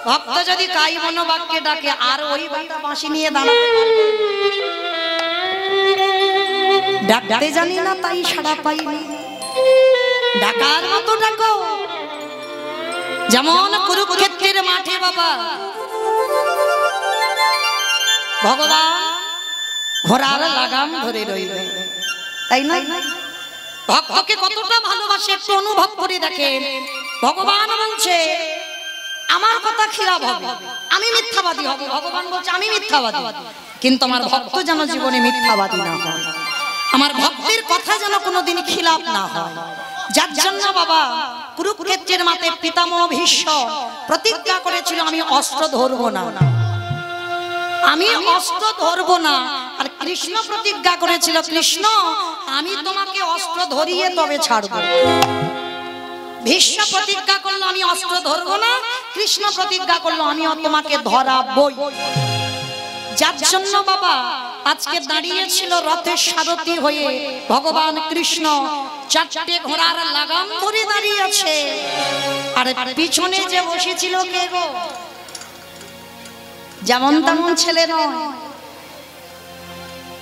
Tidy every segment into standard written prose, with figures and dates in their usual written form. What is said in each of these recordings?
ভক্ত যদি কাই মনোবাক্যে ডাকে আর ওই বাটা বাঁশি নিয়ে দাঁড়াতে পারবে? ডাকতে জানি না তাই সাড়া পাইনি, ডাকার মতো ডাকো। যেমন কুরুক্ষেত্রের মাঠে বাবা ভগবান ঘোড়ার লাগাম ধরে রইল, তাই না? ভক্তকে কতটা ভালোবাসে একটু অনুভব করে দেখেন। ভগবান বলছে আমার কথা খিলাফ হবে, আমি মিথ্যাবাদী হব। ভগবান বলছে আমি মিথ্যাবাদী, কিন্তু আমার ভক্ত যেন জীবনে মিথ্যাবাদী না হয়, আমার ভক্তের কথা যেন কোনোদিন খিলাফ না হয়। যার জন্য বাবা কুরুক্ষেত্রের মাঠে পিতামহ ভীষ্ম প্রতিজ্ঞা করেছিল আমি অস্ত্র ধরব না, আমি অস্ত্র ধরব না। আর কৃষ্ণ প্রতিজ্ঞা করেছিল কৃষ্ণ আমি তোমাকে অস্ত্র ধরিয়ে তবে ছাড়ব। ভীষ্ম প্রতিজ্ঞা করলো আমি অস্ত্র ধরব না, কৃষ্ণ প্রতিজ্ঞা করলো আমি তোমাকে ধরাবই। যার জন্য বাবা আজকে দাঁড়িয়েছিল রথের সারথি হয়ে ভগবান কৃষ্ণ, চারটে ঘোড়ার লাগাম ধরে দাঁড়িয়ে আছে। আর পিছনে যে বসেছিল কে গো? যেমন তেমন ছেলে নয়,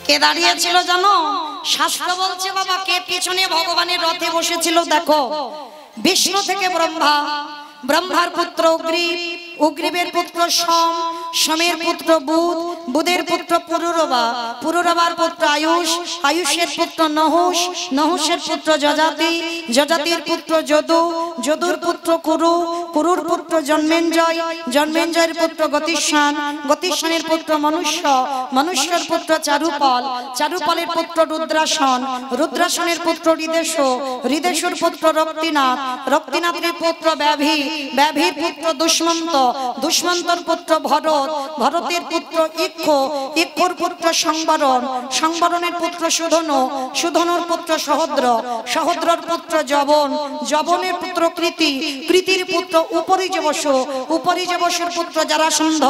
কে দাঁড়িয়েছিল জানো? শাস্ত্র বলছে বাবা কে পিছনে ভগবানের রথে বসেছিল দেখো। বিষ্ণু থেকে ব্রহ্মা, ব্রহ্মার পুত্র অগ্রিব, অগ্রিবের পুত্র সোম, সোমের পুত্র বুধ, বুধের পুত্র পুরুরবা, পুরুরবার পুত্র আয়ুষ, আয়ুষের পুত্র নহুষ, নহুষের পুত্র যজাতি, যজাতির পুত্র যদু, যদুর পুত্র কুরু, কুরুর পুত্র জন্মেঞ্জয়, জন্মেঞ্জয়ের পুত্র গতিস্থান, গতিস্থানের পুত্র মনুষ্য, মনুষ্যের পুত্র চারুপল, চারুপলের পুত্র রুদ্রাসন, রুদ্রাসনের পুত্র হৃদেশ, হৃদেশুর পুত্র রক্তিনাথ, রক্তিনাথের পুত্র ব্যাভি, ব্যাভির পুত্র দুষ্মন্ত, দুষ্মন্তর পুত্র ভরত, ভরতের পুত্র ইক্ষ, ইক্ষুর পুত্র সংবরণ, সংবরণের পুত্র সুধনু, সুধনুর পুত্র সহদ্র, সহদ্রর পুত্র যবন, যবনের পুত্র কৃতি, কৃতির পুত্র উপরিজবসু, উপরিজবসুর পুত্র জারাসন্ধ,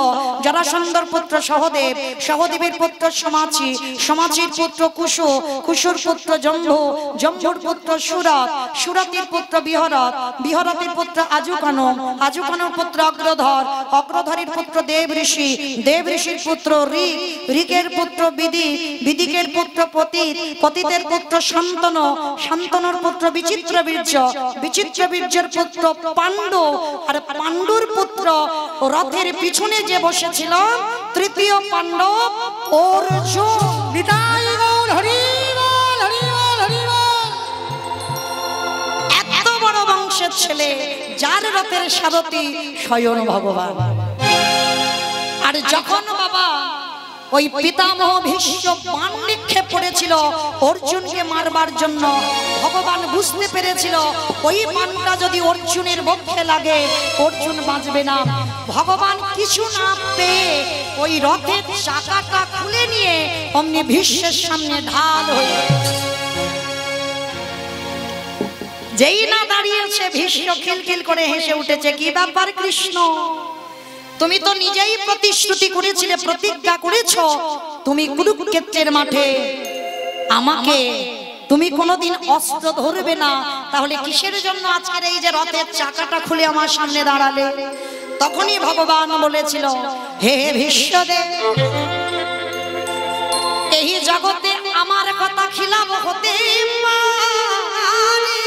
জারাসন্ধর পুত্র সহদেব, সহদেবের পুত্র সমাচি, সমাচির পুত্র কুশু, কুশুর পুত্র জম্ভু, জম্ভুর পুত্র সুরত, সুরতের পুত্র বিহরত, বিহরতের পুত্র আজুকানু, আজুকানুর পুত্র অগ্রধর, অগ্রধরের পুত্র দেব ঋষি, দেব ঋষির পুত্র ঋক, ঋকের পুত্র বিদি, বিদিকের পুত্র পতিত, পতিতের পুত্র শান্তনু, শান্তনুর পুত্র বিচিত্র বীর্য, বিচিত্র বীর্যের পুত্র পাণ্ডু, আর পাণ্ডুর পুত্র রথের পিছনে যে বসেছিল তৃতীয় পাণ্ডব অর্জুন। বিদায় বল হরি বল, হরি বল, হরি বল। এত বড় বংশের ছেলে যার রথের সারথি স্বয়ং ভগবান। আর যখন বাবা ওই পিতামহ ভীষ্ম বাণ নিক্ষেপ করেছিল অর্জুনকে মারবার জন্য, ভগবান বুঝতে পেরেছিল ওই বাণটা যদি অর্জুনের বক্ষে লাগে অর্জুন বাঁচবে না। ভগবান কিছু না পেয়ে ওই রথের চাকাটা খুলে নিয়ে অমনি ভীষ্মের সামনে ঢাল হয়ে যেই না দাঁড়িয়েছে ভীষ্ম খিলখিল করে হেসে উঠেছে। কি ব্যাপার কৃষ্ণ, তুমি তো নিজেই প্রতিশ্রুতি করেছিলে, প্রতিজ্ঞা করেছ তুমি কুরুক্ষেত্রের মাঠে আমাকে তুমি কোনোদিন অস্ত্র ধরবে না, তাহলে কিসের জন্য আজকের এই যে রথের চাকাটা খুলে আমার সামনে দাঁড়ালে? তখনই ভগবান বলেছিল হে ভীষ্মদেব, এই জগতে আমার কথা খিলাফ হতে পারে,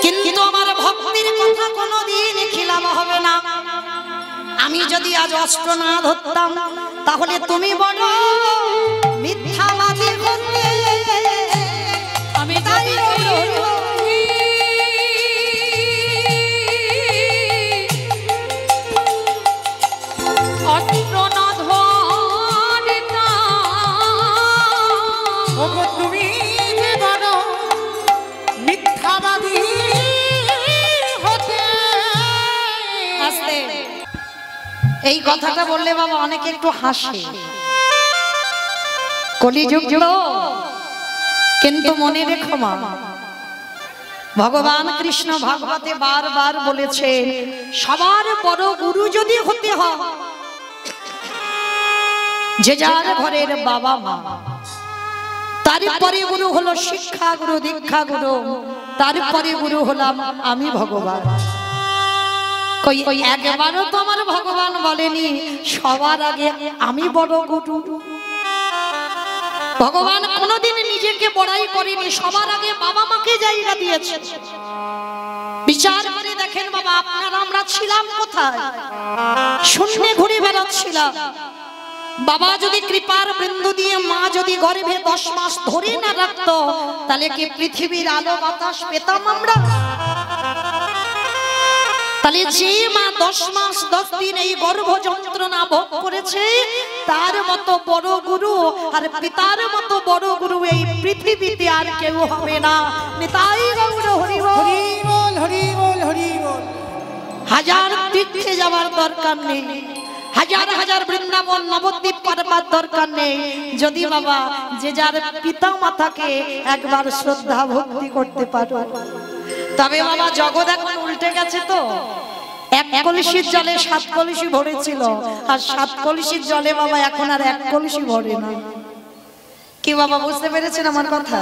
কিন্তু আমার ভক্তির কথা কোনোদিন খিলাফ হবে না। আমি যদি আজ অস্ত্র না ধরতাম তাহলে তুমি বড় মিথ্যাবাদী হতে। আমি তাই অস্ত্র না ধরতাম, তুমি যে বড় মিথ্যাবাদী হতে। আস্তে এই কথাটা বললে বাবা অনেকে একটু হাসে, কলিযুগ কিন্তু মনে রেখো মা, ভগবান কৃষ্ণ ভাগবতে বারবার বলেছে সবার বড় গুরু যদি হতে হয় যে যার ঘরের বাবা মা, তারপরে গুরু হলো শিক্ষা গুরু, দীক্ষা গুরু, তারপরে গুরু হলাম আমি ভগবান। কই একবারও তো আমার ভগবান বলেনি সবার আগে আমি বড় গুরু। ভগবান কোনোদিন নিজেকে বড়াই করেনি, সবার আগে বাবা মাকে জায়গা দিয়েছে। বিচার করে দেখেন বাবা, আপনারা আমরা ছিলাম কোথায়? শূন্যে ঘুরে বেড়াচ্ছিলাম। বাবা যদি কৃপার বিন্দু দিয়ে মা যদি গর্ভে 10 মাস ধরে না রাখতো, তাহলে কি পৃথিবীর আলো বাতাস পেতাম আমরা? তাহলে যে মা 10 মাস 10 দিন এই গর্ভ যন্ত্রণা ভোগ করেছে, তার মতো বড় গুরু আর পিতার মতো বড় গুরু এই পৃথিবীতে আর কেউ হবে না। নিতাই গৌর হরি বল, হরি বল, হরি বল, হরি বল। হাজার তীর্থে যাওয়ার দরকার নেই, হাজার হাজার বৃন্দাবন নবদ্বীপ পারবার দরকার নেই। যদি বাবা যে যার পিতা মাতাকে একবার শ্রদ্ধা ভক্তি করতে পারো, তবে বাবা জগৎ এখন উল্টে গেছে। তো এক কলসির জলে 7 কলসি ভরেছিল, আর 7 কলসির জলে বাবা এখন আর 1 কলসি ভরে না। কি বাবা বুঝতে পেরেছেন আমার কথা?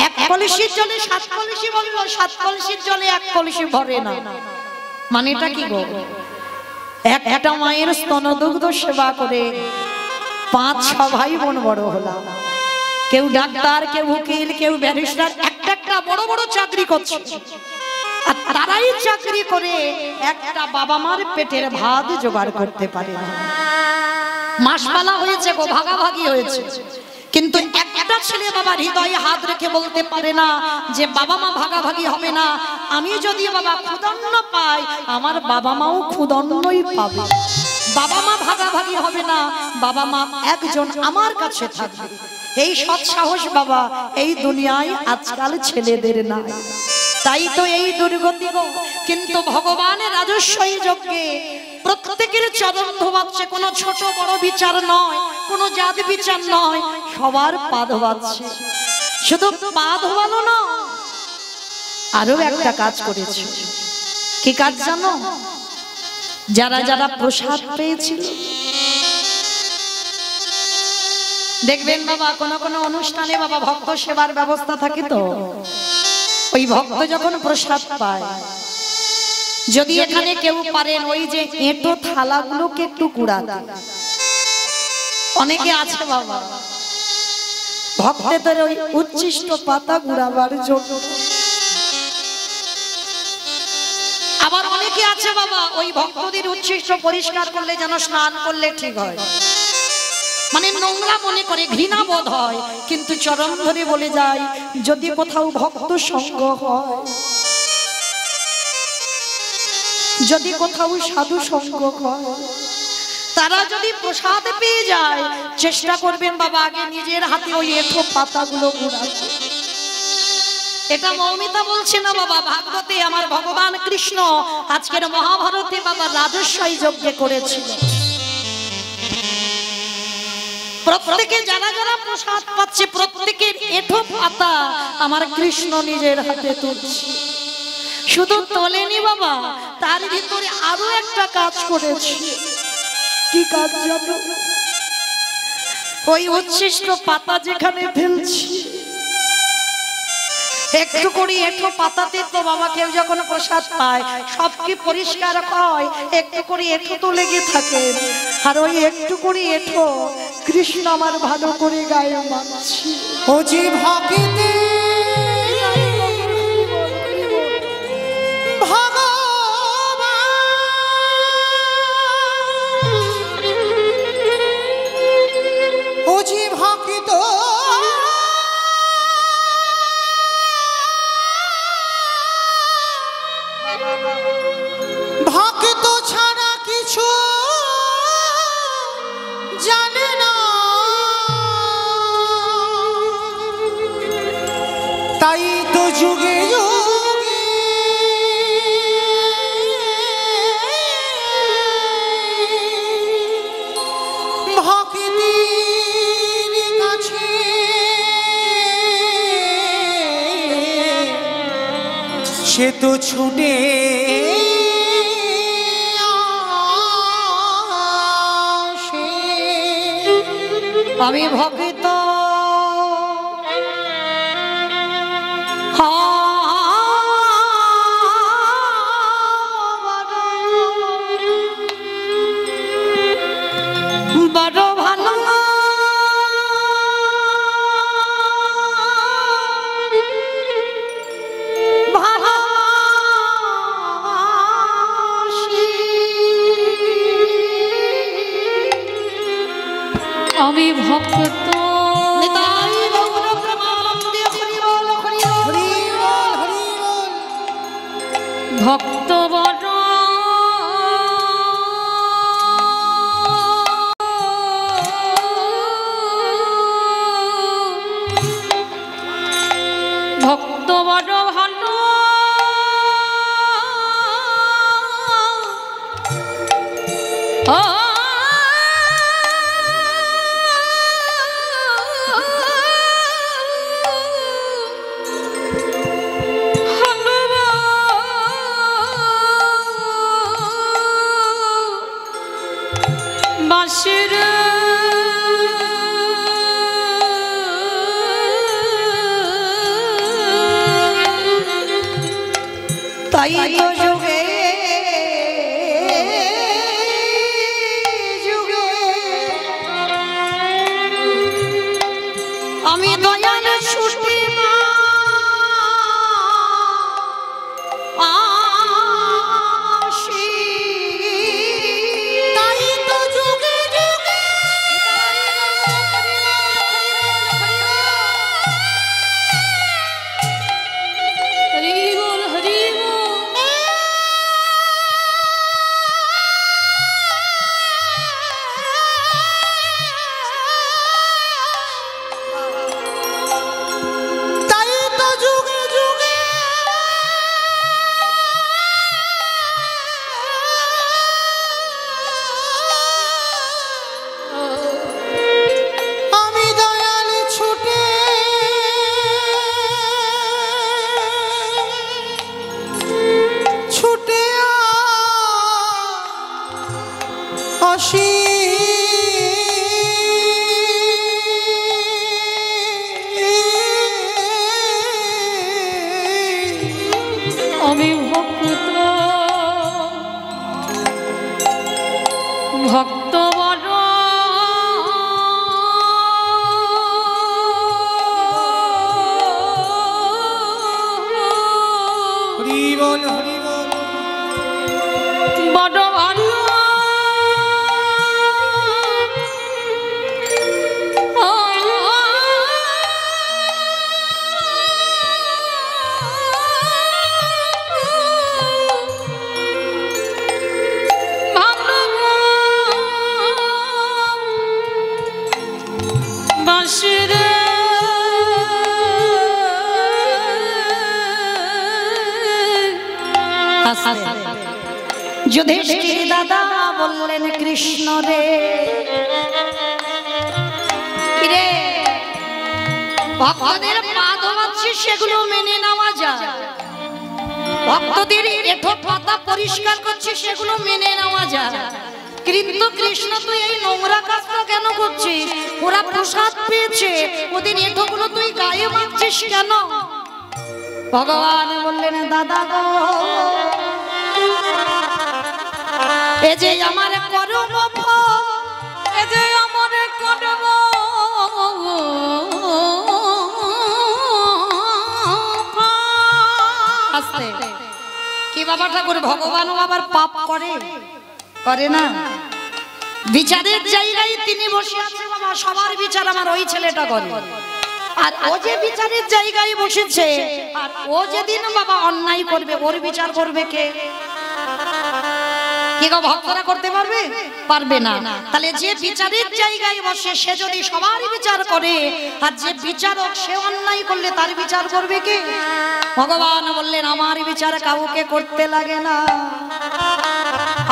1 কলসির জলে 7 কলসি ভরলো, 7 কলসির জলে 1 কলসি ভরে না। মানে এটা কি গো? একটা মায়ের স্তনদুগ্ধ সেবা করে 5-6 ভাই বোন বড় হলাম। কেউ ডাক্তার, কেউ উকিল, কেউ ব্যারিস্টার, একটা বড় বড় চাকরি করছে। আর তারাই চাকরি করে একটা বাবা মার পেটের ভাত জোগাড় করতে পারে না। মাসপালা হয়েছে গো, ভাগাভাগি হয়েছে, কিন্তু একটা ছেলে বাবা হৃদয়ে হাত রেখে বলতে পারে না যে বাবা মা ভাগাভাগি হবে না। আমি যদি বাবা ক্ষুদন্ন পাই, আমার বাবা মাও ক্ষুদন্নই পাবে। বাবা মা ভাগাভাগি হবে না, বাবা মা একজন আমার কাছে থাকবে। এই সৎ সাহস বাবা এই দুনিয়ায় আজকাল ছেলেদের নাই, তাই তো এই দুর্গতি গো। কিন্তু ভগবানের রাজস্বই যজ্ঞে প্রত্যেকের চরণ ধোবাচ্ছে, কোনো ছোট বড় বিচার নয়, কোনো জাত বিচার নয়, সবার পা ধোবাচ্ছে। শুধু পা ধোবানো না, আরো একটা কাজ করেছে। কি কাজ জানো? যারা যারা প্রসাদ পেয়েছিল, দেখবেন বাবা কোন কোন অনুষ্ঠানে বাবা ভক্ত সেবার ব্যবস্থা থাকে। তো ওই ভক্ত যখন প্রসাদ পায়, যদি এখানে কেউ পারেন ওই যে এঁটো থালাগুলোকে একটু কুড়াতে। অনেকে আছে বাবা ভক্তদের ওই উচ্ছিষ্ট পাতা কুড়াবার জন্য, আবার অনেকে আছে বাবা ওই ভক্তদের উচ্ছিষ্ট পরিষ্কার করলে যেন স্নান করলে ঠিক হয়, মানে নোংরা মনে করে, ঘৃণা বোধ হয়। কিন্তু চরণ ধরে বলে যায়, যদি কোথাও ভক্ত সঙ্গ হয়, যদি কোথাও সাধু সঙ্গ হয়, তারা যদি প্রসাদ পেয়ে যায়, চেষ্টা করবেন বাবা আগে নিজের হাতে ওই এঁঠো পাতাগুলো কুড়াতে। এটা মৌমিতা বলছে না বাবা, ভাগবতে আমার ভগবান কৃষ্ণ আজকের মহাভারতে বাবা রাজস্বই যজ্ঞে করেছিল। প্রত্যেকে যারা যারা প্রসাদ পাচ্ছে, প্রত্যেকের এঁঠো পাতা আমার কৃষ্ণ নিজের হাতে তুলছে। শুধু তোলেনি বাবা, তার ভিতরে আরো একটা কাজ করেছে। কি কাজ জানো? ওই উচ্ছিষ্ট পাতা যেখানে ফেলছি, একটু করে এঁঠো পাতাতে তো বাবা কেউ যখন প্রসাদ পায় সব কি পরিষ্কার হয়? একটু করে এঁঠো তো লেগে থাকে, আর ওই একটু করে এঁঠো কৃষ্ণ আমার ভালো করে গায়ে মানছি। ও যে ভক্তি ভক্ত ছাড়া কিছু জানে না, তাই তো যুগে যুগে ভক্তির কাছে সে তো ছুটে আমি ভক্ত আমি ভক্ত ভক্ত বড় ভক্ত বড় ভালো বাঁশির তাই তো যুগে যুগে আমি দয়াল ছুটি আসি তাই তো যুগে যুগে হরি বল হরি বল তাই তো যুগে যুগে আমি দয়াল ছুটে ছুটে আসি আমি ভক্ত ভক্ত বড় হরি বল হরি বল বড় ভালো বাঁশির যুধিষ্ঠির দাদা বললেন কৃষ্ণ রে কিরে ভক্তদের পা ধোয়াচ্ছিস সেগুলো মেনে নেওয়া যায় ভক্তদের এঠো পাতা পরিষ্কার করছিস সেগুলো মেনে নেওয়া যায় কিন্তু কৃষ্ণ তুই এই নোংরা কাজটা কেন করছিস ওরা প্রসাদ পেয়েছে ওদের এঠোগুলো তুই গায়ে মাখছিস কেন ভগবান বললেন দাদা গো এ যে আমার কর্ম এ যে আমার কর্ম আস্তে কি বাবা ঠাকুর ভগবানও আবার পাপ করে করে না বিচারের জায়গায় তিনি বসে আছে বাবা সবার বিচার আমার ওই ছেলেটা করে আর ও যে বিচারের জায়গায় বসেছে আর ও যেদিন বাবা অন্যায় করবে ওর বিচার করবে কে কি গো ভক্তরা করতে পারবে পারবে না তাহলে যে বিচারের জায়গায় বসে সে যদি সবার বিচার করে আর যে বিচারক সে অন্যায় করলে তার বিচার করবে কে ভগবান বললেন আমার বিচার কাউকে করতে লাগে না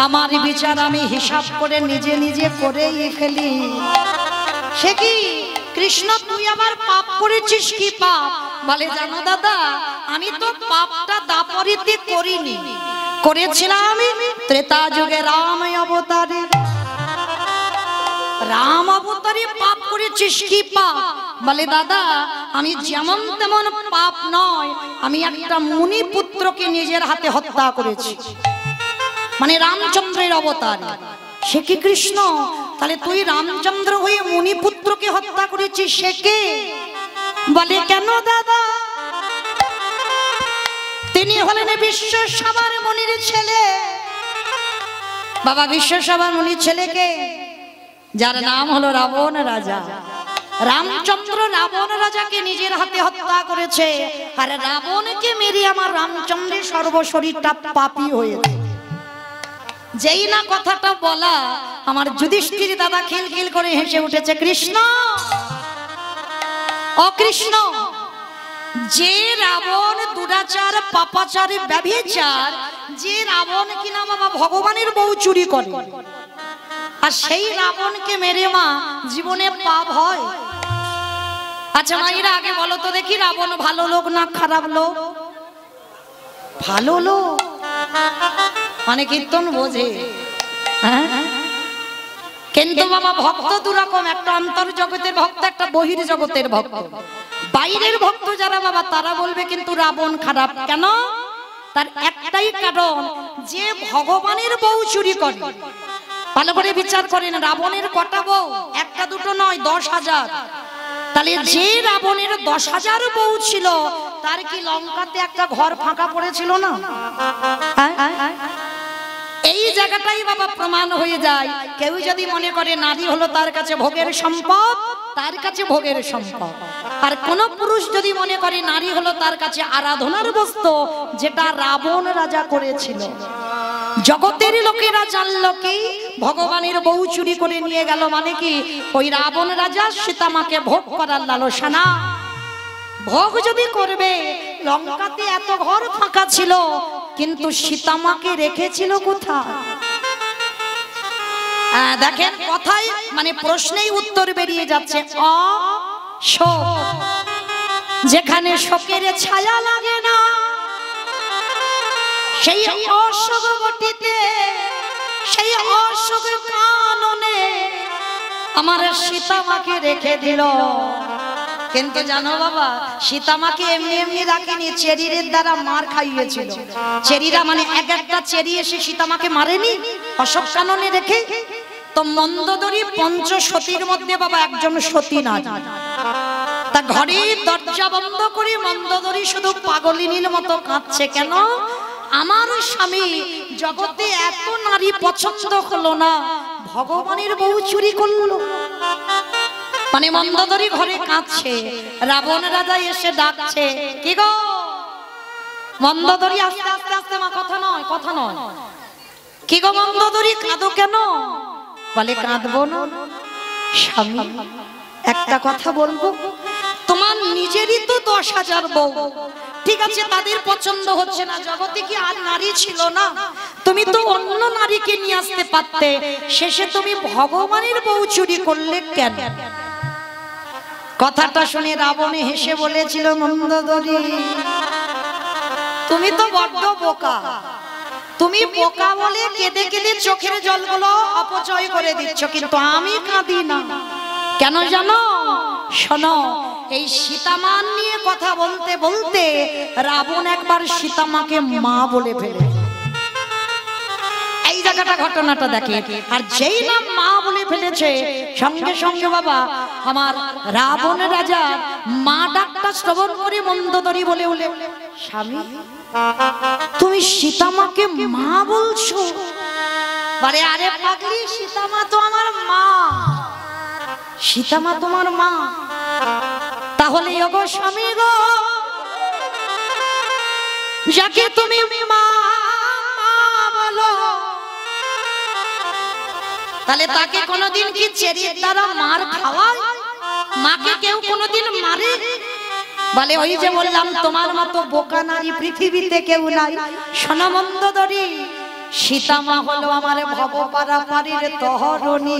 আমার বিচার আমি হিসাব করে নিজে নিজে করেই ফেলি সে কি কৃষ্ণ তুই আবার পাপ করেছিস কি পাপ বলে জানো দাদা আমি তো পাপটা দাপরিতে করিনি করেছিলাম আমি ত্রেতা যুগে রাম অবতারে রাম অবতারে পাপ করেছিস কি পাপ বলে দাদা আমি যেমন তেমন পাপ নয় আমি একটা মুনি পুত্রকে নিজের হাতে হত্যা করেছি মানে রামচন্দ্রের অবতার সে কি কৃষ্ণ তাহলে তুই রামচন্দ্র হয়ে মুনি পুত্রকে হত্যা করেছিস সে কে বলে কেন দাদা তিনি হলেন বিশ্বসভার মুনির ছেলে বাবা বিশ্বসভার মুনির ছেলেকে যার নাম হলো রাবণ রাজা। রামচন্দ্র রাবণ রাজাকে নিজের হাতে হত্যা করেছে, আর রাবণকে মেরে আমার রামচন্দ্রের সর্বশরীরটা পাপী হয়েছে। যেই না কথাটা বলা, আমার যুধিষ্ঠির দাদা খিলখিল করে হেসে উঠেছে। কৃষ্ণ, ও কৃষ্ণ, যে রাবণ দুরাচার, পাপাচার, ব্যভিচার, যে রাবণ কিনা বাবা ভগবানের বউ চুরি করে, আর সেই রাবণকে মেরে মা জীবনে পাপ হয়? আচ্ছা মায়েরা আগে বলো তো দেখি, রাবণ ভালো লোক না খারাপ লোক? ভালো লোক, মানে কীর্তন বোঝে, কিন্তু বাবা ভক্ত দুরকম, একটা অন্তর জগতের ভক্ত, একটা বহির জগতের ভক্ত। বাইরের ভক্ত যারা বাবা, তারা বলবে কিন্তু রাবণ খারাপ। কেন? তার একটাই কারণ, যে ভগবানের বউ চুরি করে। ভালো করে বিচার করেন, রাবণের কটা বউ? একটা দুটো নয়, 10,000। তাহলে যে রাবণের 10,000 বউ ছিল, তার কি লঙ্কাতে একটা ঘর ফাঁকা পড়েছিল না? এই জায়গাটাই বাবা প্রমাণ হয়ে যায়। কেউ যদি মনে করে নারী হলো তার কাছে ভোগের সম্পদ, তার কাছে ভোগের সম্পদ। আর কোন পুরুষ যদি মনে করে নারী হলো তার কাছে আরাধনার বস্তু, যেটা রাবণ রাজা করেছিল। জগতের লোকেরা জানলো কি ভগবানের বউ চুরি করে নিয়ে গেল, মানে কি ওই রাবণ রাজা সীতামাকে ভোগ করার লালসা না। ভোগ যদি করবে, লঙ্কাতে এত ঘর ফাঁকা ছিল, কিন্তু সীতামাকে রেখেছিল কোথায়? দেখেন কথাই, মানে প্রশ্নেই উত্তর বেরিয়ে যাচ্ছে। অশোক, যেখানে শোকের ছায়া লাগে না, সেই অশোক বটিতে, সেই অশোক কাননে আমার সীতামাকে রেখে দিল। কিন্তু জানো বাবা, সীতামাকে এমনি এমনি রাখেনি, চেরির দ্বারা মার খাইয়েছিল। চেরিরা মানে এক একটা চেরি এসে সীতামাকে মারেনি, অশোক কাননে রেখে। তো মন্দোদরী পঞ্চসতীর মধ্যে বাবা একজন সতী না, তা ঘরে দরজা বন্ধ করে মন্দোদরী শুধু পাগলিনীর মতো কাঁদছে। কেন? আমার স্বামী জগতে এত নারী পছন্দ হলো না, ভগবানের বউ চুরি করলো। মানে মন্দোদরী ঘরে কাঁদছে, রাবণ রাজা এসে ডাকছে, কি গো মন্দোদরী? আস্তে আস্তে আস্তে মা, কথা নয়, কথা নয়। কি গো মন্দোদরী, কাঁদো কেন? বলে কাঁদবো না স্বামী, একটা কথা বলবো। তোমার নিজেরই তো 10,000 বউ, ঠিক আছে, তাদের পছন্দ হচ্ছে না, জগতে কি আর নারী ছিল না? তুমি তো অন্য নারীকে নিয়ে আসতে পারতে, শেষে তুমি ভগবানের বউ চুরি করলে কেন? কথাটা শুনে রাবণে হেসে বলেছিল, মন্দোদরী তুমি তো বড্ড বোকা। তুমি বোকা বলে কেঁদে কেঁদে চোখের জলগুলো অপচয় করে দিচ্ছ, কিন্তু আমি কাঁদি না। কেন জানো? শোনো, এই সীতামান নিয়ে কথা বলতে বলতে রাবণ একবার সীতামাকে মা বলে ফেলে। এই জায়গাটা ঘটনাটা দেখে, আর যেই নাম মা বলে ফেলেছে, সঙ্গে সঙ্গে বাবা আমার রাবণ রাজা মা ডাকটা শ্রবণ করে মন্দোদরী বলে উঠে, স্বামী তুমি সীতামাকে মা বলছো? আরে আরে পাগলি, সীতামা তো আমার মা। সীতামা তোমার মা? তাহলে ওগো স্বামী গো, যাকে তুমি মা বলো, তাহলে তাকে কোনোদিন কি চেরির দ্বারা মার খাওয়ায়? মাকে কেউ কোনোদিন মারে? বলে ওই যে বললাম, তোমার মতো বোকা নারী পৃথিবীতে কেউ নাই। শোনো মন্দোদরী, সীতামা হলো আমার ভবপারাপারের তহরণী।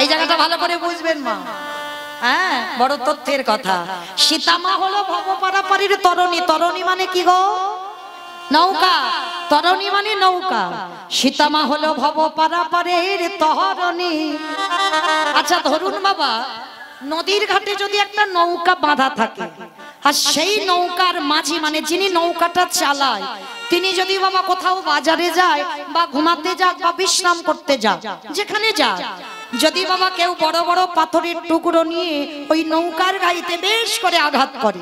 এই জায়গাটা ভালো করে বুঝবেন মা, হ্যাঁ, বড় তথ্যের কথা। সীতামা হলো ভবপারাপারের তরণী। তরণী মানে কি গো? নৌকা। তরণী মানে নৌকা। সীতামা হলো ভবপারাপারের তহরণী। আচ্ছা ধরুন বাবা, নদীর ঘাটে যদি একটা নৌকা বাঁধা থাকে, আর সেই নৌকার মাঝি মানে যিনি নৌকাটা চালায়, তিনি যদি বাবা কোথাও বাজারে যায় বা ঘুমাতে যাক বা বিশ্রাম করতে যাক, যেখানে যাক, যদি বাবা কেউ বড় বড় পাথরের টুকরো নিয়ে ওই নৌকার গাইতে বেশ করে আঘাত করে,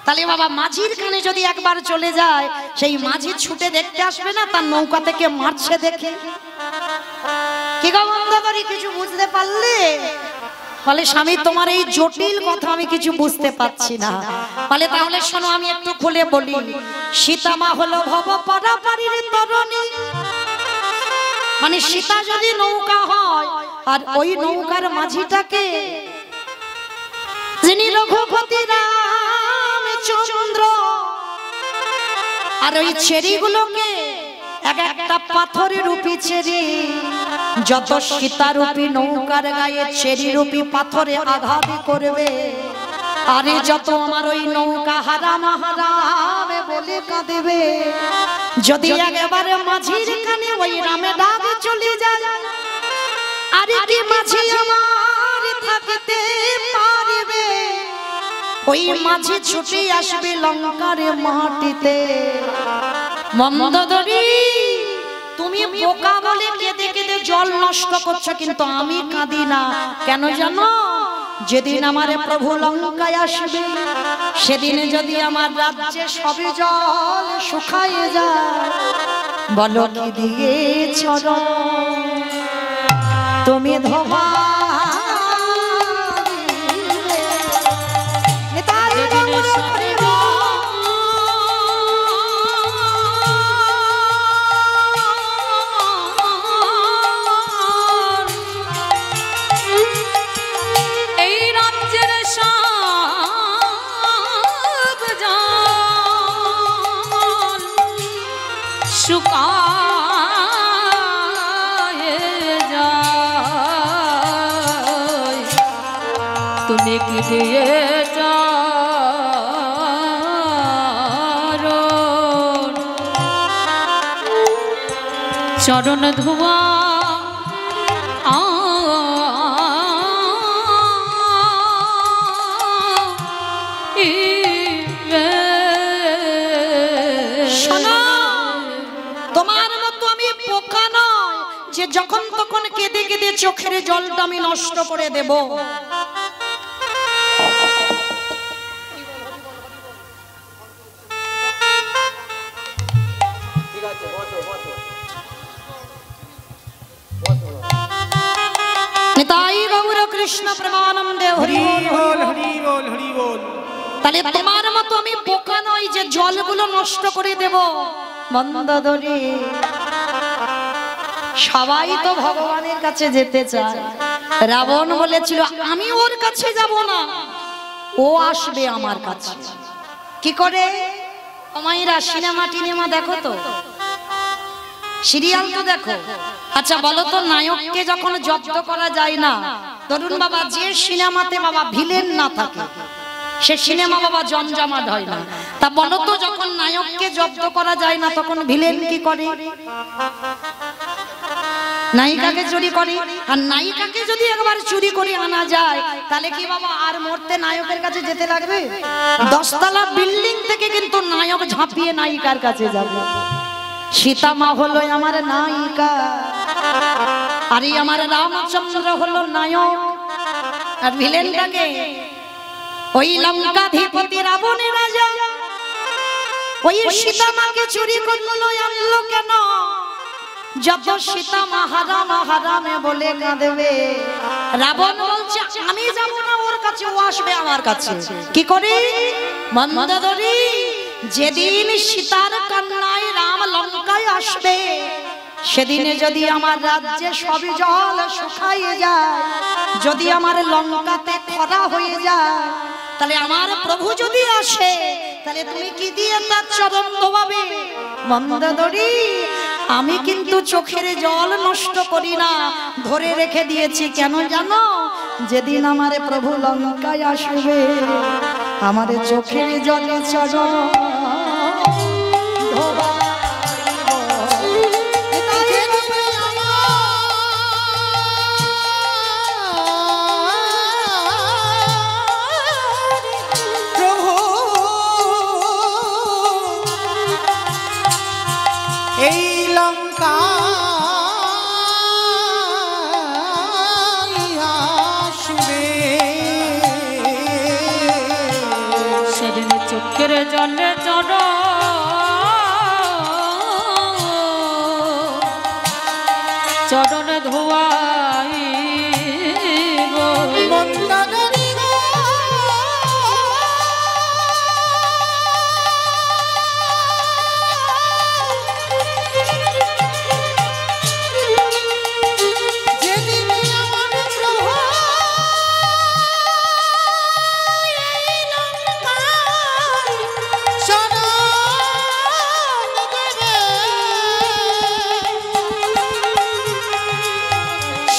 তাহলে বাবা মাঝির কানে যদি একবার চলে যায়, সেই মাঝি ছুটে দেখতে আসবে না তার নৌকা থেকে মারছে দেখে? কি গো বন্ধুগণ, কিছু বুঝতে পারলে? বলে স্বামী তোমার এই জটিল কথা আমি কিছু বুঝতে পারছি না। বলে তাহলে শোনো, আমি একটু খুলে বলি। সীতা মা হলো ভব পারাপারের তরণী, মানে সীতা যদি নৌকা হয় আর ওই নৌকার মাঝিটাকে যিনি রঘুপতি রামচন্দ্র, আর ওই চেরিগুলোকে এক একটা পাথরের রূপী চেরি, যত সীতারূপী নৌকার গায়ে চেরি রূপী পাথরে আঘাত করবে, আরে যত আমার ওই নৌকা হারাম হারাম বলে কাঁদেবে। যদি একেবারে মাঝির কানে ওই রামে ডাক চলে যায়, আরে কি মাঝি আমার থাকতে পারবে? ওই মাঝি ছুটে আসবে লঙ্কার মাটিতে। মন্দোদরী তুমি বোকা বলে কেঁদে কেঁদে জল নষ্ট করছো, কিন্তু আমি কাঁদি না। কেন জানো? যেদিন আমার প্রভু লঙ্কায় আসবে, সেদিনে যদি আমার রাজ্যে সবে জল শুকায় যায়, বলো কি দিয়ে চরণ তুমি ধোবা তুমি কি দিয়ে চরণ ধোয়া তোমার মতো আমি বোকা নয় যে যখন তখন কেঁদে কেঁদে চোখের জলটা আমি নষ্ট করে দেব। কৃষ্ণ প্রেমানন্দে হরি বল হরি বল হরি বল। তাহলে তোমার মতো আমি বোকা নই যে জলগুলো নষ্ট করে দেব। মন্দোদরী সবাই তো ভগবানের কাছে যেতে চায়। রাবণ বলেছিল আমি ওর কাছে যাব না, ও আসবে আমার কাছে। কি করে? তোমাইরা সিনেমা টিনেমা দেখো তো, সিরিয়াল তো দেখো। আচ্ছা বলো তো, নায়ককে যখন জব্দ করা যায় না, ধরুন বাবা যে সিনেমাতে বাবা ভিলেন না থাকে সে সিনেমা বাবা জমজমাট হয় না। তা বলো তো যখন নায়ককে জব্দ করা যায় না তখন ভিলেন কি করে? নায়িকাকে চুরি করে। আর নায়িকাকে যদি একবার চুরি করে আনা যায় তাহলে কি বাবা আর মরতে নায়কের কাছে যেতে লাগবে? 10 তলা বিল্ডিং থেকে কিন্তু নায়ক ঝাঁপিয়ে নায়িকার কাছে যাবে। সীতা মা হলো আমার নায়িকা, আর আমার রামচন্দ্র হলো নায়ক। আর ভিলেনটাকে ওই লঙ্কাধিপতি রাবণের রাজা ওই সীতা মাকে চুরি করলো, আনলো কেন? যত সীতা মা হারাম হারামে বলে কাঁদবে, রাবণ বলছে আমি যাব না ওর কাছে, ও আসবে আমার কাছে। কি করে? মন্দোদরী যেদিন সীতার কন্যায় রাম লঙ্কায় আসবে, সেদিনে যদি আমার রাজ্যে সবই জল শুকায় যায়, যদি আমার লঙ্কাতে খরা হয়ে যায়, তাহলে আমার প্রভু যদি আসে তাহলে তুমি কি দিয়ে তার চরণ ধোয়াবে? মন্দোদরী আমি কিন্তু চোখের জল নষ্ট করি না, ধরে রেখে দিয়েছি। কেন জানো? যেদিন আমার প্রভু লঙ্কায় আসবে আমার চোখের জল চরণ ধোবা। এই লঙ্কা আসবে সেদিন চোখ চোখের জলে চরণে ধোয়াইব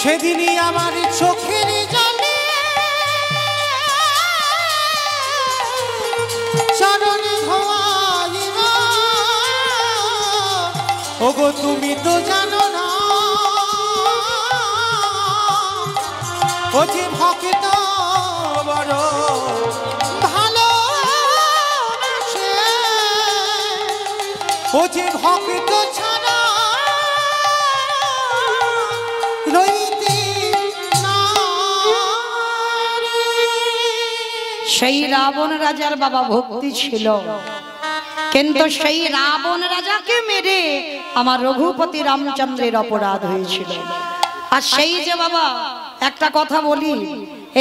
সেদিনই আমার চোখের জলে চরণে ধোয়াইব। ওগো তুমি তো জানো না ও যে ভক্ত বড় ভালোবাসে, ও যে ভক্ত ছাড়া সেই রাবণ রাজার বাবা ভক্তি ছিল, কিন্তু সেই রাবণ রাজাকে মেরে আমার রঘুপতি রামচন্দ্রের অপরাধ হয়েছিল। আর সেই যে বাবা একটা কথা বলি,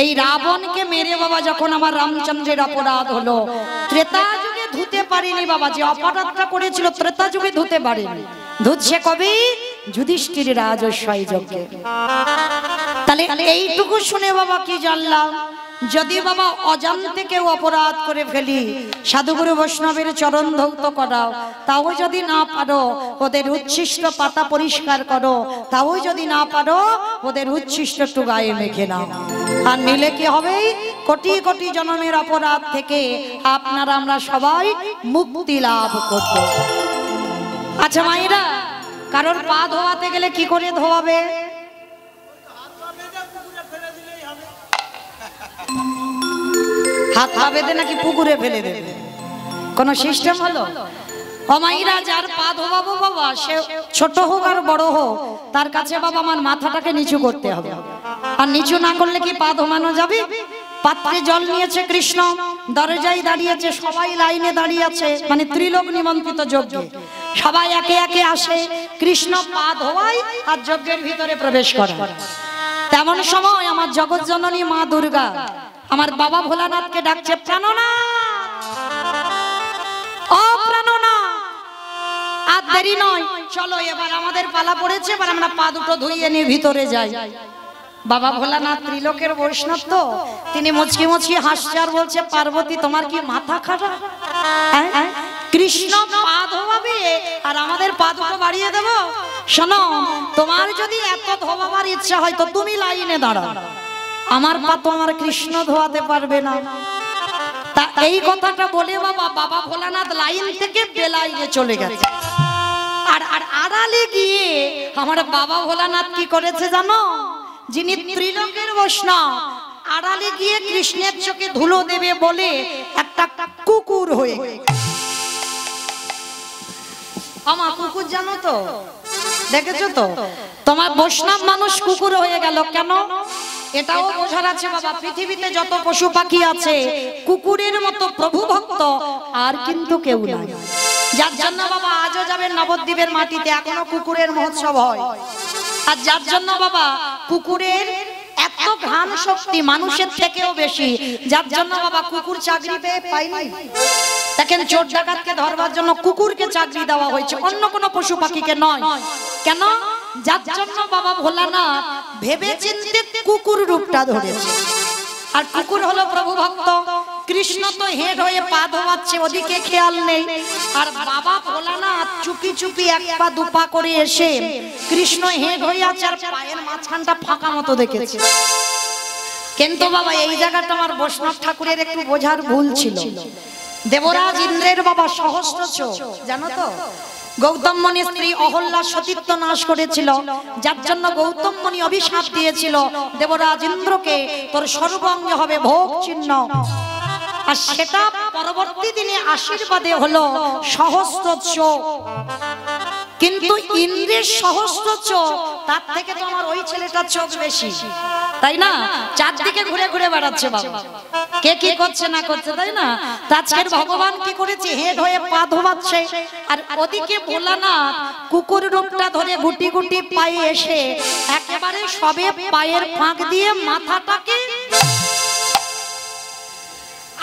এই রাবণকে মেরে বাবা যখন আমার রামচন্দ্রের অপরাধ হলো, ত্রেতা যুগে ধুতে পারিনি বাবা, যে অপরাধটা করেছিল ত্রেতা যুগে ধুতে পারিনি, ধুচ্ছে কবি যুধিষ্ঠির রাজস্বই যজ্ঞে। তাহলে এইটুকু শুনে বাবা কি জানলাম, যদি বাবা অজান্তে কেউ অপরাধ করে ফেলি, সাধুগুরু বৈষ্ণবের চরণ ধৌত করাও, তাও যদি না পারো ওদের উচ্ছিষ্ট পাতা পরিষ্কার করো, তাও যদি না পারো ওদের উচ্ছিষ্ট একটু গায়ে মেখে নাও। আর নিলে কি হবে, কোটি কোটি জন্মের অপরাধ থেকে আপনারা আমরা সবাই মুক্তি লাভ করব। আচ্ছা মায়েরা, কারোর পা ধোয়াতে গেলে কি করে ধোয়াবে? হাত পা বেঁধে নাকি পুকুরে ফেলে দেবে? কোন সিস্টেম হলো? মায়েরা, যার পা ধোয়াবো বাবা, সে ছোট হোক আর বড় হোক, তার কাছে বাবা আমার মাথাটাকে নিচু করতে হবে। আর নিচু না করলে কি পা ধোয়ানো যাবে? পাত্রে জল নিয়েছে কৃষ্ণ, দরজায় দাঁড়িয়েছে, সবাই লাইনে দাঁড়িয়ে আছে, মানে ত্রিলোক নিমন্ত্রিত যজ্ঞে সবাই একে একে আসে, কৃষ্ণ পা ধোয়ায় আর যজ্ঞের ভিতরে প্রবেশ করে। তেমন সময় আমার জগৎ জননী মা দুর্গা আমার বাবা ভোলানাথকে ডাকছে, প্রাণনাথ, ও প্রাণনাথ, আর দেরি নয়, চলো এবার আমাদের পালা পড়েছে, এবার আমরা পা দুটো ধুইয়ে নিয়ে ভিতরে যাই। বাবা ভোলানাথ ত্রিলোকের বৈষ্ণব তো, তিনি মুচকি মুচকি হাসছে আর বলছে, পার্বতী তোমার কি মাথা খারাপ? কৃষ্ণ পা ধোয়াবে আর আমাদের পা দুটো বাড়িয়ে দেবো? শোনো, তোমার যদি এত ধোয়াবার ইচ্ছা হয় তো তুমি লাইনে দাঁড়াও, আমার পা তো আমার কৃষ্ণ ধোয়াতে পারবে না। তা এই কথাটা বলে বাবা বাবা ভোলানাথ লাইন থেকে বেলাইনে চলে গেছে। আর আড়ালে গিয়ে আমার বাবা ভোলানাথ কি করেছে জানো? যিনি ত্রিলোকের বৈষ্ণব, আড়ালে গিয়ে কৃষ্ণের চোখে ধুলো দেবে বলে একটা কুকুর হয়ে, আমার কুকুর জানো তো, দেখেছো তো, তোমার বৈষ্ণব মানুষ কুকুর হয়ে গেল কেন? এটাও বোঝার আছে বাবা, পৃথিবীতে যত পশু পাখি আছে কুকুরের মতো প্রভু ভক্ত আর কিন্তু কেউ নাই। যার জন্য বাবা আজও যাবেন নবদ্বীপের মাটিতে, এখনো কুকুরের মহোৎসব হয়। আর যার জন্য বাবা কুকুরের এত ঘ্রাণ শক্তি মানুষের থেকেও বেশি, যার জন্য বাবা কুকুর চাকরি পেয়ে পায়নি। দেখেন, চোর ডাকাতকে ধরবার জন্য কুকুরকে চাকরি দেওয়া হয়েছে, অন্য কোনো পশু পাখিকে নয়। কেন? যার জন্য বাবা ভোলানাথ ভেবে চিন্তে কুকুর রূপটা ধরেছে। আর কুকুর হলো প্রভু ভক্ত, কৃষ্ণ তো হেড হয়ে পা ধোয়াচ্ছে, ওদিকে খেয়াল নেই। আর বাবা ভোলানাথ চুপি চুপি এক পা দুপা করে এসে কৃষ্ণ হেড হয়ে আছে আর পায়ের মাঝখানটা ফাঁকা মতো দেখেছে। কিন্তু বাবা এই জায়গাটা আমার বৈষ্ণব ঠাকুরের একটু বোঝার ভুল ছিল। দেবরাজ ইন্দ্রের বাবা সহস্র চোখ, জানো তো, গৌতম মুনির স্ত্রী অহল্যা সতীত্ব নাশ করেছিল, যার জন্য গৌতম মুনি অভিশাপ দিয়েছিল দেবরাজ ইন্দ্রকে, তোর সর্বাঙ্গে হবে ভোগ চিহ্ন। আর সেটা পরবর্তী দিনে আশীর্বাদে হলো সহস্র চোখ। কিন্তু ইন্দ্রের সহস্র চোখ, তার থেকে তো আমার ওই ছেলেটার চোখ বেশি, তাই না? চারদিকে ঘুরে ঘুরে বেড়াচ্ছে বাবা, কে কি করছে না করছে, তাই না? আজকের ভগবান কি করেছে, হেড হয়ে পা ধোবাচ্ছে, আর ওদিকে ভোলানাথ কুকুর রূপটা ধরে গুটি গুটি পায়ে এসে একেবারে সবে পায়ের ফাঁক দিয়ে মাথাটাকে,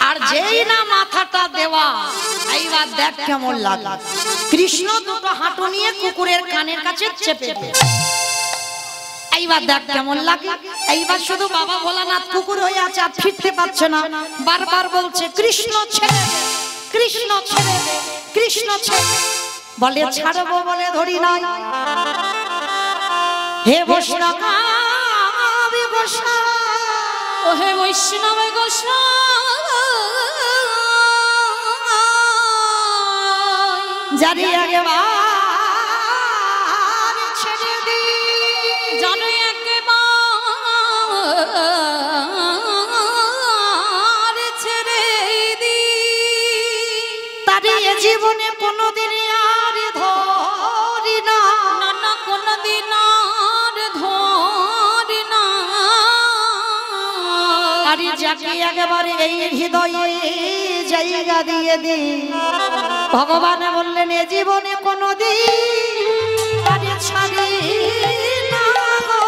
আর যেই না মাথাটা দেওয়া, এইবার দেখ কেমন লাগে। কৃষ্ণ দুটো হাঁটু নিয়ে কুকুরের কানের কাছে চেপে দিয়ে, এইবার দেখ কেমন লাগে। এইবার শুধু বাবা ভোলানাথ কুকুর হয়ে আছে, আর ফিরতে পারছে না, বারবার বলছে কৃষ্ণ ছেড়ে দে, কৃষ্ণ ছেড়ে দে, কৃষ্ণ ছেড়ে দে। বলে ছাড়বো বলে ধরি নাই, হে বৈষ্ণব গোসাই, ও হে বৈষ্ণব গোসাই, জানি একবার ছেড়ে দি, জানো একবার ছেড়ে দি, তারে এ জীবনে কোনোদিন আর ধরি না, না না কোনদিন আর ধরি না। আরে যাকে একেবারে এই হৃদয়ে জায়গা দিয়ে দি, ভগবান বললেন এ জীবনে কোনোদিন আরে ছাড়ি না গো।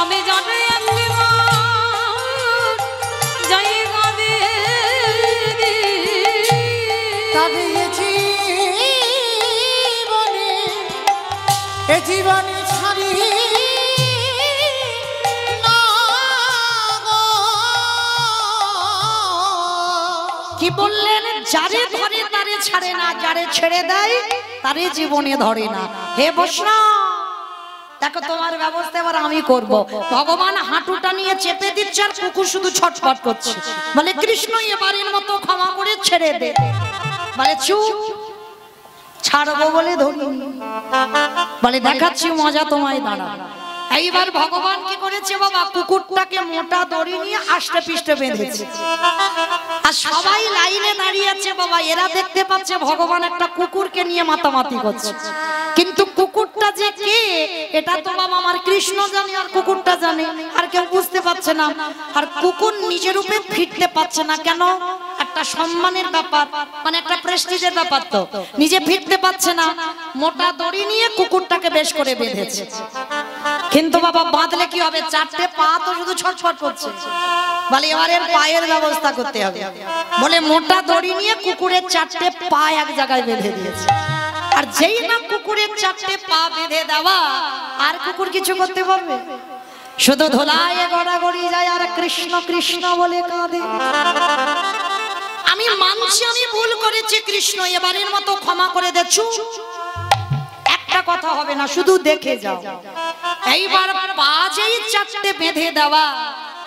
আমি জানি একবার জায়গা দিয়ে দি, তবে এ জীবনে ছাড়ি না গো। কি বললেন, যারে ধরে তারে ছাড়ে না, যারে ছেড়ে দেয় তারে জীবনে ধরে না। হে বৈষ্ণব দেখো তোমার ব্যবস্থা এবার আমি করব। ভগবান হাঁটুটা নিয়ে চেপে দিচ্ছে, আর কুকুর শুধু ছটফট করছে, বলে কৃষ্ণ এবারের মতো ক্ষমা করে ছেড়ে দে। বলে চুপ, ছাড়বো বলে ধরি, বলে দেখাচ্ছি মজা তোমায়, দাঁড়া। এইবার ভগবান কি করেছে বাবা, কুকুরটাকে মোটা দড়ি নিয়ে আষ্টে পিষ্টে বেঁধেছে, আর সবাই লাইনে দাঁড়িয়ে আছে বাবা। এরা দেখতে পাচ্ছে ভগবান একটা কুকুরকে নিয়ে মাতামাতি করছে, কিন্তু কুকুরটা যে কে এটা তো বাবা আমার কৃষ্ণ জানে, আর কুকুরটা জানে, আর কেউ বুঝতে পারছে না। আর কুকুর নিজের রূপে ফিরতে পারছে না, কেন? একটা সম্মানের ব্যাপার, মানে একটা প্রেস্টিজের ব্যাপার, তো নিজে ফিরতে পারছে না। মোটা দড়ি নিয়ে কুকুরটাকে বেশ করে বেঁধেছে, কিন্তু বাবা বাঁধলে কি হবে, চারটে পা তো শুধু ছটফট করছে। বলে এবারে পায়ের ব্যবস্থা করতে হবে, বলে মোটা দড়ি নিয়ে কুকুরের চারটে পা এক জায়গায় বেঁধে দিয়েছে। আর যেই না কুকুরের চারটে পা বেঁধে দেওয়া, আর কুকুর কিছু করতে পারবে? শুধু ধোলায় গড়াগড়ি যায় আর কৃষ্ণ কৃষ্ণ বলে কাঁদে। আমি মানছি আমি ভুল করেছি, কৃষ্ণ এবারের মতো ক্ষমা করে দে। চুপ, একটা কথা হবে না, শুধু দেখে যাও। এইবার পা যেই চারটে বেঁধে দেওয়া,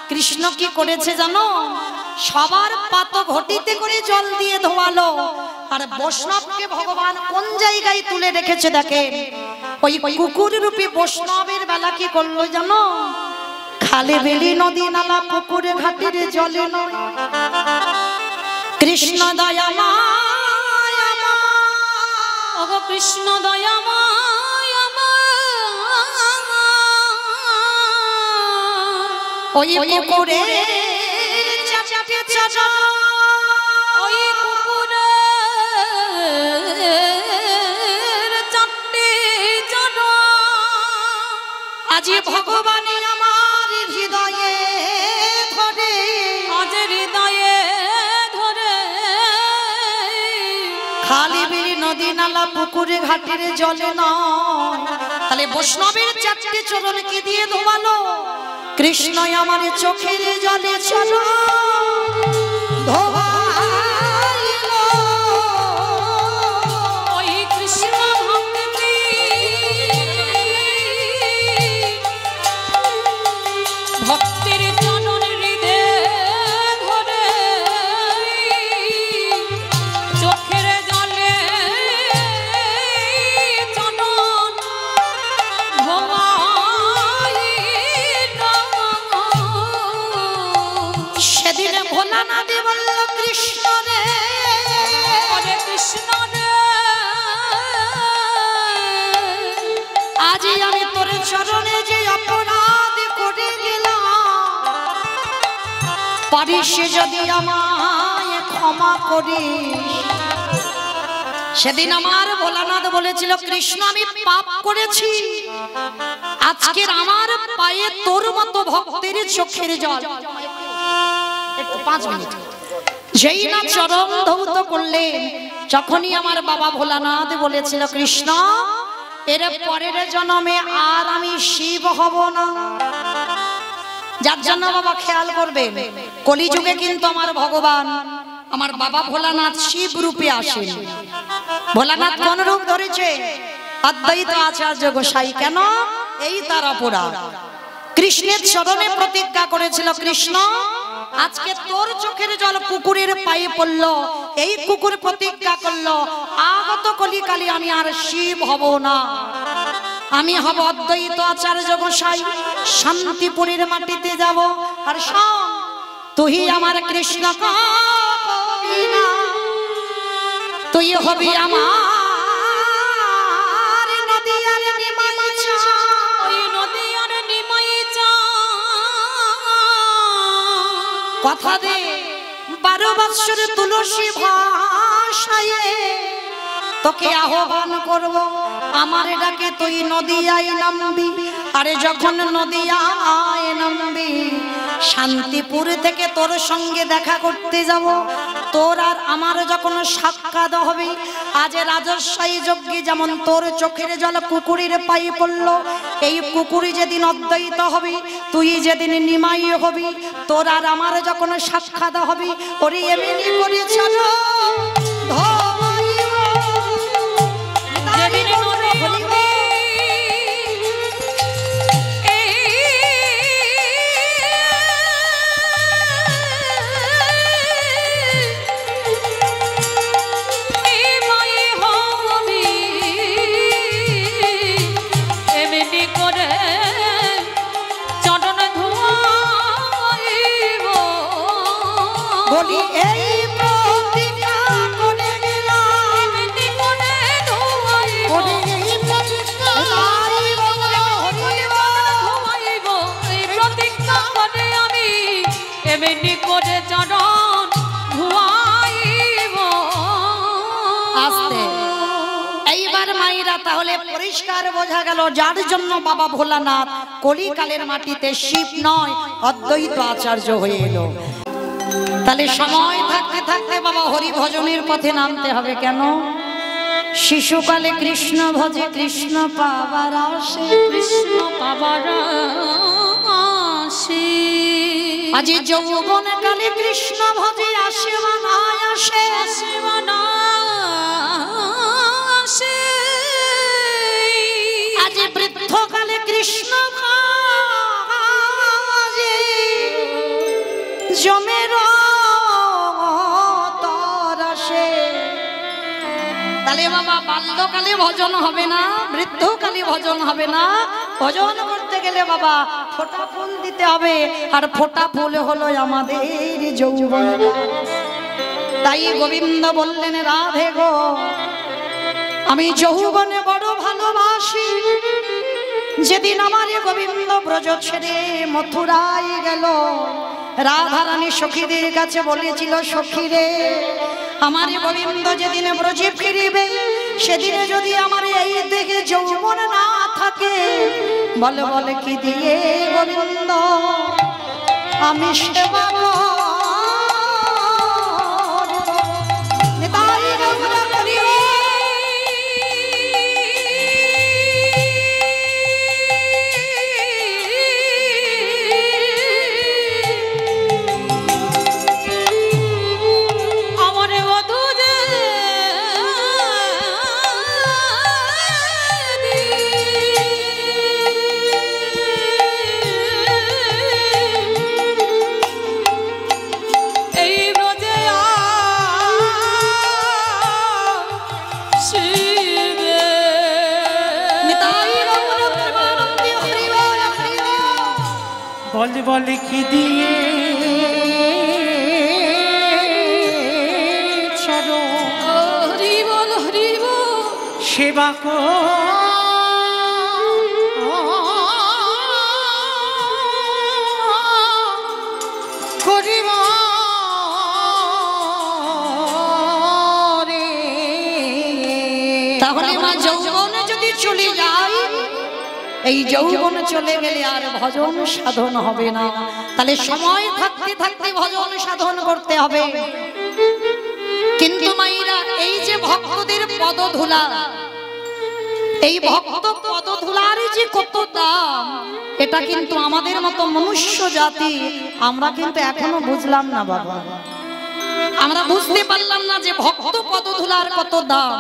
কৃষ্ণ কি করেছে জানো, সবার পাত ঘটিতে করে জল দিয়ে ধোয়ালো, আর বৈষ্ণবকে ভগবান কোন জায়গায় তুলে রেখেছে দেখেন। ওই কুকুর রূপী বৈষ্ণবের বেলা কি করলো জানো, খালে বেলি নদী নালা পুকুরে ঘাটের জলে নয়, কৃষ্ণ দয়াময় ওগো কৃষ্ণ দয়াময় ওই কুকুরের চারটে চাচা, ওই কুকুরের চারটে চাচা, আজি ভগবান আমার হৃদয়ে ধরে, আজ হৃদয়ে ধরে, খালি বিলি নদী নালা পুকুরে ঘাটের জলে নয়। তাহলে বৈষ্ণবের চারটে চরণ কি দিয়ে ধোয়ালো, কৃষ্ণ আমার চোখের জলে চলো ধোয়াইলো। ওই কৃষ্ণ ভক্তি ভক্তির চরণ হৃদয়ে ধরে, চোখের জল চরণে যে অপরাধ করে গেলাম, পারিস যদি আমায় ক্ষমা করিস। সেদিন আমার ভোলানাথ বলেছিল, কৃষ্ণ আমি পাপ করেছি, আজকের আমার পায়ে তোর মতো ভক্তের চোখের জল। একটু 5 মিনিট। যেই না চরণ ধৌত করলেন, যখনই আমার বাবা ভোলানাথ বলেছিল, কৃষ্ণ এর পরের জন্মে আর আমি শিব হব না। যার জন্য বাবা খেয়াল করবেন, কলিযুগে কিন্তু আমার ভগবান আমার বাবা ভোলানাথ শিব রূপে আসেন। ভোলানাথ কোন রূপ ধরেছে? অদ্বৈত আচার্য গোসাই। কেন? এই তার অপরাধ। কৃষ্ণের চরণে প্রতিজ্ঞা করেছিল, কৃষ্ণ আজকে তোর চোখের জল কুকুরের পায়ে পড়ল, এই কুকুর প্রতিজ্ঞা করলো, আগত কলিকালে আমি আর শিব হব না, আমি হব অদ্বৈত আচার্য গোসাই, শান্তিপুরের মাটিতে যাব। আর শোন, তুই আমার কৃষ্ণ কবি না, তুই হবি আমার নদিয়ার নিমাই চা, ওই নদিয়ার নিমাই চা। কথা দে 12 বৎসর তুলসী ভাষায় তোকে আহ্বান করব, আমার ডাকে তুই নদিয়ায় নামবি। আরে যখন নদিয়ায় নামবি, শান্তিপুর থেকে তোর সঙ্গে দেখা করতে যাব। তোর আর আমার যখন সাক্ষাৎ হবে, আজ রাজস্বায়ী যজ্ঞে যেমন তোর চোখের জল কুকুরের পায়ে পড়ল, এই কুকুরি যেদিন অদ্বৈত হবে, তুই যেদিন নিমাই হবি, তোর আর আমার যখন সাক্ষাৎ হবে, ওরে এমনি করে চলো যেদিন নদী হবে, এমনি করে চরণ ধোয়াইব। বলি এই প্রতিজ্ঞা করে গেলাম, এমনি করে ধোয়াইব। ধোয়াইব এই প্রতিজ্ঞা করে আমি, এমনি করে চরণ ধোয়াইব। আস্তে। এইবার মায়েরা তাহলে পরিষ্কার বোঝা গেল, যার জন্য বাবা ভোলানাথ কলিকালের মাটিতে শিব নয় অদ্বৈত আচার্য হয়ে এলো। তাহলে সময় থাকতে থাকতে বাবা হরি ভজনের পথে নামতে হবে। কেন? শিশুকালে কৃষ্ণ ভজে কৃষ্ণ পাবার আসে, কৃষ্ণ পাবার আসে। আজি যৌবন কালে কৃষ্ণ ভজে আসে মানায় আসে, আসে না আসে। আজি বৃদ্ধকালে কৃষ্ণ ভজে জমের তরসে। তাহলে বাবা বাল্যকালে ভজন হবে না, বৃদ্ধকালে ভজন হবে না। ভজন করতে গেলে বাবা ফোঁটা ফুল দিতে হবে, আর ফোঁটা ফুল হলো আমাদের যৌবন। তাই গোবিন্দ বললেন, রাধে গো আমি যৌবনে বড় ভালোবাসি। যেদিন আমার গোবিন্দ ব্রজ ছেড়ে মথুরায় গেল, রাধারানী সখীদের কাছে বলেছিল, সখীরে আমার গোবিন্দ যেদিন ব্রজে ফিরিবে, সেদিনে যদি আমার এই দেখে যৌবন না থাকে, বলে বলে কি দিয়ে গোবিন্দ আমি সেবা করব। নিতাই গৌর হরি। বলে বলে কি দিয়ে চলো হরি বল হরি বল সেবা কর তাহলে মা যৌবনে যদি চলে যায়, এই যৌবন চলে গেলে আর ভজন সাধন হবে না। তাহলে সময় থাকতে থাকতে ভজন সাধন করতে হবে। কিন্তু মায়েরা, এই যে ভক্তদের পদধূলা, এই ভক্ত পদধূলার যে কত দাম, এটা কিন্তু আমাদের মতো মনুষ্য জাতি আমরা কিন্তু এখনো বুঝলাম না বাবা। আমরা বুঝতে পারলাম না যে ভক্ত পদধূলার কত দাম।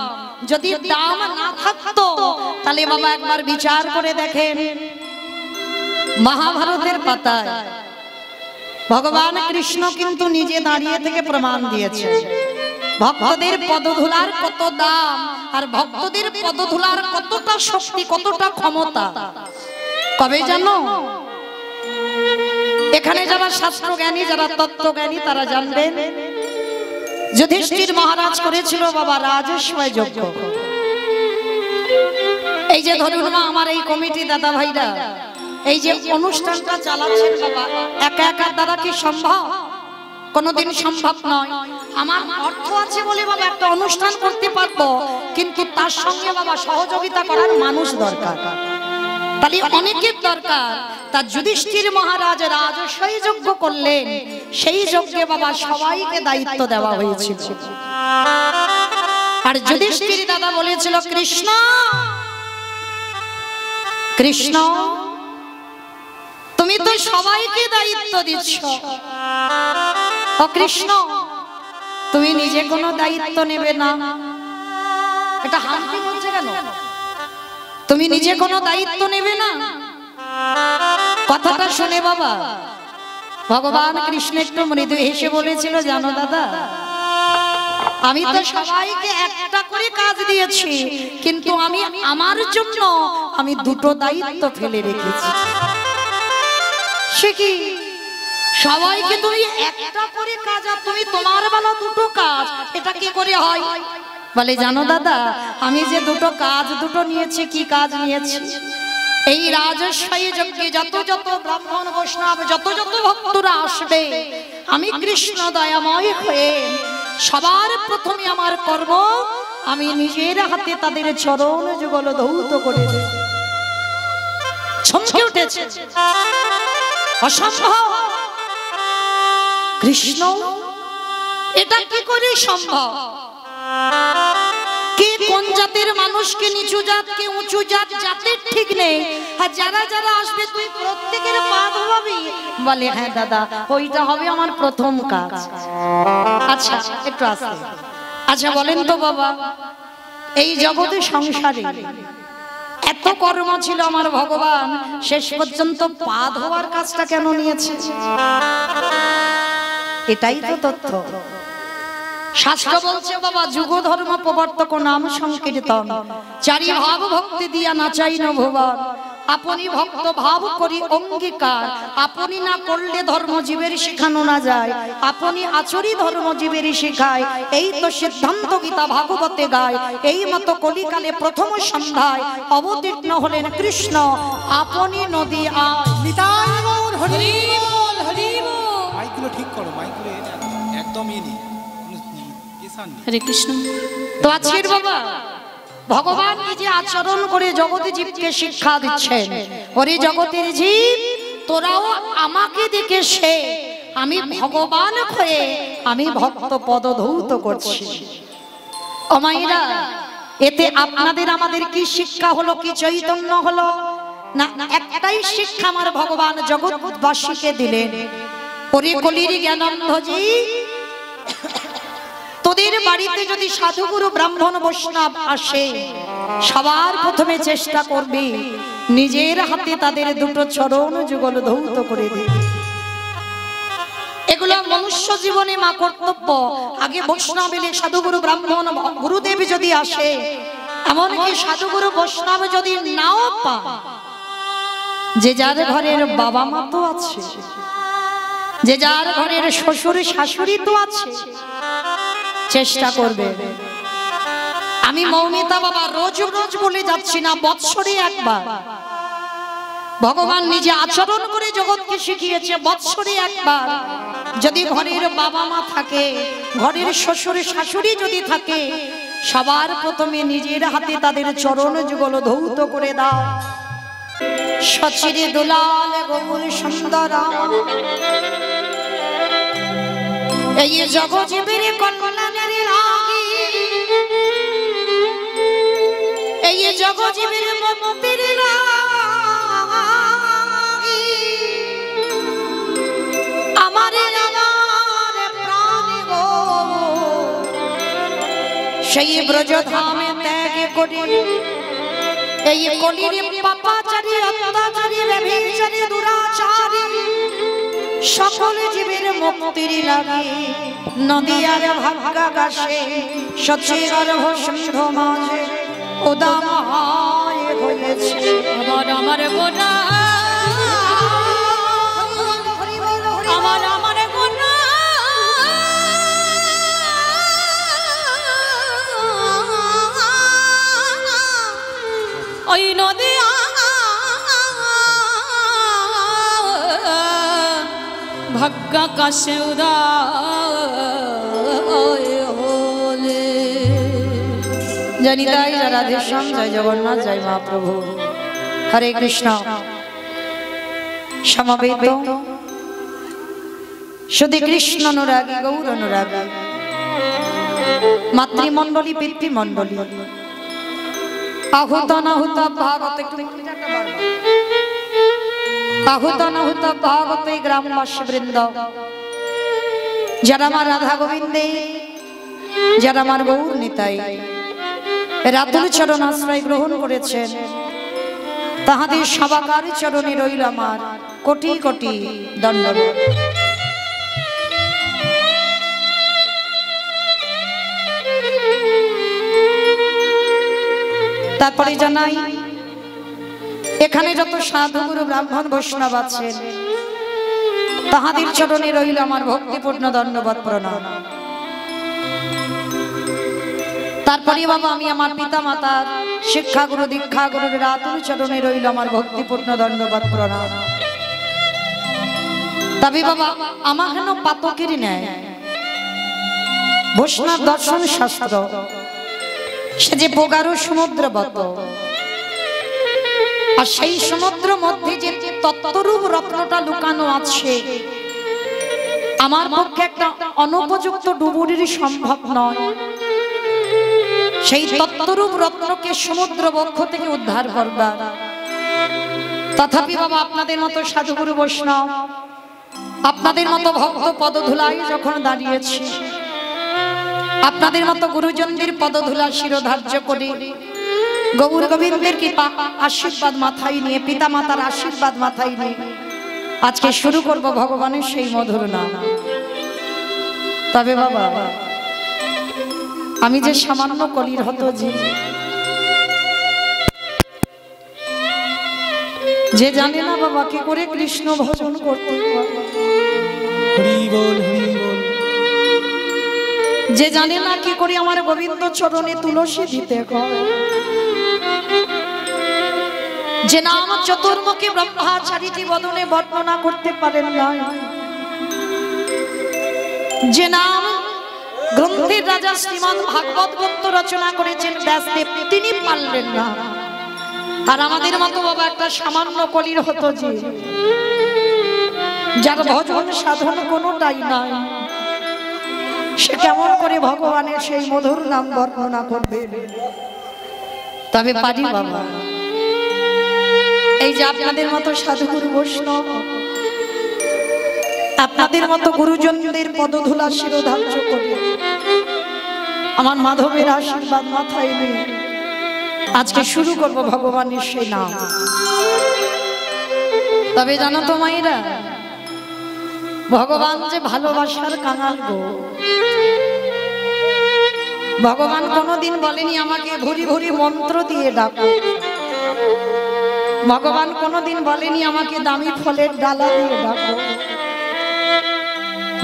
যদি দাম না থাকতো তাহলে বাবা একবার বিচার করে দেখেন, মহাভারতের পাতায় ভগবান কৃষ্ণ কিন্তু নিজে দাঁড়িয়ে থেকে প্রমাণ দিয়েছে ভক্তদের পদধূলার কত দাম, আর ভক্তদের পদধূলার কতটা শক্তি, কতটা ক্ষমতা। কবে জানো? এখানে যারা শাস্ত্রজ্ঞানী, যারা তত্ত্বজ্ঞানী, তারা জানবেন যুধিষ্ঠির মহারাজ করেছিল বাবা রাজস্বয় যজ্ঞ। এই যে ধরুন মা, আমার এই কমিটি দাদা ভাইরা এই যে অনুষ্ঠানটা চালাচ্ছেন বাবা, একা একা দ্বারা কি সম্ভব? কোনোদিন সম্ভব নয়। আমার অর্থ আছে বলে বাবা একটা অনুষ্ঠান করতে পারবো, কিন্তু তার সঙ্গে বাবা সহযোগিতা করার মানুষ দরকার, তাহলে অনেকের দরকার। তা যুধিষ্ঠির মহারাজ রাজস্বয় যজ্ঞ করলেন, সেই যজ্ঞে বাবা সবাইকে দায়িত্ব দেওয়া হয়েছিল। আর যুধিষ্ঠির দাদা বলেছিল, কৃষ্ণ কৃষ্ণ তুমি তো সবাইকে দায়িত্ব দিচ্ছ, ও কৃষ্ণ তুমি নিজে কোনো দায়িত্ব নেবে না। এটা হামকি বলছে কেন? তুমি নিজে কোনো দায়িত্ব নেবে না? কথাটা শুনে বাবা ভগবান কৃষ্ণ একটু মৃদু হেসে বলেছিল, জানো দাদা, আমি তো সবাইকে একটা করে কাজ দিয়েছি, কিন্তু আমি আমার জন্য আমি দুটো দায়িত্ব ফেলে রেখেছি। সে কি? সবাইকে তুমি একটা করে কাজ, আর তুমি তোমার বেলা দুটো কাজ, এটা কি করে হয়? বলে, জানো দাদা, আমি যে দুটো কাজ দুটো নিয়েছি, কি কাজ নিয়েছি? এই রাজস্বয় যজ্ঞে যত যত ব্রাহ্মণ বৈষ্ণব, যত যত ভক্তরা আসবে, আমি কৃষ্ণ দয়াময় হয়ে সবার প্রথমে আমার কর্ম, আমি নিজের হাতে তাদের চরণ যুগল ধৌত করে দেব। চমকে উঠেছে, অসম্ভব। কৃষ্ণ এটা কি করে সম্ভব? কে কোন জাতের মানুষকে নিচু জাত, কে উঁচু জাত, জাতের ঠিক নেই। আর যারা যারা আসবে তুই প্রত্যেকের পা ধোয়াবি? বলে, হ্যাঁ দাদা, ওইটা হবে আমার প্রথম কাজ। আচ্ছা একটু আসতে। আচ্ছা বলেন তো বাবা, এই জগতে সংসারে এত কর্ম ছিল আমার ভগবান, শেষ পর্যন্ত পা ধোয়ার কাজটা কেন নিয়েছে? এটাই তো তথ্য। শাস্ত্র বলছে বাবা, যুগ ধর্ম প্রবর্তক নাম সংকীর্তন, চারি ভাব ভক্তি দিয়া নাচাই ভুবন। আপনি ভক্ত ভাব করি অঙ্গীকার, আপনি না করলে ধর্ম জীবের শিখানো না যায়, আপনি আচরি ধর্ম জীবের শিখায়। এই তো সিদ্ধান্ত গীতা ভাগবতে গায়। এই মতো কলিকালে প্রথম সন্ধ্যায় অবতীর্ণ হলেন কৃষ্ণ, আপনি নদী মাইকগুলো ঠিক করো, মাইকগুলো একদমই নেই। হরে কৃষ্ণ। তো আজকের বাবা ভগবান নিজে আচরণ করে জগতে জীবকে শিক্ষা দিচ্ছেন, ওরে জগতের জীব, তোরাও আমাকে দেখে সে, আমি ভগবান হয়ে আমি ভক্ত পদ ধৌত করছি। ও মায়েরা, এতে আপনাদের আমাদের কি শিক্ষা হলো, কি চৈতন্য হলো? না, একটাই শিক্ষা আমার ভগবান জগৎবাসীকে দিলেন, ওরে কলির জ্ঞানন্ধজি, তোদের বাড়িতে যদি সাধুগুরু ব্রাহ্মণ বৈষ্ণব আসে, সবার প্রথমে চেষ্টা করবে নিজের হাতে তাদের দুটো চরণ যুগল ধৌত করে দিবে। এগুলো মনুষ্য জীবনে মা কর্তব্য। আগে বৈষ্ণব এলে সাধুগুরু ব্রাহ্মণ গুরুদেব যদি আসে, এমনকি সাধুগুরু বৈষ্ণব যদি নাও পা, যে যার ঘরের বাবা মা তো আছে, যে যার ঘরের শ্বশুর শাশুড়ি তো আছে, চেষ্টা করবে। আমি মৌমিতা বাবা রোজ রোজ বলে যাচ্ছি না, বৎসরে একবার ভগবান নিজে আচরণ করে জগৎকে শিখিয়েছে। বৎসরে একবার যদি ঘরের বাবা মা থাকে, ঘরের শ্বশুর শাশুড়ি যদি থাকে, সবার প্রথমে নিজের হাতে তাদের চরণ যুগল ধৌত করে দাও। সচিরে দুলাল গৌর সুন্দর এই জগজীবের কল্যাণের লাগি, এই জগজীবের মুক্তির লাগি আমারে আমার প্রাণ গো সেই ব্রজধামে ত্যাগ করি এই কলির পাপাচারী অত্যাচারী ব্যভিচারী দুরাচারী সকল জীবের মুক্তির লাগি নদিয়ার ভাগ্যাকাশে সচিগর্ভ সিন্ধু মাঝে উদাময় হয়েছে আমার আমার গোনা আমার আমার গোনা ওই নদী ভাগ্যাকাশে উদয় হলে। জানি তাই রাধেশ্যাম, জয় জগন্নাথ, জয় মহাপ্রভু। হরে কৃষ্ণ। সমবেত শুধু কৃষ্ণ অনুরাগী গৌর অনুরাগী মাতৃমণ্ডলী পিতৃমণ্ডলী আহুত নাহুত ভাগবত আহুত নাহুত ভাগবত গ্রামবাসী বৃন্দ, যারা আমার রাধা গোবিন্দে, যারা আমার গৌর নিতাই রাতুল চরণ আশ্রয় গ্রহণ করেছেন, তাহাদের সবাকার চরণে রইল আমার কোটি কোটি দণ্ডবত। তারপরে জানাই এখানে যত সাধু গুরু ব্রাহ্মণ বৈষ্ণব আছেন, তাহাদের চরণে রইল আমার ভক্তিপূর্ণ দণ্ডবত প্রণাম। তারপরে বাবা আমি আমার পিতা মাতার শিক্ষা গুরু দীক্ষা গুরুর রাতুল চরণে রইল আমার ভক্তিপূর্ণ দণ্ডবত প্রণাম। তবে বাবা আমার হেন পাতকের ন্যায় বৈষ্ণব দর্শন শাস্ত্র সে যে প্রগাঢ় সমুদ্রবত, আর সেই সমুদ্র মধ্যে যে তত্ত্বরূপ রত্নটা লুকানো আছে, আমার পক্ষে একটা অনুপযুক্ত ডুবুরির সম্ভব নয়। সেই তত্ত্বরূপ রত্নকে সমুদ্র বক্ষ থেকে উদ্ধার করবার। তথাপি বাবা আপনাদের মতো সাধুগুরু বৈষ্ণব, আপনাদের মতো ভক্ত পদধূলায় যখন দাঁড়িয়েছি, আপনাদের মতো গুরুজনদের পদধূলা শিরোধার্য করে গৌর গোবিন্দের কৃপা আশীর্বাদ মাথায় নিয়ে, পিতা মাতার আশীর্বাদ মাথায় নিয়ে আজকে শুরু করব ভগবানের সেই মধুর নাম। তবে বাবা আমি যে সামান্য কলির হতো যে জানে না বাবা কি করে কৃষ্ণ ভজন করতে, যে জানে না কি করে আমার গোবিন্দ চরণে তুলসী দিতে হয়, যে নাম চতুর্মুখী ব্রহ্মা চারিটি বদনে বর্ণনা করতে পারেন না, যে নাম গ্রন্থের রাজা শ্রীমদ্ ভাগবত গ্রন্থ রচনা করেছেন ব্যাসদেব, তিনি পারলেন না। আর আমাদের মতো বাবা একটা সামান্য কলির হতো যে যার ভজন সাধন কোনোটাই নাই, সে কেমন করে ভগবানের সেই মধুর নাম বর্ণনা করবে? তবে পারি বাবা, এই যে আপনাদের মতো সাধুগুরু বৈষ্ণব, আপনাদের মতো গুরুজনদের পদধূলা শিরোধার্য করে আমার মাধবের আশীর্বাদ মাথায় নিয়ে আজকে শুরু করব ভগবানের সেই নাম। তবে জানো তো মায়েরা, ভগবান যে ভালোবাসার কাঙাল গো। ভগবান কোনোদিন বলেনি আমাকে ভুরি ভুরি মন্ত্র দিয়ে ডাকো, ভগবান কোনোদিন বলেনি আমাকে দামি ফলের ডালা দিয়ে ডাকো,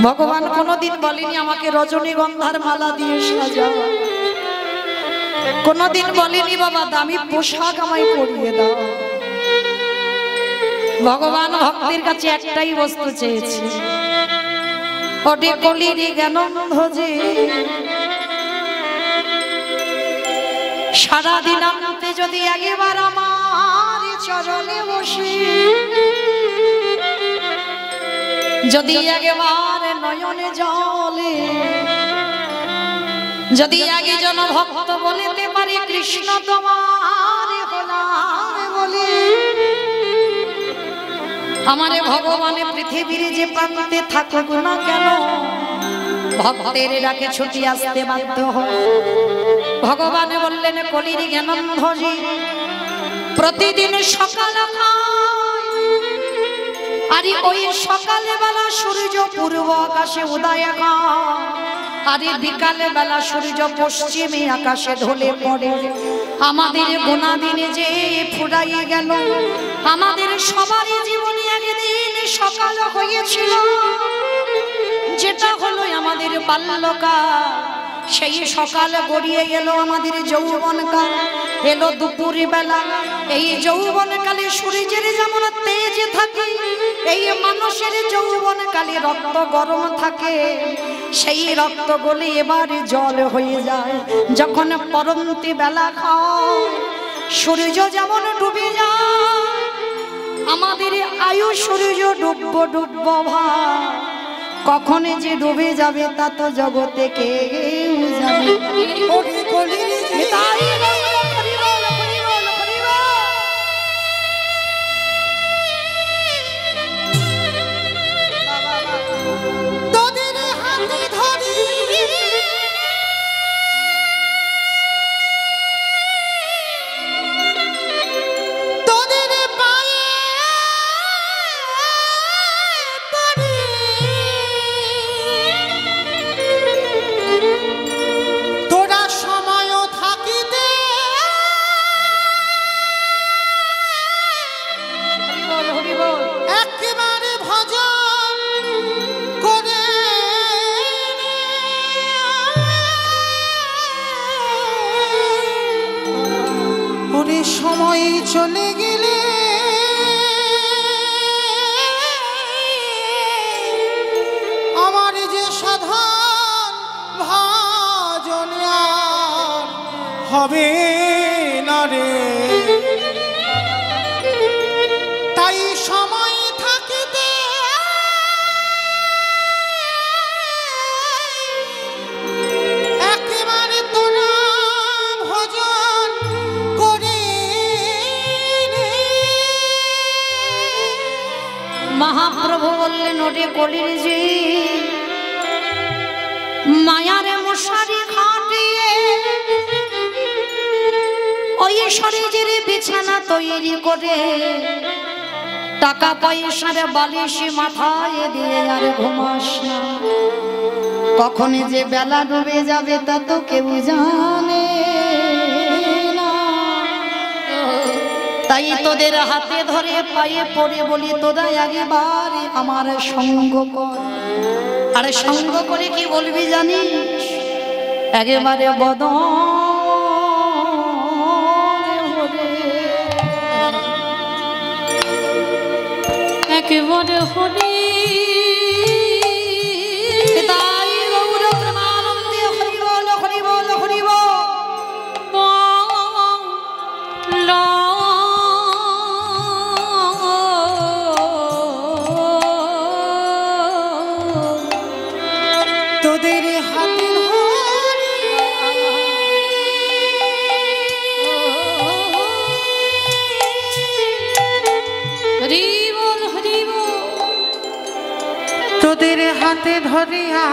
ভগবান কোনোদিন বলেনি আমাকে রজনীগন্ধার মালা দিয়ে সাজাও, কোনোদিন বলেনি বাবা দামি পোশাক আমায় পরিয়ে দাও। ভগবান ভক্তের কাছে একটাই বস্তু চেয়েছে, ওটে কলির জ্ঞানন্ধ যে সারাদিন আনতে যদি একবার আমার চরণে বসে, যদি একবার নয়নে জলে, যদি একজন ভক্ত বলিতে পারি কৃষ্ণ তোমার হলাম বলে, আমারে ভগবান পৃথিবীর যে প্রান্তে থাকুক না কেন ভক্তের ডাকে ছুটি আসতে বাধ্য হয়। ভগবান বললেন কলির জ্ঞানন্ধজি প্রতিদিন সকাল আর ওই সকালে বেলা সূর্য পূর্ব আকাশে উদয় হয়, আর বিকালে বেলা সূর্য পশ্চিমে আকাশে ঢলে পড়ে। আমাদের গোনা দিনে যে ফুরাইয়ে গেল, আমাদের সবারই জীবনে একদিন সকাল হয়েছিল, যেটা হলো আমাদের বাল্যকাল। সেই সকাল গড়িয়ে গেল আমাদের যৌবনকাল, এলো দুপুর বেলা। এই যৌবনকালে সূর্যের যেমন তেজ থাকে, এই মানুষের যৌবনকালে রক্ত গরম থাকে। সেই রক্ত গলে এবার জল হয়ে যায় যখন পরন্তি বেলা খায়। সূর্য যেমন ডুবে যায়, আমাদের আয়ু সূর্য ডুববো ডুববো ভাই, কখন যে ডুবে যাবে তা তো জগতে কেউ জানে। সময় চলে গেলে আমার যে সাধন ভজন আর হবে না রে। তাই সময় থাকিতে একেবারে তোরা ভজন করে। মহাপ্রভু বললেন ওরে কলির জি মায়ার মশারি খাটিয়ে ওই শরীরের বিছানা তৈরি করে, টাকা পয়সার বালিশ মাথায় দিয়ে আর ঘুমাস না। কখন যে বেলা ডুবে যাবে তা তো কেউ জানে না। তাই তোদের হাতে ধরে পায়ে পড়ে বলি তোরা একবার আমার সঙ্গ কর। আরে সঙ্গ করে কি বলবি জানিস? একেবারে বদন একেবারে হরি তোদের হাতে তোদের হাতে ধরিয়া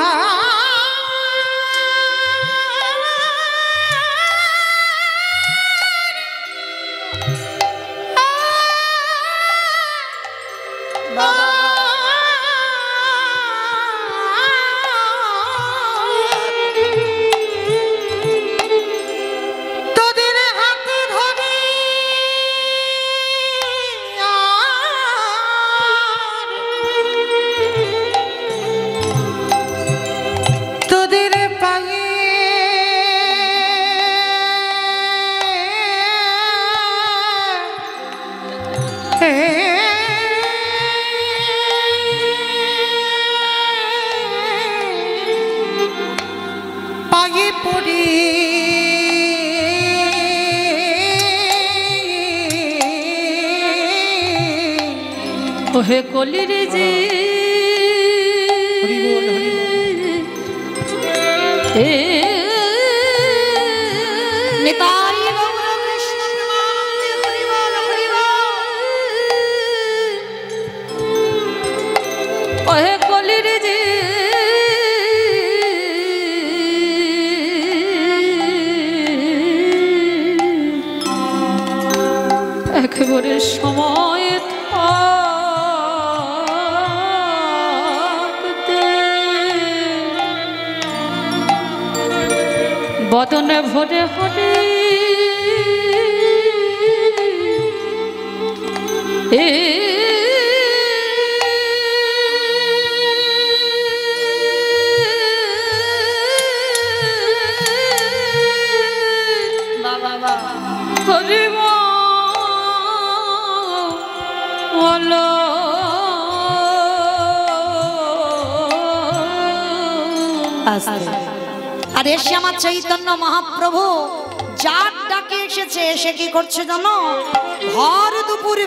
পায়ে পড়ে ওহে কলির যে হরি বল হরি বল। নিতাই গৌর কৃষ্ণ প্রেমানন্দে হরি বল হরি বল। ওহে কলির যে একেবারে সময় থাকতে বদনে ভরে হরে বাবা বাবা হরি বলো আর এসে আমার চৈতন্য মহাপ্রভু যার ডাকে এসেছে, সে কি করছে জানো? ভর দুপুর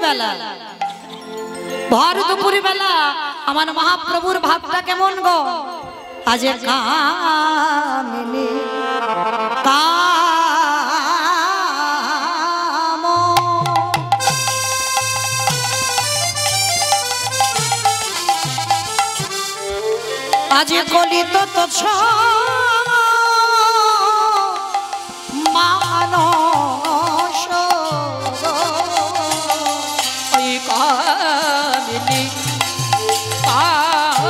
বেলা আমার মহাপ্রভুর ভাবটা কেমন গো? আজ কামিনী কাম আজ কলিত তো মানস ওই কামিনী কাম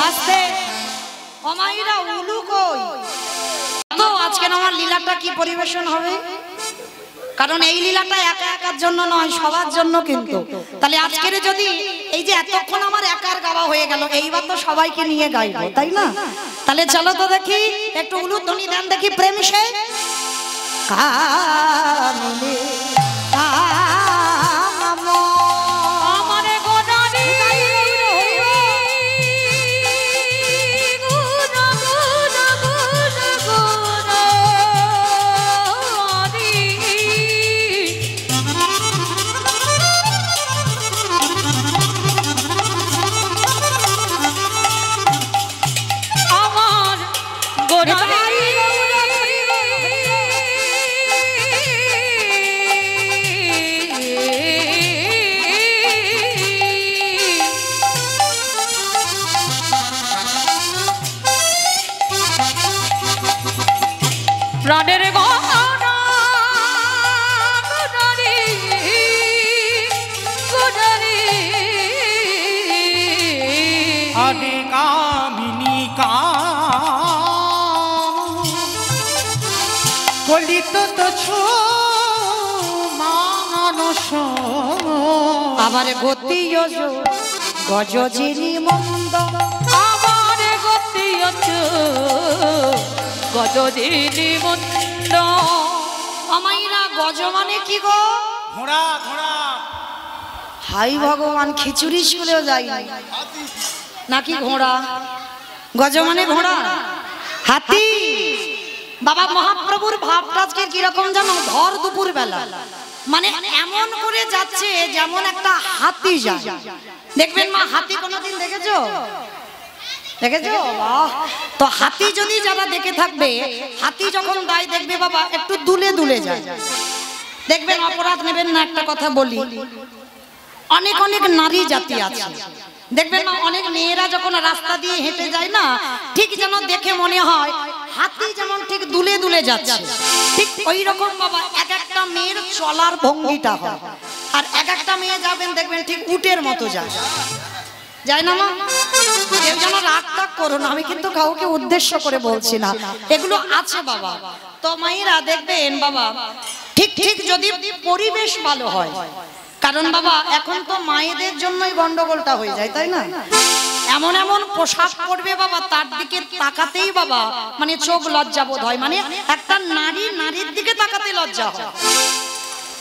আস্তে অমাইরা উলু কই তো আজকে আমার লীলাটা কি পরিবেশন হবে? কারণ এই লীলাটা একা একার জন্য নয়, সবার জন্য। কিন্তু তাহলে আজকের যদি এই যে এতক্ষণ আমার একার গাওয়া হয়ে গেল, এইবার তো সবাইকে নিয়ে গাইবো, তাই না? তাহলে চলো তো দেখি একটু উলুধ্বনি দেন দেখি। প্রেম সে কামিনী কাম আমারে গোদারি আমার গোদারি প্রাণের গোদারি গোদারি আরে কামিনী কলিত তো মানস আবার গতি গজজিনী মন্দ আমার গতি গজদিনী মন্দ অমাইরা গজ মানে কি গো? ঘোড়া ঘোড়া হাই ভগবান, খিচুড়ি স্কুলেও যাই নাকি ঘোড়া? গজ মানে ঘোড়া, হাতি। বাবা মহাপ্রভুর ভাবটা আজকে কিরকম জানো? ভর দুপুর বেলা মানে এমন করে যাচ্ছে যেমন একটা হাতি যায়। দেখবেন মা, হাতি কোনোদিন দেখেছো? দেখেছো? বাহ! তো হাতি যদি যারা দেখে থাকবে, হাতি যখন দায় দেখবে বাবা একটু দুলে দুলে যায়। দেখবেন, অপরাধ নেবেন না, একটা কথা বলি, অনেক অনেক নারী জাতি আছে, দেখবেন না অনেক মেয়েরা যখন রাস্তা দিয়ে হেঁটে যায় না, ঠিক যেন দেখে মনে হয় হাতি যেমন ঠিক দুলে দুলে যাচ্ছে। ঠিক ওই রকম বাবা এক একটা মেয়ের চলার ভঙ্গিটা হয়, আর এক একটা মেয়ে যাবেন দেখবেন ঠিক উটের মতো যায়। যায় না মা? কেউ যেন রাগ টাগ করো না, আমি কিন্তু কাউকে উদ্দেশ্য করে বলছি না, এগুলো আছে বাবা। তো মায়েরা দেখবেন বাবা ঠিক ঠিক যদি পরিবেশ ভালো হয়, কারণ বাবা এখন তো মায়েদের জন্যই গন্ডগোলটা হয়ে যায়, তাই না? এমন এমন পোশাক পরবে বাবা, তার দিকে তাকাতেই বাবা মানে চোখ লজ্জা বোধ হয়, মানে একটা নারী নারীর দিকে তাকাতে লজ্জা হয়,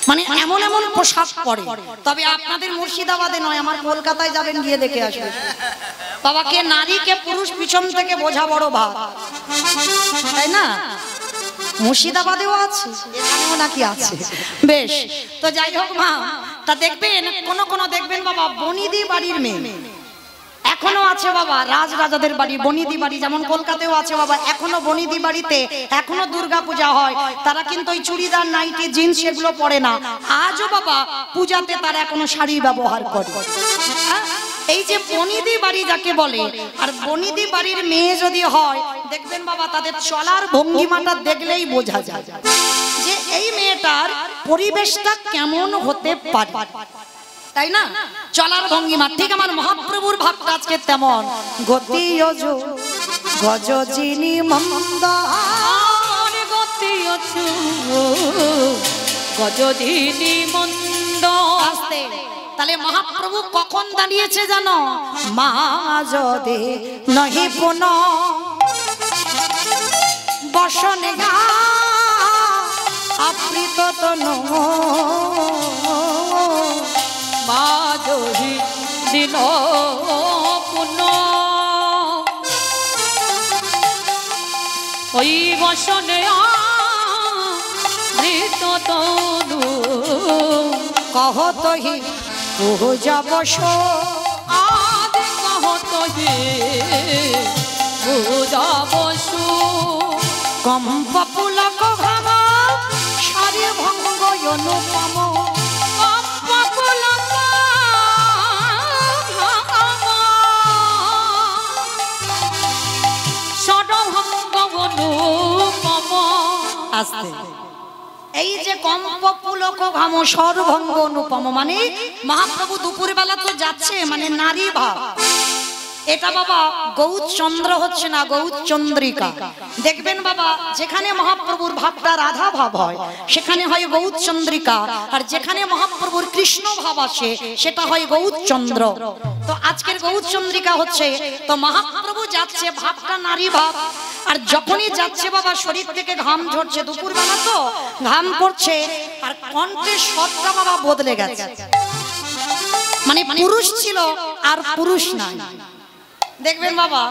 মানে এমন এমন পোশাক পরে। তবে আপনাদের মুর্শিদাবাদে নয়, আমার কলকাতায় যাবেন, গিয়ে দেখে আসবেন বাবা, কে নারী কে পুরুষ পিছন থেকে বোঝা বড় ভাব, তাই না? মুর্শিদাবাদেও আছে, এখানেও নাকি আছে। বেশ, তো যাই হোক মা, তা দেখবেন কোন কোন দেখবেন বাবা বনিদি বাড়ির মেয়ে এখনো আছে বাবা, রাজরাজাদের বাড়ি বনিদি বাড়ি, যেমন কলকাতাতেও আছে বাবা, এখনো বনিদি বাড়িতে এখনো দুর্গা পূজা হয়। তারা কিন্তু ওই চুড়িদার নাইটি জিন্স সেগুলো পরে না, আজও বাবা পূজাতে তারা এখনো শাড়ি ব্যবহার করে। এই যে বনিদি বাড়ি যাকে বলে, আর বনিদি বাড়ির মেয়ে যদি হয় দেখবেন বাবা তাদের চলার ভঙ্গিমাটা দেখলেই বোঝা যায় যে এই মেয়েটার পরিবেশটা কেমন হতে পারে, তাই না? চলার ভঙ্গিমা ঠিক আমার মহাপ্রভুর ভাবটা আজকে তেমন। গতি গজ যিনি মন্দ গজধিনী মন্দ। আসতে তাহলে মহাপ্রভু কখন দাঁড়িয়েছে জানো? মা যদে নহি পুন বসনে আবৃত তনু মাধবী দিন পুন ওই বসনে মৃত তনু কহত হি পূজা বস আদে কহত হি পূজা বসু কম্প পুলক ঘাম সারি ভঙ্গ অনুপম আসতে এই যে কম্প পুলক ঘাম সর্বঙ্গ অনুপম মানে মহাপ্রভু দুপুর বেলা তো যাচ্ছে মানে নারী ভাব। এটা বাবা গৌরচন্দ্র হচ্ছে না, গৌরচন্দ্রিকা। দেখবেন বাবা যেখানে মহাপ্রভুর ভাবটা রাধা ভাব হয় সেখানে হয় গৌরচন্দ্রিকা, আর যেখানে মহাপ্রভুর কৃষ্ণ ভাব আসে সেটা হয় গৌরচন্দ্র। তো আজকের গৌরচন্দ্রিকা হচ্ছে, তো মহাপ্রভু যাচ্ছে ভাবটা নারী ভাব, আর যখনই যাচ্ছে বাবা শরীর থেকে ঘাম ঝরছে, দুপুর বেলা তো ঘাম পড়ছে, আর কণ্ঠের স্বরটা বাবা বদলে গেছে, মানে পুরুষ ছিল আর পুরুষ নাই। দেখবেন বাবা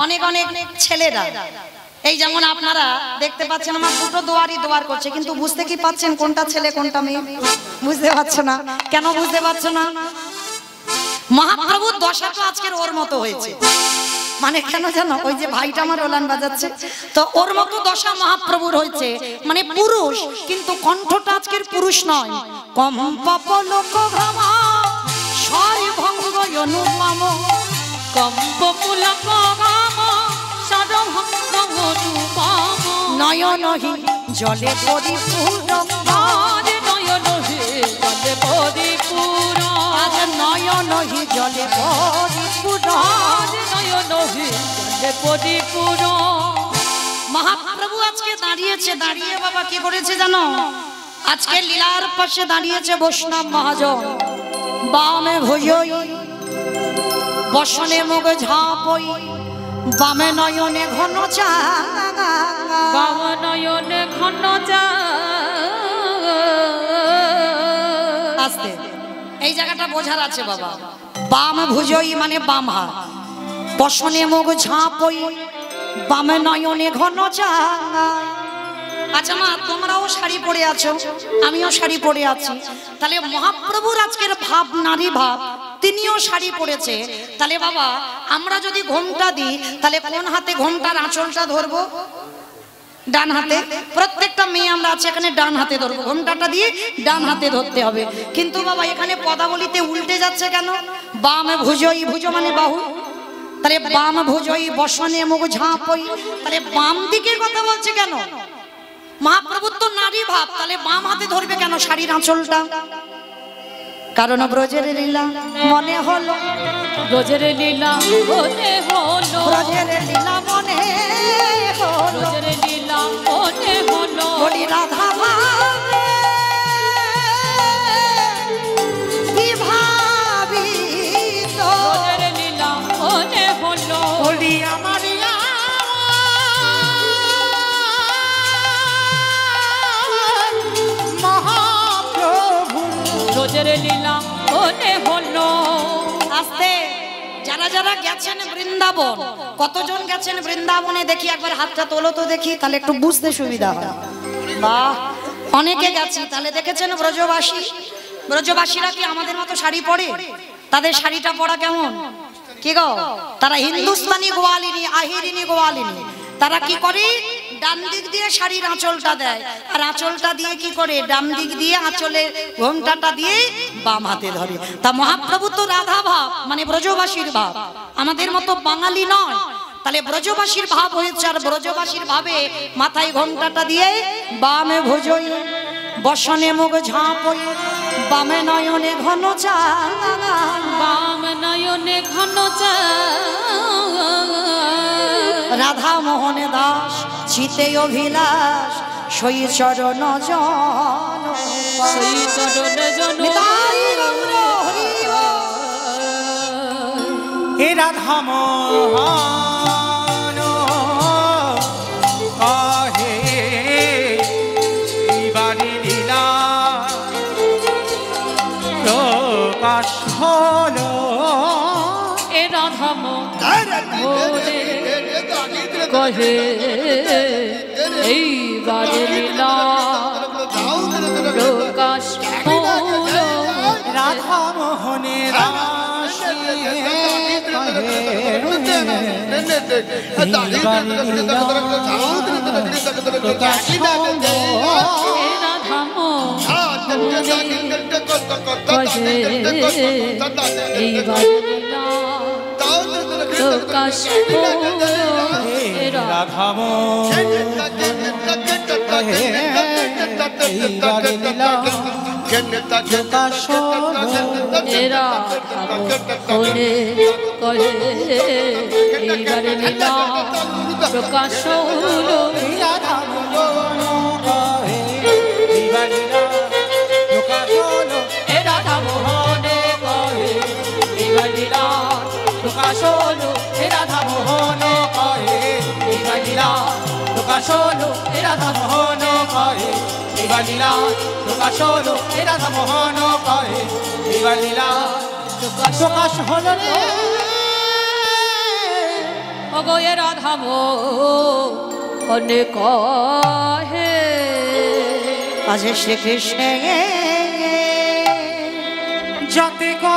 অনেক অনেক ছেলেরা এই যেমন আপনারা দেখতে পাচ্ছেন আমার দুটো দোয়ার করছে, কিন্তু বুঝতে কি পাচ্ছেন কোনটা ছেলে কোনটা মেয়ে? বুঝতে পারছো না। কেন বুঝতে পারছো না? মহাপ্রভুর দশা তো আজকের ওর মতো হয়েছে, মানে কেন জানো? ওই যে ভাইটা আমার ওলান বাজাচ্ছে, তো ওর মতো দশা মহাপ্রভুর হয়েছে, মানে পুরুষ কিন্তু কণ্ঠটা আজকের পুরুষ নয়। কম্প লোক ঘামা স্বর ভঙ্গ অনুপম কম্প পুলক ঘাম সর্বঙ্গ অনুপম নয়নহি জলে পরিপূর্ণ নয়নহি জলে পরিপূর্ণ নয়নহি জলে পরিপূর্ণ নয়নহি জলে পরিপূর্ণ। মহাপ্রভু আজকে দাঁড়িয়েছে, দাঁড়িয়ে বাবা কি করেছে জানো? আজকে লীলার পাশে দাঁড়িয়েছে বৈষ্ণব মহাজন, বামে ভুজই বসনে মুখ ঝাপই বামে নয়নে ঘন চা বাম নয়নে ঘন চা। আস্তে এই জায়গাটা বোঝার আছে বাবা। বাম ভুজই মানে বাম হাত, বসনে মুখ ঝাপই বামে নয়নে ঘন চা। আচ্ছা মা তোমরাও শাড়ি পরে আছো, আমিও শাড়ি পরে আছি, তাহলে মহাপ্রভুর আজকের ভাব নারী ভাব, তিনিও শাড়ি পরেছে। তাহলে বাবা আমরা যদি ঘোমটা দিই তাহলে কোন হাতে ঘোমটার আঁচলটা ধরবো? ডান হাতে। প্রত্যেকটা মেয়ে আমরা আছে এখানে ডান হাতে ধরবো, ঘোমটাটা দিয়ে ডান হাতে ধরতে হবে। কিন্তু বাবা এখানে পদাবলিতে উল্টে যাচ্ছে কেন? বাম ভুজই, ভুজ মানে বাহু, তাহলে বাম ভুজই বসনে মুখ ঝাঁপই, তাহলে বাম দিকের কথা বলছে কেন? মহাপ্রভুর তো নারী ভাব, তাহলে বাম হাতে ধরবে কেন শাড়ির আঁচলটা? কারণ ব্রজের লীলা মনে হলো, ব্রজের লীলা মনে হলো, ব্রজের লীলা মনে হলো, ব্রজের লীলা মনে হলো, বলি রাধা ভাবে কি ভাবিত, ব্রজের লীলা মনে হলো, বলি আমার মহাপ্রভু ব্রজের লীলা মনে হলো। আস্তে যারা যারা গেছেন বৃন্দাবন, কতজন গেছেন বৃন্দাবনে দেখি একবার হাতটা তোলো তো দেখি, তাহলে একটু বুঝতে সুবিধা হয়। বাহ অনেকে গেছি, তাহলে দেখেছেন ব্রজবাসী ব্রজবাসীরা কি আমাদের মতো শাড়ি পরে? তাদের শাড়িটা পরা কেমন? কি গো, তারা হিন্দুস্তানি গোয়ালিনী, আহিরিনী গোয়ালিনী। তারা কি করে? ডান দিক দিয়ে শাড়ির আঁচলটা দেয়, আর আঁচলটা দিয়ে কি করে? ডান দিক দিয়ে আঁচলের ঘোমটাটা দিয়ে বাম হাতে ধরে। তা মহাপ্রভু তো রাধা ভাব, মানে ব্রজবাসীর ভাব, আমাদের মতো বাঙালি নয়। তাহলে ব্রজবাসীর ভাব হয়েছে, আর ব্রজবাসীর ভাবে মাথায় ঘোমটাটা দিয়ে বামে ভোজই, বসনে মুখ ঝাঁপই, বামে নয়নে ঘন চাঁদ, বাম নয়নে ঘন চাঁদ, রাধা মোহনে দাস চিতে অভিলাষ, সই চরণ জন, সেই চরণ জন। হে রাধা মোহন আহে এইবারে লীলা প্রকাশ হলো। এ রাধা মোহনে কহে এইবারে লীলা প্রকাশ হলো। রাধা মোহনে রাশি প্রকাশ Solo era da mohono koi divalila toka solo era da mohono koi divalila toka solo re ogo ye radha mohone kahe আজ Shri Krishna jate ko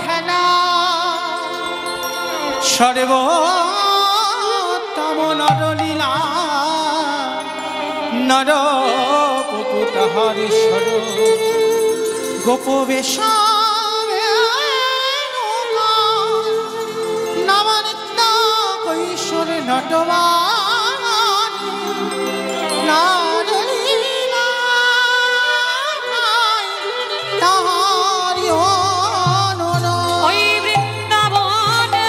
khela sarbo নরলীলা নর পপু তাহারে সর গোপবেশ নবনিত্য কৈশোরে নটবান নরলীলা তাহারি অনর ওই বৃন্দাবনে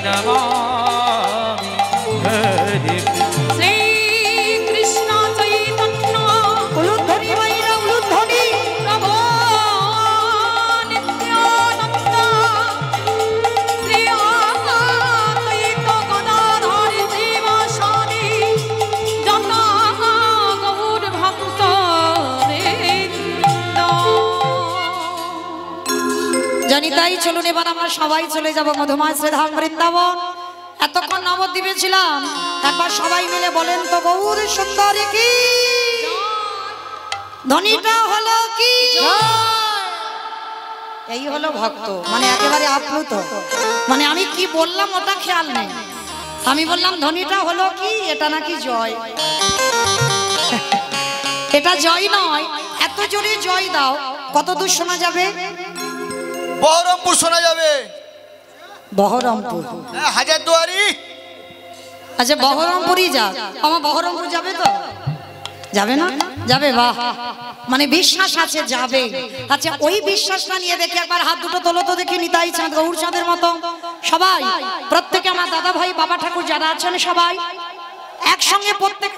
Namo নিতাই চলুন এবার আমরা সবাই চলে যাব মধুময় শ্রীধাম বৃন্দাবন। এতক্ষণ নবদ্বীপে ছিলাম, একবার সবাই মিলে বলেন তো গৌর সুন্দরী কি, ধ্বনিটা হলো কি। এই হলো ভক্ত, মানে একেবারে আপ্লুত। মানে আমি কি বললাম ওটা খেয়াল নেই, আমি বললাম ধ্বনিটা হলো কি, এটা নাকি জয়। এটা জয় নয়, এত জোরে জয় দাও কত দূর শোনা যাবে? বহরমপুর শোনা যাবে। বহরমপুর, হাজারদুয়ারি। আচ্ছা বহরমপুরই যাক। আমার বহরমপুর যাবে তো? যাবে না? যাবে, বাহ, মানে বিশ্বাস আছে যাবে। আচ্ছা ওই বিশ্বাসটা নিয়ে দেখি একবার হাত দুটো তোলো তো দেখি, নিতাই চাঁদ গৌর চাঁদের মতো সবাই, প্রত্যেকে আমার দাদা ভাই বাবা ঠাকুর যারা আছেন সবাই একসঙ্গে প্রত্যেক।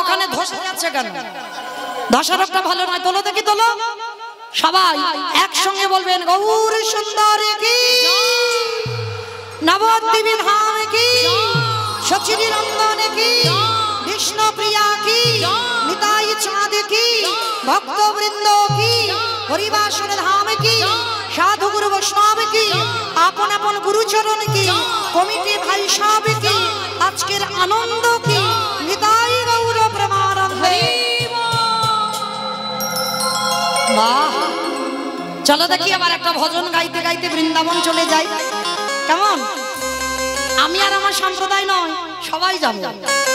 ওখানে ধসে যাচ্ছে কেন? ধসারোগটা ভালো নয়, তোলো দেখি, তোলো সবাই একসঙ্গে বলবেন গৌর সুন্দরী কি, নবদ্বীপে ধাম কি, সচিনী নন্দন কি, বিষ্ণু প্রিয়া কি, নিতাই চাঁদ কি, ভক্তবৃন্দ কি, হরিবাসন ধাম কি, সাধু গুরু বৈষ্ণব কি, আপন আপন গুরুচরণ কি, কমিটি ভাই সব কি, আজকের আনন্দ কি, নিতাই গৌর প্রেমানন্দে। বাহ, চলো দেখি আবার একটা ভজন গাইতে গাইতে বৃন্দাবন চলে যাই, কেমন? আমি আর আমার সম্প্রদায় নয়, সবাই যাবো।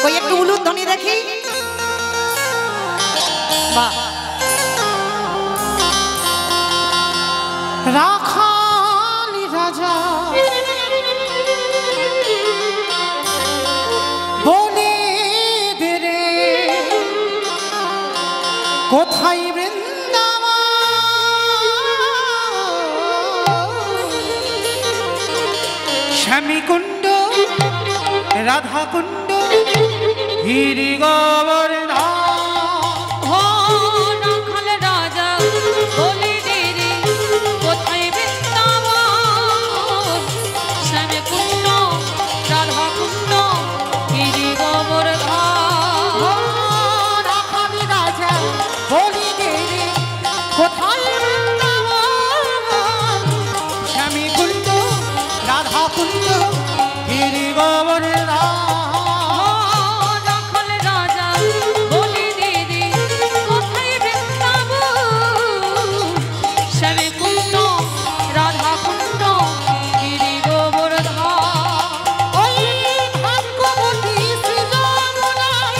ওই একটু উলুধ্বনি দেখি। বাহ, রাখালি রাজা বলে দে রে কোথায় বৃন্দাবন, শ্যামীকুণ্ড রাধাকুণ্ড গিরি গোবর্ধন। রাখাল রাজা বলে দে রে কোথায় বৃন্দাবন, শ্যামকুণ্ড রাধাকুণ্ড গিরি গোবর্ধন। রাখাল রাজা বলে দে রে কোথায় বৃন্দাবন, শ্যামীকুণ্ড রাধাকুণ্ড গিরি গোবর্ধন। রাখাল রাজা বলে দে রে কোথায় বৃন্দাবন, শ্যামকুণ্ড রাধাকুণ্ড গিরি গোবর্ধন। ওই ভাগ্যবতী শ্রী যমুনায়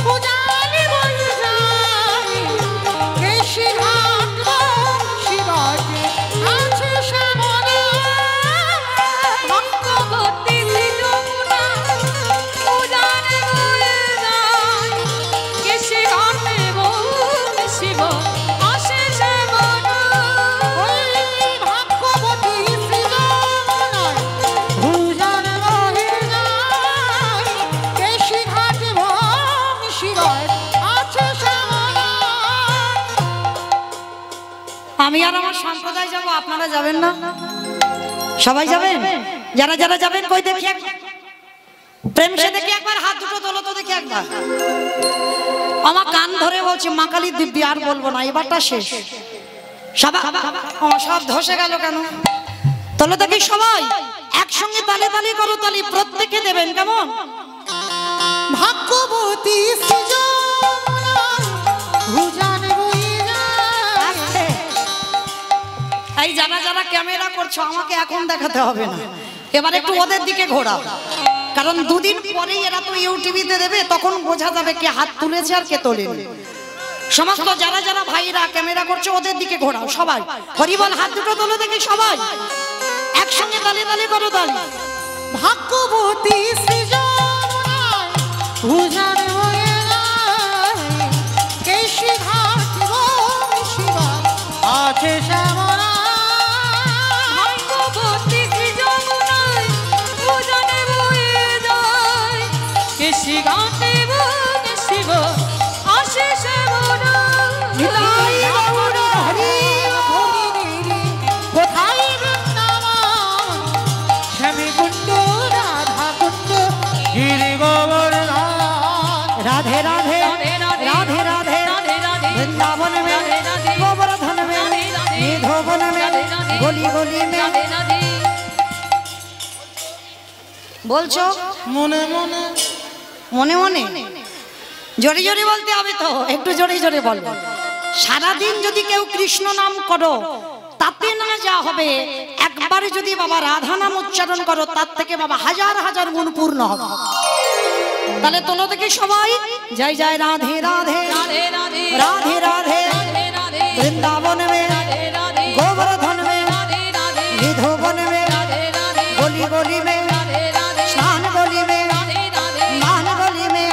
পূজারি বলে যায়, কেশী ঘাট শিবাজি আছে শ্যামলা। ভক্তবতী যমুনা পূজারে বয়ে যায়, কেশে ঘাটে বলে শিব আসে শ্যামলা। ওই ভাগ্যবতী শ্রী যমুনায় পূজার বয়ে যায়, কেশী ঘাট শিবায় আছে শ্যামলা। আমি আর আমার সম্প্রদায় যাব, আপনারা যাবেন না? সবাই যাবেন? যারা যারা যাবেন কই দেখি একবার। প্রেম সে দেখি একবার হাত দুটো তোলো তো দেখি একবার। আমার কান ধরে বলছি মা কালী দিব্যি, আর বলবো না, এবারটা শেষ। সব ধসে গেল কেন? তোলো দেখি সবাই একসঙ্গে তালে তালে করো, তালি প্রত্যেকে দেবেন, কেমন? ভাগ্যবতী শ্রী যমুনায় পূজার বয়ে যায়। এই যারা যারা ক্যামেরা করছো আমাকে এখন দেখাতে হবে না, এবার একটু ওদের দিকে ঘোরাও, কারণ দুদিন পরেই এরা তো ইউটিভিতে দেবে, তখন বোঝা যাবে কে হাত তুলেছে আর কে তোলেনি। সমস্ত যারা যারা ভাইরা ক্যামেরা করছে ওদের দিকে ঘোরাও সবাই। হরিবল হাত দুটো তোলো দেখি সবাই একসঙ্গে তালে তালে করো তালি। ভাগ্যবতী শ্রী যমুনায় পূজার বয়ে যায়, কেশী ঘাট শিবায় আছে শ্যামলা। ভাগ্যবতী যমুনায় পূজারে বয়ে যায়, কেশি ঘাটে বলে শিব আসে শ্যামলা। নিতাই গৌর হরি বলে দে রে কোথায় বৃন্দাবন, শ্যামীকুণ্ড রাধাকুণ্ড গিরি গোবর্ধন। রাধে রাধে রাধে রাধে রাধে রাধে वृंदावन में राधे राधे गोवर्धन में राधे राधे भवन में गली गली में बोलছো মনে মনে মনে মনে জোরে জোরে বলতে হবে তো একটু জোরে জোরে বলবো সারা দিন যদি কেউ কৃষ্ণ নাম করো তাতে না যা হবে একবারে যদি বাবা রাধা নাম উচ্চারণ করো তার থেকে বাবা হাজার হাজার গুণ পূর্ণ হবে তাহলে তোলো থেকে সবাই জয় জয় রাধে রাধে রাধে রাধে वृंदावन में गोवर्धन में विधोवन में गली गली में स्नान गली में मान गली में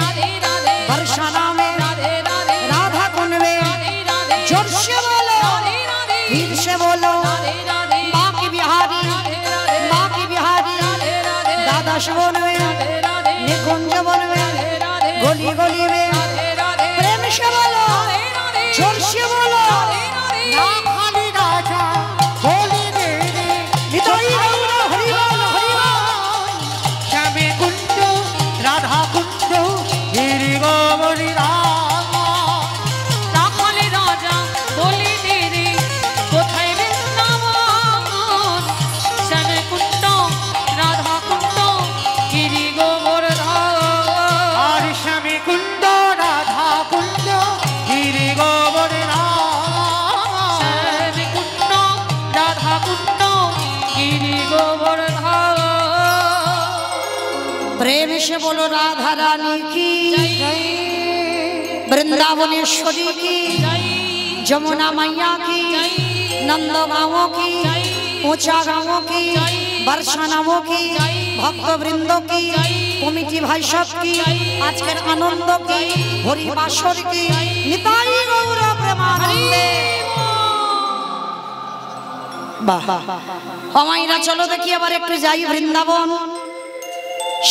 बरसाना में राधा कुंड में जोर से बोलो फिर से बोलो माँ की बिहारी दादा वन में निकुंज वन में गली गली में प्रेम से बोलो जोर से बोलो না খালি রাজা বলি রে নিতাই গৌর হরি বল হরি বল শ্যামে কুণ্ড রাধা কুণ্ড গিরি গোবরী রাম রাখালে রাজা বলি দেরি কোথায় বৃন্দাবন শ্যামে কুণ্ড রাধা কুণ্ড গিরি গোবর্ধন আর শ্যামে কুণ্ড রাধা কুণ্ড গিরি গোবরী রাম শ্যামে কুণ্ড রাধা কুণ্ড গিরি গোবর্ধন प्रेम से बोलो राधा रानी की वृंदावनेश्वरी की जमुना मैया की नंद गांवों की ऊंचा गांवों की बरसानाओं की भक्त वृंदों की कमिटी भाई सब की आज के आनंद की हरि बासर की निताई गौर प्रेमानंदे বাহ আমাইরা চলো দেখি আবার একটু যাই বৃন্দাবন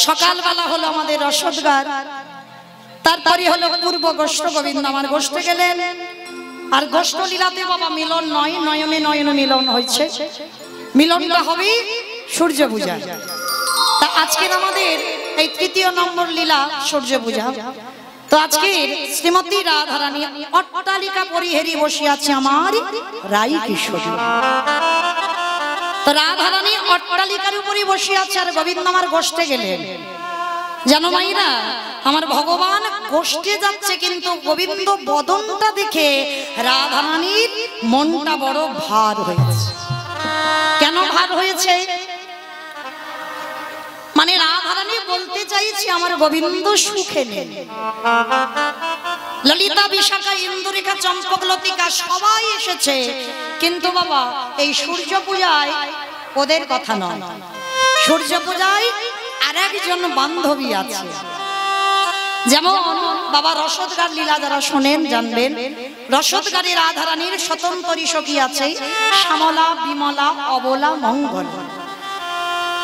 সকালবেলা হলো আমাদের রসদগার তারপরে হলো পূর্ব গোষ্ঠ গোবিন্দ আমার গোষ্ঠে গেলেন আর গোষ্ঠ লীলাতে বাবা মিলন নয় নয়নে নয়নে মিলন হয়েছে মিলনটা হবে সূর্য পূজা তা আজকের আমাদের এই তৃতীয় নম্বর লীলা সূর্য পূজা তো আজকে শ্রীমতী রাধারানী অট্টালিকা পরিহেরি বসে আছে আমার রাই কিশোরী তো রাধারানী অট্টালিকার উপরে বসে আছে আর গোবিন্দ আমার গোষ্ঠে গেলেন জানো মাইরা আমার ভগবান গোষ্ঠে যাচ্ছে কিন্তু গোবিন্দ বদনটা দেখে রাধারানীর মনটা বড় ভার হয়েছে কেন ভার হয়েছে মানে রাধারানী বলতে চাইছে আমার গোবিন্দ সুখে নেই ললিতা বিশাখা ইন্দুরেখা চম্পক লতিকা সবাই এসেছে কিন্তু বাবা এই সূর্য পূজায় ওদের কথা নয় সূর্য পূজায় আরেকজন বান্ধবী আছে যেমন বাবা রসদগার লীলা যারা শোনেন জানবেন রসদগারে রাধারানীর স্বতন্ত্র সখী আছে শ্যামলা বিমলা অবলা মঙ্গল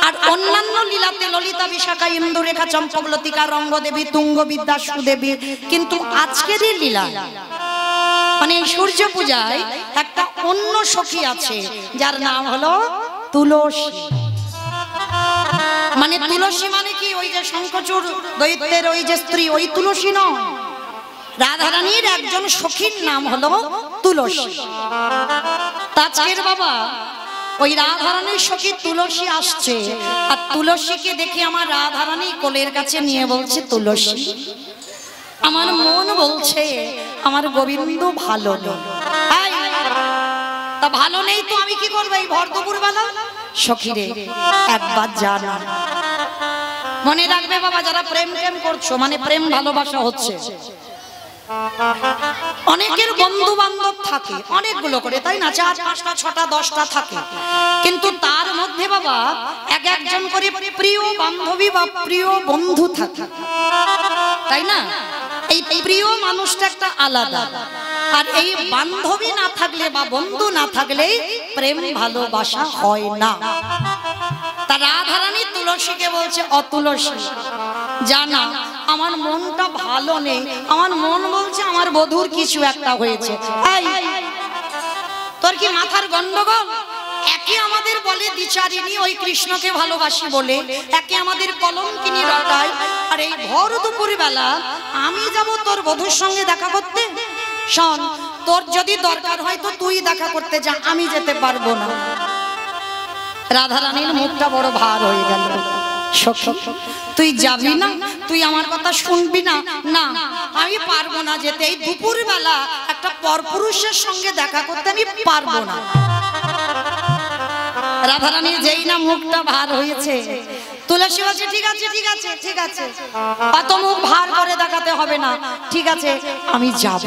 আর অন্যান্য লীলাতে ললিতা বিশাখা ইন্দুরেখা চম্পক লতিকা রঙ্গদেবী তুঙ্গ বিদ্যা সুদেবী কিন্তু আজকের এই লীলা মানে সূর্য পূজায় একটা অন্য সখী আছে যার নাম হলো তুলসী মানে তুলসী মানে কি ওই যে শঙ্খচূড় দৈত্যের ওই যে স্ত্রী ওই তুলসী নয় রাধারানীর একজন সখীর নাম হলো তুলসী আজকের বাবা ওই রাধারানীর সখী তুলসী আসছে আর তুলসীকে দেখে আমার রাধারানী কোলের কাছে নিয়ে বলছে তুলসী আমার মন বলছে আমার গোবিন্দ ভালো নেই তা ভালো নেই তো আমি কি করবো এই ভর দুপুর বেলা সখী রে একবার জানা মনে রাখবে বাবা যারা প্রেম প্রেম করছো মানে প্রেম ভালোবাসা হচ্ছে অনেকের বন্ধু বান্ধব থাকে অনেকগুলো করে তাই না 4 5টা 6টা 10টা থাকে কিন্তু তার মধ্যে বাবা এক একজন করে প্রিয় বান্ধবী বা প্রিয় বন্ধু থাকে তাই না এই প্রিয় মানুষটা একটা আলাদা আর এই বান্ধবী না থাকলে বা বন্ধু না থাকলে প্রেম ভালোবাসা হয় না তা রাধারানী তুলসীকে বলছে অতুলসী জানা আমার মনটা ভালো নেই আমার মন বলছে আমার বধূর কিছু একটা হয়েছে তোর কি মাথার গন্ডগোল একে আমাদের বলে দ্বিচারিণী ওই কৃষ্ণকে ভালোবাসি বলে একে আমাদের কলঙ্কিনী রটায় আর এই ভর দুপুর বেলা আমি যাব তোর বধূর সঙ্গে দেখা করতে শোন তোর যদি দরকার হয় তো তুই দেখা করতে যা, আমি যেতে পারবো না। রাধারানীর মুখটা বড় ভার হয়ে গেল। সখী তুই যাবি না, তুই আমার কথা শুনবি না? না আমি পারবো না যেতে, এই দুপুর বেলা একটা পরপুরুষের সঙ্গে দেখা করতে আমি পারবো না। রাধারানীর যেই না মুখটা ভার হয়েছে, তুলসী বলছে ঠিক আছে ঠিক আছে ঠিক আছে, অত মুখ ভার করে দেখাতে হবে না, ঠিক আছে আমি যাব।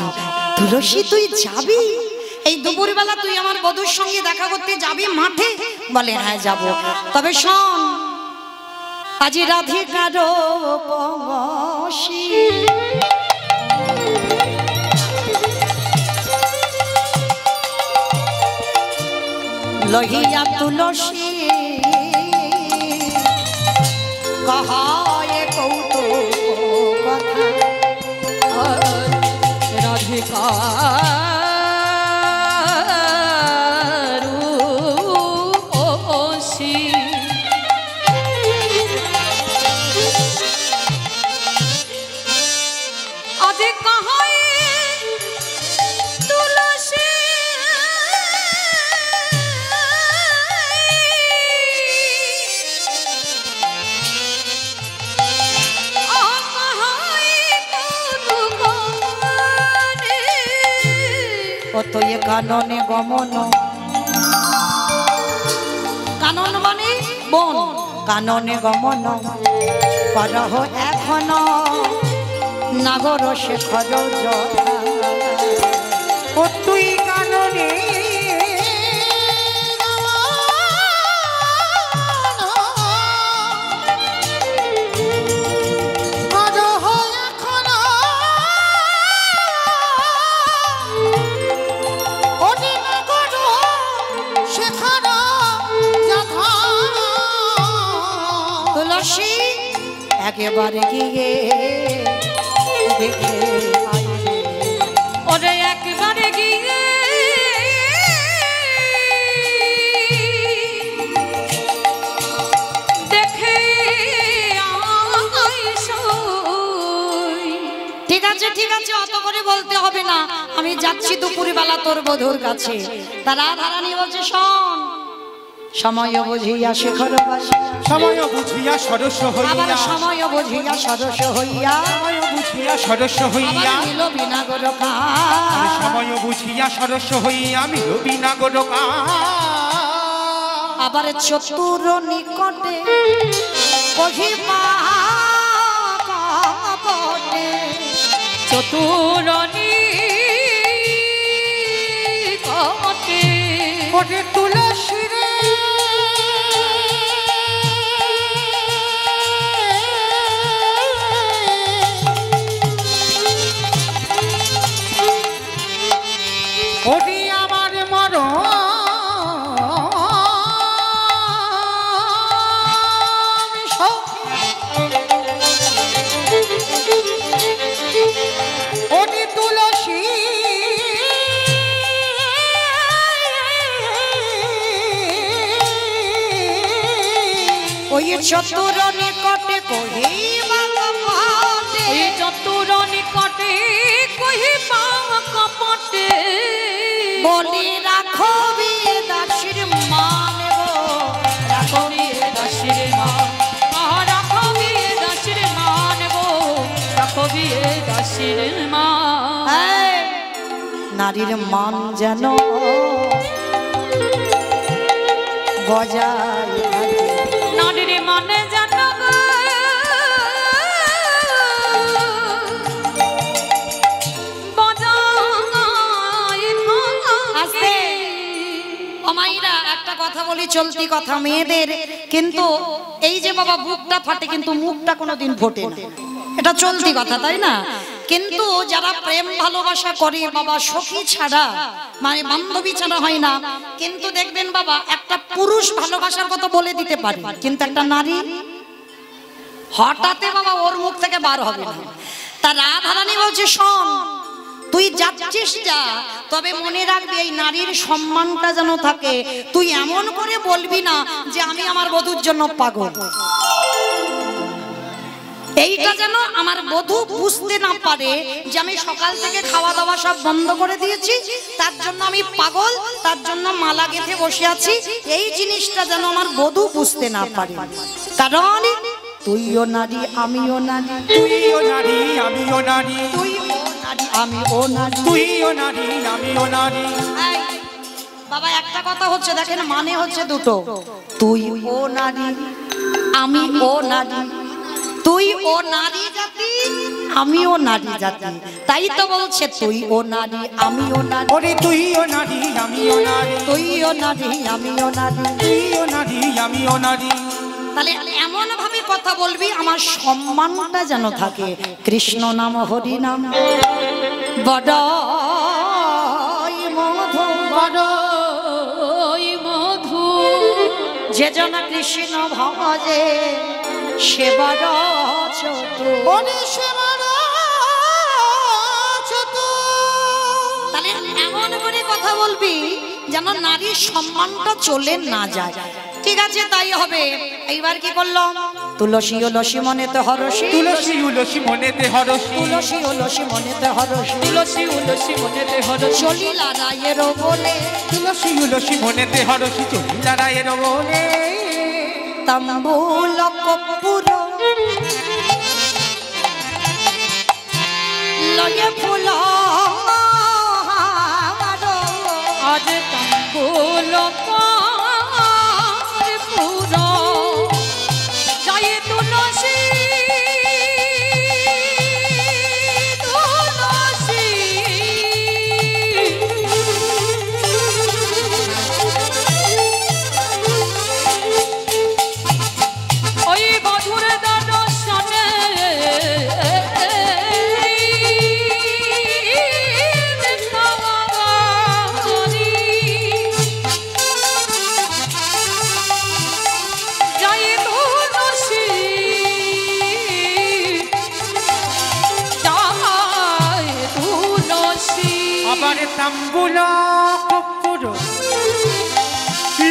তুলসী তুই যাবি? এই দুপুর বেলা তুই আমার বধূর সঙ্গে দেখা করতে যাবি মাঠে? বলে হ্যাঁ যাব। তবে শোন, আজি রাধিকার বশী লহিয়া তুলসী কহায় কৌতুক কথা, রাধিকা কতই কাননে গমন, কানন মানে বন, কাননে গমন করহ এখন নাগর শেখর জটা। ও তুই কাননে তুলসী একেবারে গিয়ে দেখে ওরে একবারে গিয়ে দেখে ঠিক আছে ঠিক আছে, অত করে বলতে হবে না, আমি যাচ্ছি দুপুরবেলা তোর বধূর কাছে। তারা রাধারানী বলছে শোন, সময় বুঝিয়া শেখর বাসী, সময় বুঝিয়া সরস্ব হইয়া, সময় বুঝিয়া সরস্ব হইয়া, সময় বুঝিয়া সরস্ব হইয়া, মিল বিনা গোরকা, সময় বুঝিয়া সরস্ব হইয়া মিল বিনা গোরকা। আবার চতুর নিকটে কহিবা কপটে, চতুরনি কটে ওরে তুলসী রে ওরে আমার মরণ ওরে তুলসী ওই চতুর নিকটে কহিবা কপটে, ওই চতুর নিকটে কহিবা কপটে, বলি রাখো বিয়ে দাসীর মান গো, রাখো বিয়ে দাসের মান, রাখো বিয়ে দাসের মান গো, রাখো বিয়ে দাসের মান। এই, নারীর মান যেন বজায় থাকে, নারীর মানে জানো গো বজায় আস্তে। অমাইরা একটা কথা বলি, চলতি কথা মেয়েদের, কিন্তু এই যে বাবা বুকটা ফাটে কিন্তু মুখটা কোনোদিন ফোটে না, এটা চলতি কথা তাই না? কিন্তু যারা প্রেম ভালোবাসা করে বাবা সখী ছাড়া মানে বান্ধবী ছাড়া হয় না, কিন্তু দেখবেন বাবা একটা পুরুষ ভালোবাসার কথা বলে দিতে পারে, কিন্তু একটা নারী হঠাৎ বাবা ওর মুখ থেকে বার হবে না। তা রাধারানী বলছে শোন, তুই যাচ্ছিস যা, তবে মনে রাখবি এই নারীর সম্মানটা যেন থাকে, তুই এমন করে বলবি না যে আমি আমার বধূর জন্য পাগল। এইটা যেন আমার বধূ বুঝতে না পারে যে আমি সকাল থেকে খাওয়া দাওয়া সব বন্ধ করে দিয়েছি, তার জন্য আমি পাগল, তার জন্য মালা গেঁথে বসে আছি, এই জিনিসটা যেন আমার বধূ বুঝতে না পারে। কারণ তুইও নারী আমিও নারী, তুইও নারী আমিও নারী, তুইও নারী আমিও নারী, তুইও নারী আমিও নারী। এই, বাবা একটা কথা হচ্ছে দেখেন, মানে হচ্ছে দুটো, তুই ও নারী আমি ও নারী, তুই ও নারী জাতি আমিও নারী জাতি, তাই তো বলছে তুই ও নারী আমিও নারী, ওরে তুইও নারী আমিও নারী, তুইও নারী আমিও নারী, তুইও নারী আমিও নারী। তাহলে এমন ভাবে কথা বলবি আমার সম্মানটা যেন থাকে। কৃষ্ণ নাম হরি নাম বড়ই মধু, বড়ই মধু, যে জন কৃষ্ণ ভজে সে বড় চতুর। ওরে সে বড় চতুর। তাহলে এমন করে কথা বলবি যেন নারীর সম্মানটা চলে না যায়। ঠিক আছে, তাই হবে। এইবার কি করলাম? তুলসী উলসী মনেতে হরসী, তুলসী উলসী মনেতে হরসী, তুলসী উলসী মনেতে হরসী, তুলসী উলসী মনেতে হরসী, চলিলা রায়ের বলে তুলসী উলসী মনেতে হরসী, চলিলা রায়ের বলে। তাম্বুল কর্পূর লয়ে ফুল আজ তাম্বুল কর্পূর জয় তুলসী, তুলসী ওই মধুর দর্শনে জয় তুলসী, জয় তুলসী। আবার তাম্বুল কর্পূর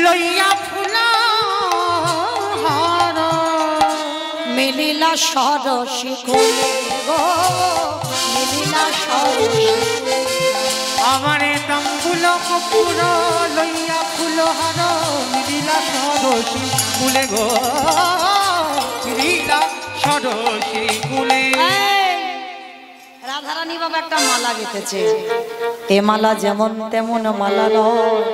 লইয়া ফুলা হার, মিলিলা সরসী কোলে গো, মিলিলা সরসী। আমার তাম্বুল কর্পূর লইয়া ফুল হার, মিলিলা সরসী কুলে গো, মিলিলা সরসী কুলে। এই, রাধারানী বাবা একটা মালা গেঁথেছে, এ মালা যেমন তেমন মালা নয়,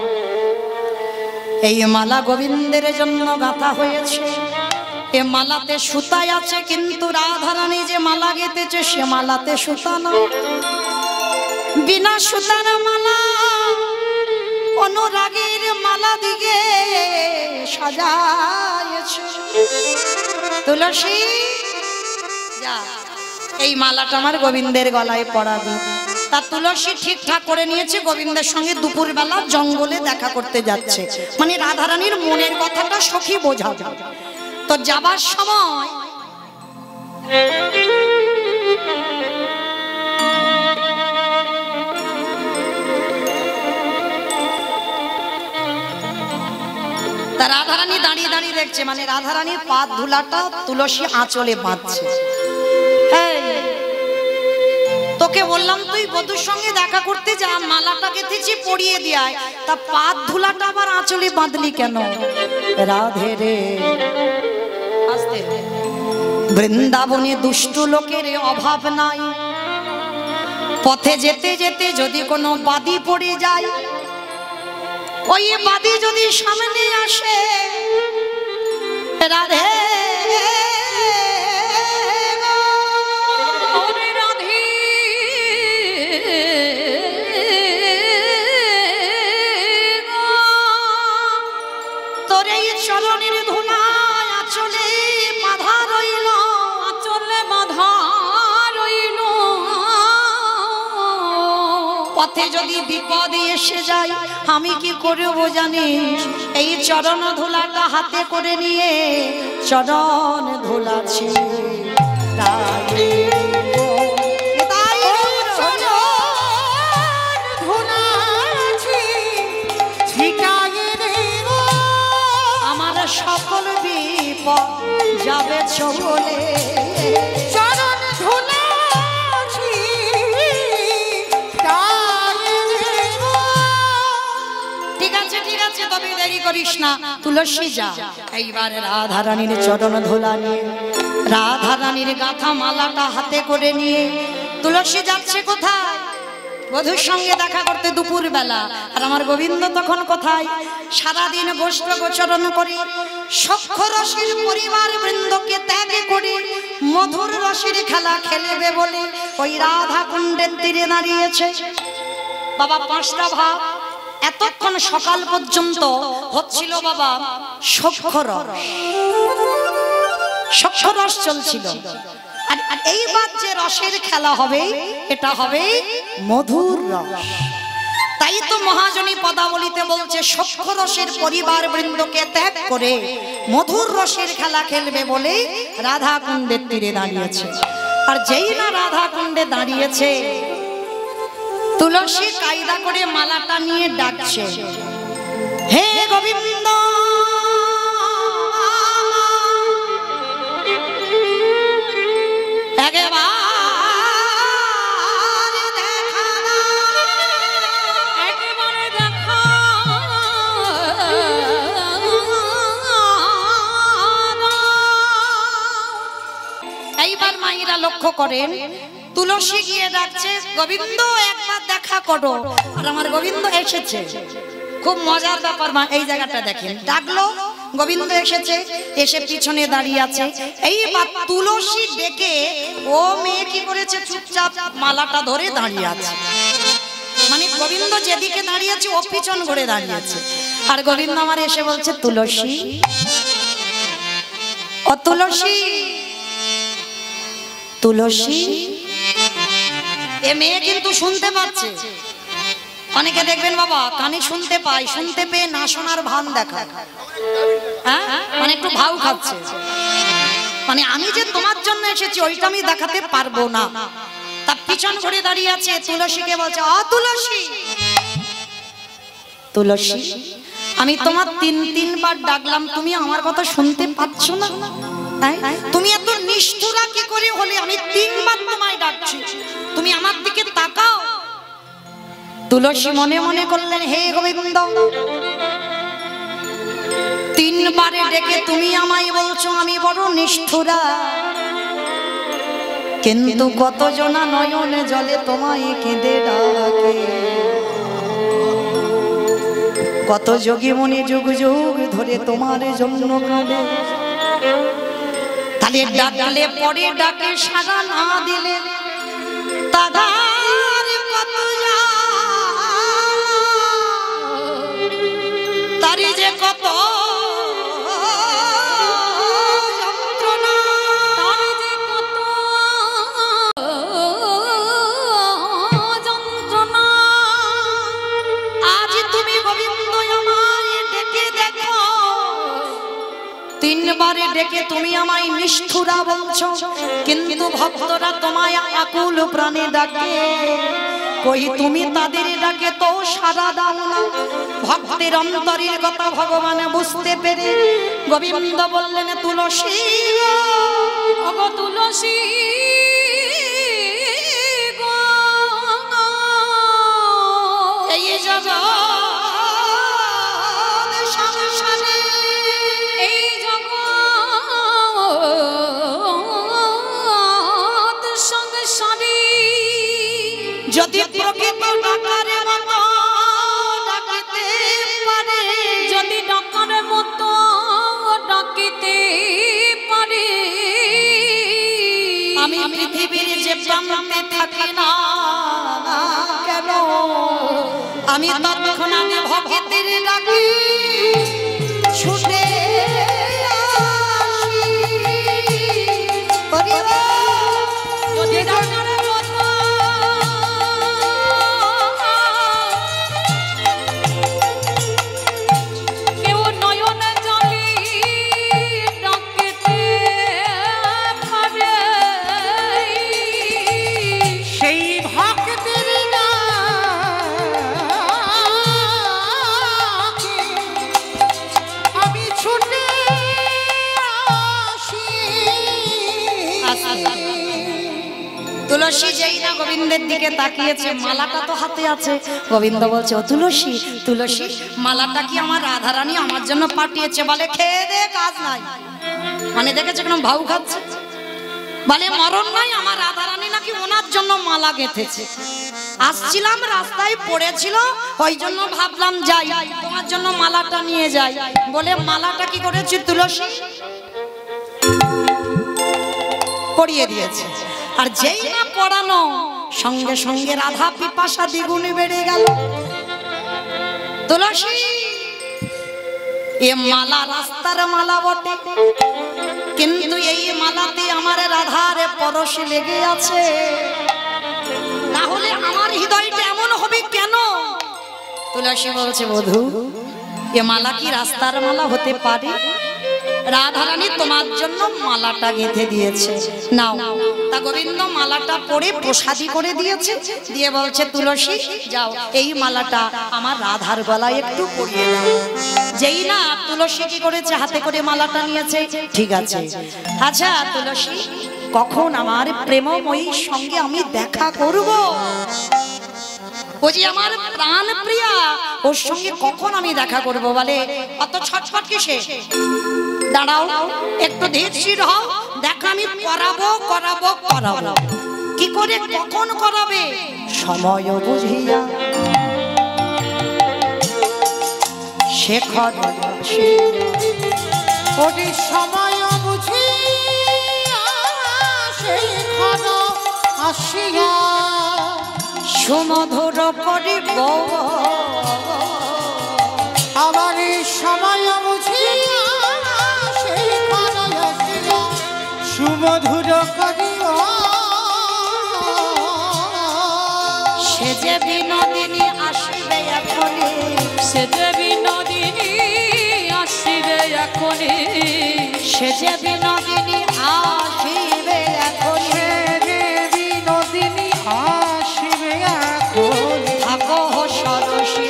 এই মালা গোবিন্দের জন্য গাঁথা হয়েছে। এ মালাতে সুতাই আছে, কিন্তু রাধারানী যে মালা গেঁথেছে সে মালাতে সুতা না, বিনা সুতার মালা অনুরাগের মালা দিকে সাজায়েছে। তুলসী যা, এই মালাটা আমার গোবিন্দের গলায় পরাবি। তা তুলসী ঠিকঠাক করে নিয়েছে, গোবিন্দের সঙ্গে দুপুরবেলা জঙ্গলে দেখা করতে যাচ্ছে, মানে রাধারানীর মনের কথাটা সখী বোঝাবে। তো যাবার সময় তা রাধারানী দাঁড়িয়ে দাঁড়িয়ে দেখছে, মানে রাধারানীর পা ধুলাটা তুলসী আঁচলে বাঁধছে। তোকে বললাম তুই বধূর সঙ্গে দেখা করতে যা, মালাটা গেঁথেছি পরিয়ে দিয়ায়, তা পা ধুলাটা আবার আঁচলে বাঁধলি কেন? রাধে রে, আস্তে। বৃন্দাবনে দুষ্ট লোকের অভাব নাই, পথে যেতে যেতে যদি কোনো বাদি পড়ে যায়, ওই বাদি যদি সামনে আসে, রাধে ওরে রাধে, তোর এই চরণের ধুলায় আঁচলে বাঁধা রইল, আঁচলে বাঁধা রইল। পথে যদি বিপদ এসে যায় আমি কি করব জানিস? এই চরণ ধুলাটা হাতে করে নিয়ে চরণ ধুলাছি, আমার সকল বিপদ যাবে চলে, করিস না, তুলসী যা। এইবার রাধা রানীর চরণ ধুলা নিয়ে, রাধা রানীর গাঁথা মালাটা হাতে করে নিয়ে তুলসী যাচ্ছে কোথায়? বধূর সঙ্গে দেখা করতে দুপুর বেলা। আর আমার গোবিন্দ তখন কোথায়? সারাদিন গোষ্ঠ গোচরণ করে সখ্য রসের পরিবার বৃন্দকে ত্যাগ করে মধুর রসের খেলা খেলবে বলে ওই রাধা কুণ্ডের তীরে দাঁড়িয়েছে। বাবা পাঁচটা ভাব এতক্ষণ সকাল পর্যন্ত হচ্ছিল বাবা সখ্য রস চলছিল। আর এইবার যে রসের খেলা হবে এটা হবে মধুর রস। তাই তো মহাজনী পদাবলিতে বলছে সখ্য রসের পরিবার বৃন্দকে ত্যাগ করে মধুর রসের খেলা খেলবে বলে রাধা কুণ্ডের তীরে দাঁড়িয়েছে। আর যেই না রাধা কুণ্ডে দাঁড়িয়েছে, তুলসী কায়দা করে মালাটা নিয়ে ডাকছে, হে গোবিন্দ এইবার মায়েরা লক্ষ্য করেন তুলসী গিয়ে ডাকছে, গোবিন্দ একবার দেখা করো। আর আমার গোবিন্দ এসেছে। খুব মজার ব্যাপার মা, এই জায়গাটা দেখেন, ডাকলো গোবিন্দ এসেছে, এসে পিছনে দাঁড়িয়ে আছে। এইবার তুলসী ডেকে ও মেয়ে কি করেছে? চুপচাপ মালাটা ধরে দাঁড়িয়ে আছে। মানে গোবিন্দ যেদিকে দাঁড়িয়েছে ও পিছন ঘুরে দাঁড়িয়েছে। আর গোবিন্দ আমার এসে বলছে, তুলসী ও তুলসী, তুলসী। এ মেয়ে কিন্তু শুনতে পাচ্ছে। অনেকে দেখবেন বাবা কানে শুনতে পায়, শুনতে পেয়ে না শোনার ভান দেখা, হ্যাঁ মানে একটু ভাও খাচ্ছে, মানে আমি যে তোমার জন্য এসেছি ওইটা আমি দেখাতে পারবো না। তার পিছন ঘুরে দাঁড়িয়ে আছে। তুলসীকে বলছে, অ তুলসী, তুলসী আমি তোমার তিনবার ডাকলাম, তুমি আমার কথা শুনতে পাচ্ছ না? তুমি এত নিষ্ঠুরা কি করে হলে? আমি তিনবার তোমায় ডাকছি, তুমি আমার দিকে তাকাও। তুলসী মনে মনে করলেন, হে গোবিন্দ, তিনবারে ডেকে তুমি আমায় বলছো আমি বড় নিষ্ঠুরা, কিন্তু কতজনা নয়নে জলে তোমায় কেঁদে ডাকে, কত যোগী মুনি যুগ যুগ ধরে তোমার জন্য কাঁদে। তাহলে ডাকলে পরে ডাকে সাড়া না দিলে তাগার কত তারি যে কত যন্ত্রণা, তারি যে কত যন্ত্রণা। আজ তুমি গোবিন্দ আমায় ডেকে দেখো, তিনবারে ডেকে তুমি আমায় নিষ্ঠুরা বলছো, কিন্তু ভক্তরা তোমায় আকুল প্রাণে ডাকে, কই তুমি তাদের ডাকে তো সাড়া দাও না। ভক্তের অন্তরের কথা ভগবান বুঝতে পেরে গোবিন্দ বললেন, তুলসী গো তুলসী গো, এই জগৎ সংসারে, এই জগৎ সংসারে যদি প্রকৃত ডাকার মতো ডাকিতে পারে, যদি ডাকার মতো ডাকিতে পারে, আমি পৃথিবীর যে প্রান্তে থাকি না কেন, আমি তৎক্ষণাৎ ভক্তের ডাকি ছুটে আসি। যদি ডাকার মতো কেউ নয়নে জলে ডাকিতে পারে, সেই ভক্তের ডাকে তুলসী যেই না গোবিন্দের দিকে তাকিয়েছে, মালাটা তো হাতে আছে। গোবিন্দ বলছে, ও তুলসী, তুলসী মালাটা কি আমার রাধারানী আমার জন্য পাঠিয়েছে? বলে খেয়ে দে কাজ নাই, মানে দেখেছে কেন ভাউ খাচ্ছে। বলে মরণ নাই, আমার রাধারানী নাকি ওনার জন্য মালা গেঁথেছে। আসছিলাম রাস্তায় পড়েছিল, ওই জন্য ভাবলাম যাই তোমার জন্য মালাটা নিয়ে যাই। বলে মালাটা কি করেছি তুলসী পরিয়ে দিয়েছে। আর যেই না পড়ানো, সঙ্গে সঙ্গে রাধা পিপাসা দ্বিগুণে বেড়ে গেল। তুলসী এ মালা রাস্তার মালা বটে, কিন্তু এই মালাতে আমার রাধার পরশ লেগে আছে। তাহলে আমার হৃদয়টা এমন হবে কেন? তুলসী বলছে, বধূ এ মালা কি রাস্তার মালা হতে পারে? রাধারানী তোমার জন্য মালাটা গেঁথে দিয়েছে, নাও। তা গোবিন্দ মালাটা পরে প্রসাদী করে দিয়েছে, দিয়ে বলছে, তুলসী যাও এই মালাটা আমার রাধার গলায় একটু পরিয়ে দাও। যেই না তুলসী কি করেছে, হাতে করে মালাটা নিয়েছে। ঠিক আছে, আচ্ছা তুলসী কখন আমার প্রেমময়ীর সঙ্গে আমি দেখা করব? ও যে আমার প্রাণ প্রিয়া, ওর সঙ্গে কখন আমি দেখা করব? বলে অত ছটফট কিসে, দাঁড়াও একটু ধীর হও, দেখা আমি করাবো করাবো করাবো। কি করে কখন করাবে? সময় বুঝিয়া শেখর ওরে সময় বুঝিয়া শেখর আসিয়া সুমধুর করিব। আমার সময় বুঝিয়া শেখর আসিয়া সুমধুর করিয়া। সে যে বিনোদিনী আসবে এখনি, সে যে বিনোদিনী আসিবে এখনি, সে যে বিনোদিনী আসিবে এখনি, বিনোদিনী আসিবে এখন। থাকো সরসী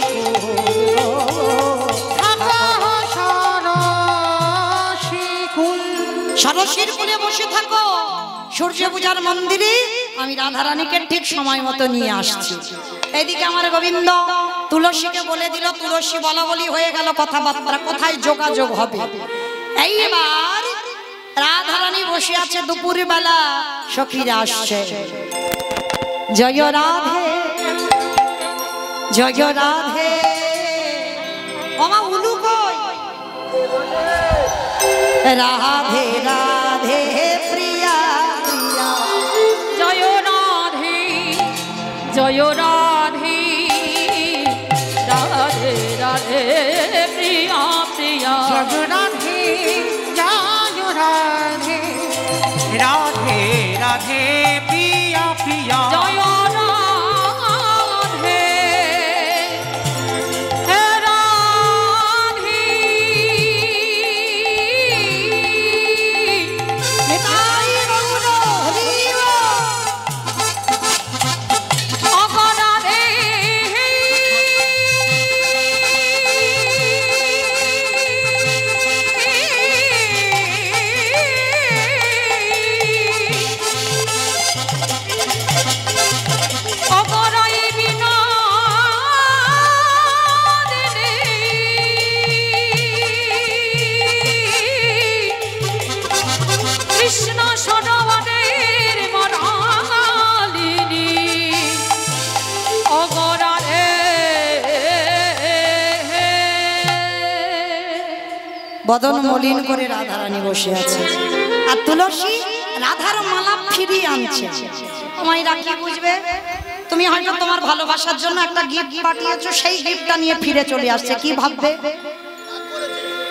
সরসীর কুলে বসে থাকো, সূর্য পূজার মন্দিরে আমি রাধারানীকে ঠিক সময় মতো নিয়ে আসছি। এইদিকে আমার গোবিন্দ তুলসীকে বলে দিল, তুলসী বলা বলি হয়ে গেল, কথাবার্তা কোথায় যোগাযোগ হবে। এইবার রাধারানী বসে আছে, দুপুর বেলা সখীরা আসছে। জয় রাধে জয় রাধে, ওমা উলু কই? রাধে রাধে প্রিয়া প্রিয়া, জয় রাধে জয় রাধে, রাধে রাধে প্রিয়া প্রিয়া। জয় রাধে জয় রাধে, রাধে রাধে প্রিয়া প্রিয়া। জয় রাধে রাধে, নিতাই গৌর হরি অগরাধে অগরাই বিনোদিনী, কৃষ্ণ সরবদের মরালিনী অগরাধে। বদন মলিন করে রাধারানী বসে আছে, আর তুলসী রাধার মালা ফিরিয়ে আনছে। তোমায় রাখি বুঝবে, তুমি হয়তো তোমার ভালোবাসার জন্য একটা গিফট পাঠিয়েছো, সেই গিফটটা নিয়ে ফিরে চলে আসছে। কি ভাববে,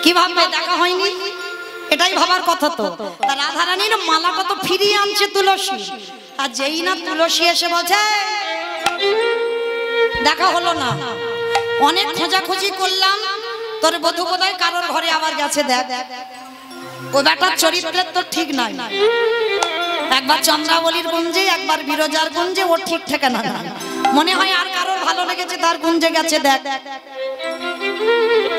কি ভাববে? দেখা হয়নি, এটাই ভাবার কথা। তো তা রাধারানীর মালাটা তো ফিরিয়ে আনছে তুলসী। আর যেই না তুলসী এসে বলছে, দেখা হলো না, অনেক খোঁজাখুঁজি করলাম, তোর বধূ বোধহয় কারোর ঘরে আবার গেছে। দেখ ও বেটার চরিত্রের তো ঠিক নাই, একবার চন্দ্রাবলীর গুঞ্জে, একবার বিরজার গুঞ্জে, ওর ঠিক ঠিকানা না। মনে হয় আর কারোর ভালো লেগেছে, তার গুঞ্জে গেছে। দেখ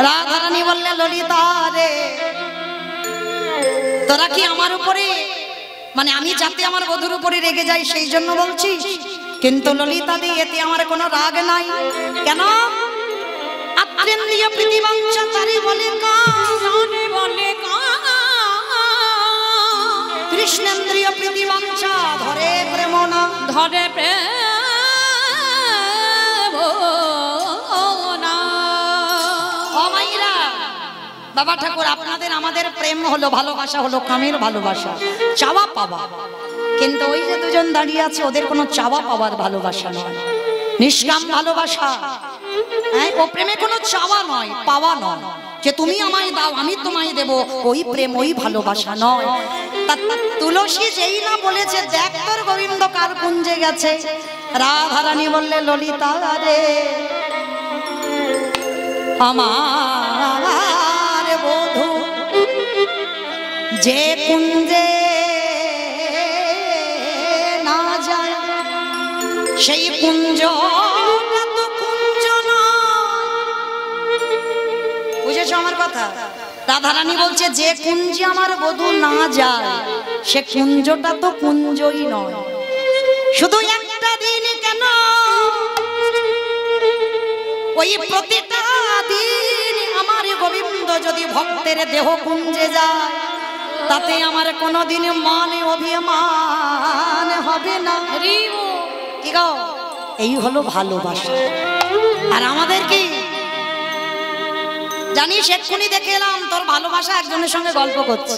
রাধারানী বললে, ললিতা রে তোরা কি আমার উপরে মানে আমি যাতে আমার বধূর উপরে রেগে যাই সেই জন্য বলছিস? কিন্তু ললিতা দি, এতে আমার কোনো রাগ নাই। কেন? আত্রেন্দ্রিয় প্রীতিবাঞ্ছা তারি বলে জানে বলে কৃষ্ণেন্দ্রিয় প্রীতিবাঞ্ছা ধরে প্রেম না। ধরে প্রেম না। ও মাইরা, বাবা ঠাকুর, আপনাদের আমাদের প্রেম হলো, ভালোবাসা হলো কামের ভালোবাসা, চাওয়া পাওয়া। কিন্তু ওই যে দুজন দাঁড়িয়ে আছে, ওদের কোনো চাওয়া পাওয়ার ভালোবাসা নয়, নিষ্কাম ভালোবাসা। হ্যাঁ, ও প্রেমে কোনো চাওয়া নয়, পাওয়া নয়, যে তুমি আমায় দাও আমি তোমায় দেব, ওই প্রেম ওই ভালোবাসা নয়। তুলসী যেই না বলেছে দেখ তোর গোবিন্দ কার কুঞ্জে গেছে, রাধারানী বললে ললিতা রে আমার বধূ যে কুঞ্জে না যায় সেই কুঞ্জ তো কুঞ্জ নয়। বুঝেছো আমার কথা? রাধারানী বলছে যে কুঞ্জে আমার বধূ না যায় সে কুঞ্জটা তো কুঞ্জই নয়। শুধু একটা দিন কেন, ওই প্রতিটা দিন আমার গোবিন্দ যদি ভক্তের দেহ কুঞ্জে যায় তাতে আমার কোনোদিন মানে অভিমান হবে না। কি গো, এই হলো ভালোবাসা। আর আমাদের কি জানিস, এক্ষুনি দেখে এলাম তোর ভালোবাসা একজনের সঙ্গে গল্প করছে।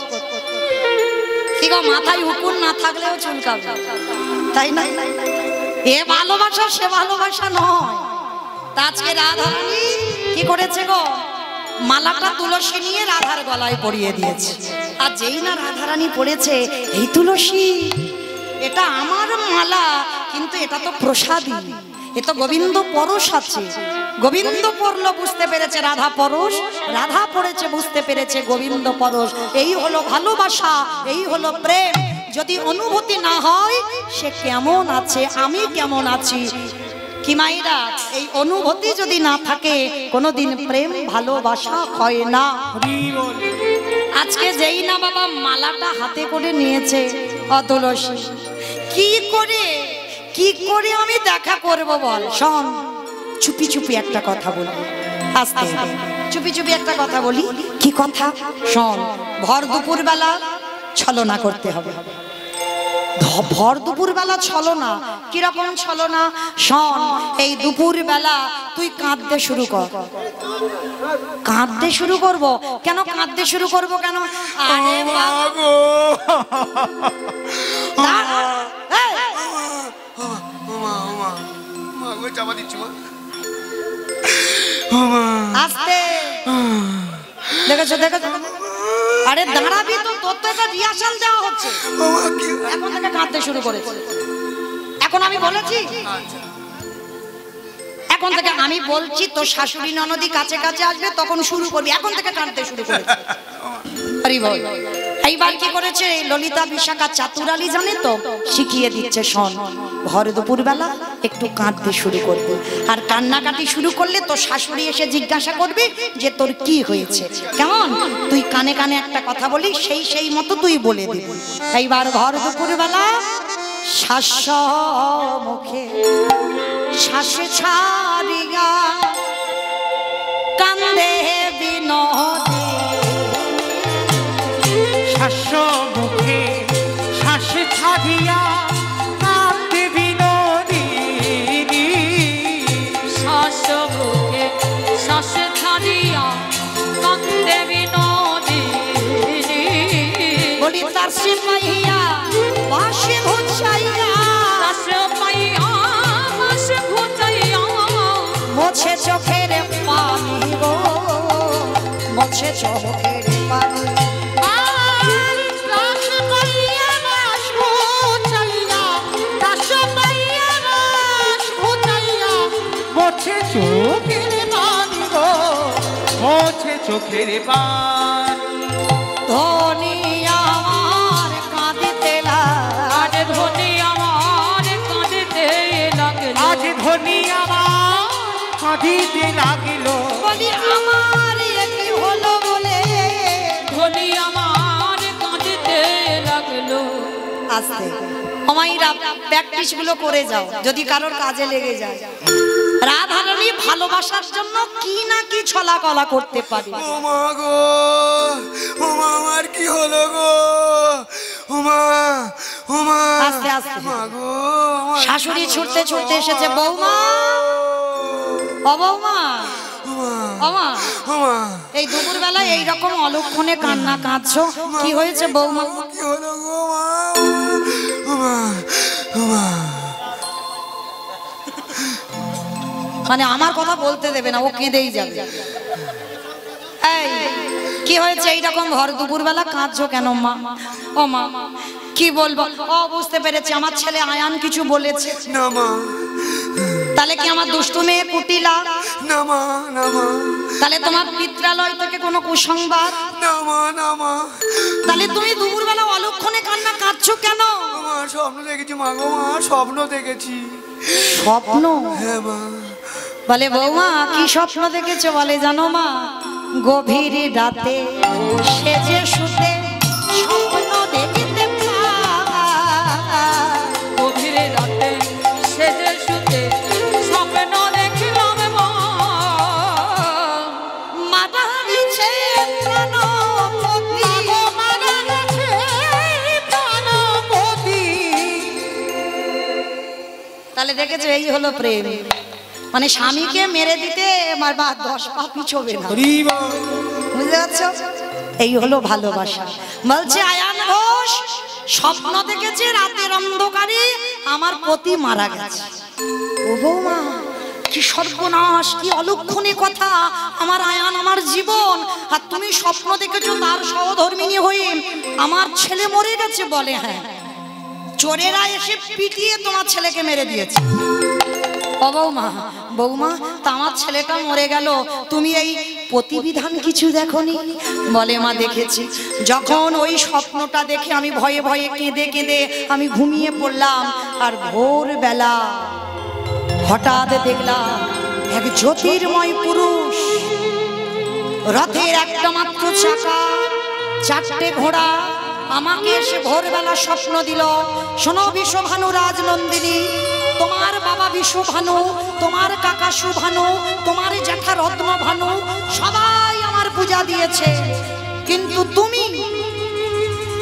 কি গো, মাথায় উকুন না থাকলেও চুলকাবে, তাই না? এ ভালোবাসা সে ভালোবাসা নয়। আজকে রাধারানী কি করেছে গো, মালাটা তুলসী নিয়ে রাধার গলায় পরিয়ে দিয়েছে। আর যেই না রাধারানী পড়েছে, এই তুলসী এটা আমার মালা, কিন্তু এটা তো প্রসাদী, এ তো গোবিন্দ পরশ আছে। গোবিন্দ পড়লো বুঝতে পেরেছে রাধা পরশ, রাধা পড়েছে বুঝতে পেরেছে গোবিন্দ পরশ। এই হলো ভালোবাসা, এই হলো প্রেম। যদি অনুভূতি না হয় সে কেমন আছে, আমি কেমন আছি, কি মাইরা, এই অনুভূতি যদি না থাকে কোনোদিন প্রেম ভালোবাসা হয় না। আজকে যেই না বাবা মালাটা হাতে করে নিয়েছে তুলসী, কি করে আমি দেখা করব বল? শোন, চুপি চুপি একটা কথা বলি, আস্তে চুপি চুপি একটা কথা বলি। কি কথা? শোন, ভর দুপুর বেলা ছলনা করতে হবে। ভর দুপুর বেলা ছলনা, কিরকম ছলনা? শোন, এই দুপুর বেলা তুই কাঁদতে শুরু কর। কাঁদতে শুরু করব কেন? কাঁদতে শুরু করব কেন? আরে বাবু, আস্তে, দেখেছো দেখেছো? আরে দাঁড়াবি তো, তোর তো এটা রিহার্সাল দেওয়া হচ্ছে। এখন থেকে কাঁদতে শুরু করেছে। এখন আমি বলেছি, এখন থেকে আমি বলছি, তোর শাশুড়ি ননদি কাছে কাছে আসবে তখন শুরু করবি। এখন থেকে কাঁদতে শুরু করেছে। হরি বল। এইবার কি করেছে ললিতা বিশাখা চাতুরালি জানে তো, শিখিয়ে দিচ্ছে। শোন, ভর দুপুর বেলা একটু কাঁদতে শুরু করবি, আর কান্নাকাটি শুরু করলে তোর শাশুড়ি এসে জিজ্ঞাসা করবে যে তোর কি হয়েছে। কেমন? তুই কানে কানে একটা কথা বলি, সেই মতো তুই বলে দিবি। এইবার ভর দুপুর বেলা শ্বাস মুখে শ্বাসে ছাড়িয়া কান্দে বিনোদী, শ্বাস মুখে শ্বাস ছাড়িয়া কাঁদে বিনোদিনী। শ্বাস মুখে শ্বাস ছাড়িয়া কান্দে বিনোদিনী। বলি তার সিমাইয়া বাসে ঘুচাইয়া, মোছে চোখের পানি গো, মোছে চোখের পানি। মোছে চোখের পানি গো, মোছে চোখের পানি। ধনী আমার কাঁদিতে আজ ধনী আমার কাঁদিতে লাগলো। আজ ধনী আমার কাঁদিতে লাগিল। বলি আমার একই হলো বলে, ধনী আমার কাঁদিতে লাগলো। আস্তে আমাইরা প্র্যাকটিস গুলো করে যাও যদি কারোর কাজে লেগে যায়। রাধারানী ভালোবাসার জন্য কি না কি ছলা কলা করতে পারে। ও মা গো, ও মা আমার কি হলো গো, ও মা, ও মা, আস্তে আস্তে মা গো, আমার শাশুড়ি ছুটতে ছুটতে এসেছে। বৌমা, ও বৌমা, ও মা, ও মা, এই দুপুর বেলায় এইরকম অলক্ষণে কান্না কাঁদছো, কি হয়েছে বৌমা? কি হলো গো মা, ও মা, ও মা। মানে আমার কথা বলতে দেবে না, ও কেঁদেই যাবে। এই কি হয়েছে এইরকম ভর দুপুর বেলা কাঁদছো কেন মা? ও মা কি বলবো, ও বুঝতে পেরেছি আমার ছেলে আয়ান কিছু বলেছে। না মা, তাহলে কি আমার দুষ্টু মেয়ে কুটিলা? না মা, না মা, তাহলে তোমার পিত্রালয় থেকে কোনো কুসংবাদ? না মা, না মা। তাহলে তুমি দুপুর বেলা অলক্ষণে কান্না কাঁদছো কেন? মা স্বপ্ন দেখেছি মা গো, মা স্বপ্ন দেখেছি। স্বপ্ন? হ্যাঁ মা। বলে বৌমা কি স্বপ্ন দেখেছো? বলে জানো মা, গভীর রাতে সেজে শুতে স্বপ্ন দেখিতে পাই। গভীর রাতে সেজে শুতে স্বপ্ন দেখিলাম মা। মারা গেছে প্রাণপতি, মারা গেছে প্রাণপতি। তাহলে দেখেছো এই হলো প্রেম। মানে স্বামীকে মেরে দিতে আমার বা 10 পা পিছবে না, বুঝতে পারছো? এই হলো ভালোবাসা। বলছে আয়ান ঘোষ স্বপ্ন দেখেছে রাতের অন্ধকারে আমার পতি মারা গেছে। ও বৌমা কি সর্বনাশ, কি অলক্ষণে কথা! আমার আয়ান আমার জীবন, আর তুমি স্বপ্ন দেখেছো তার সহধর্মিনী হয়ে আমার ছেলে মরে গেছে। বলে হ্যাঁ, চোরেরা এসে পিটিয়ে তোমার ছেলেকে মেরে দিয়েছে। ও বৌমা, বৌমা তা আমার ছেলেটা মরে গেল, তুমি এই প্রতিবিধান কিছু দেখোনি? বলে মা দেখেছি। যখন ওই স্বপ্নটা দেখে আমি ভয়ে ভয়ে কেঁদে কেঁদে আমি ঘুমিয়ে পড়লাম, আর ভোরবেলা হঠাৎ দেখলাম এক জ্যোতির্ময় পুরুষ, রথের একটা মাত্র চাকা, 4টে ঘোড়া, আমাকে এসে ভোরবেলা স্বপ্ন দিল। শোনো বিশ্বভানু রাজনন্দিনী, তোমার বাবা বিশ্বভানু, তোমার কাকা সুভানু, তোমার জ্যাঠা রত্নভানু সবাই আমার পূজা দিয়েছে, কিন্তু তুমি,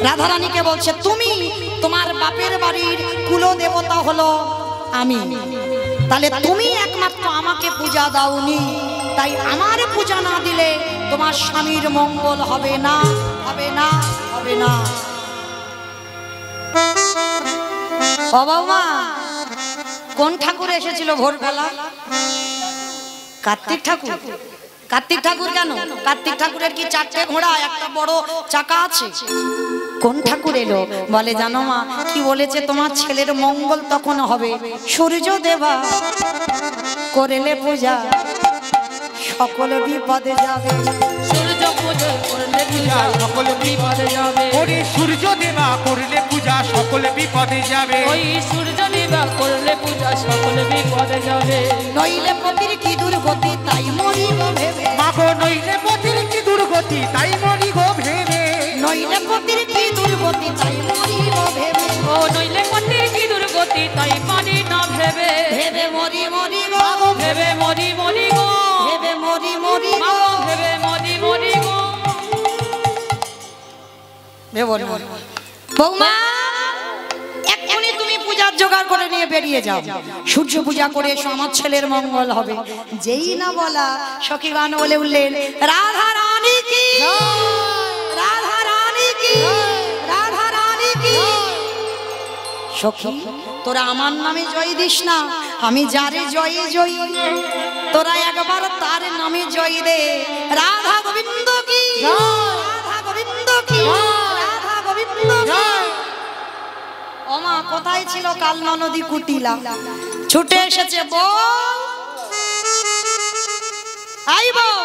রাধারানীকে বলছে, তুমি তোমার বাপের বাড়ির কুলদেবতা হলো আমি, তাহলে তুমি একমাত্র আমাকে পূজা দাওনি, তাই আমার পূজা না দিলে তোমার স্বামীর মঙ্গল হবে না, হবে না, হবে না। ও বৌমা, কোন ঠাকুর এসেছিল ভোরবেলা? কার্তিক ঠাকুর। কার্তিক ঠাকুর কেন? কার্তিক ঠাকুরের কি 4টে ঘোড়া, একটা বড় চাকা আছে? কোন ঠাকুর এলো? বলে জানো মা কি বলেছে? তোমার ছেলের মঙ্গল তখন হবে, সূর্য দেবা করেলে পূজা সকল বিপদে যাবে। সূর্য পূজা করলে পূজা সকল বিপদে যাবে। ওরে সূর্য দেবা করলে পূজা সকলে বিপদে যাবে। ওই সূর্য দেবা করলে পূজা সকল বিপদে যাবে। নইলে পতির কি দুর্গতি তাই মরিব ভেবে, মাগো নইলে পথের কি দুর্গতি তাই মরি গো ভেবে। নইলে পতির কি দুর্গতি তাই মরিব ভেবে, ও নইলে পতির কি দুর্গতি তাই পারি না ভেবে। ভেবে মরি মরি গো, ভেবে মরি মরি গো, ভেবে মরি মরি গো, ভেবে মরি মরি গো। বৌমা এক্ষুনি তুমি পূজার জোগাড় করে নিয়ে বেরিয়ে যাও, সূর্য পূজা করে এসো, আমার ছেলের মঙ্গল হবে। যেই না বলা সখী গান বলে উঠলেন, রাধা রানী কি, রাধা রানী কি, রাধা রানী কি। সখী তোরা আমার নামে জয় দিস না, আমি যারে জয়ে জয়ী, তোরা একবার তার নামে জয় দে। রাধা গোবিন্দ কি, রাধা গোবিন্দ কি, রাধা গোবিন্দ কি। ওমা কোথায় ছিল কাল ননদি কুটিলা, ছুটে এসেছে। বউ আই বউ,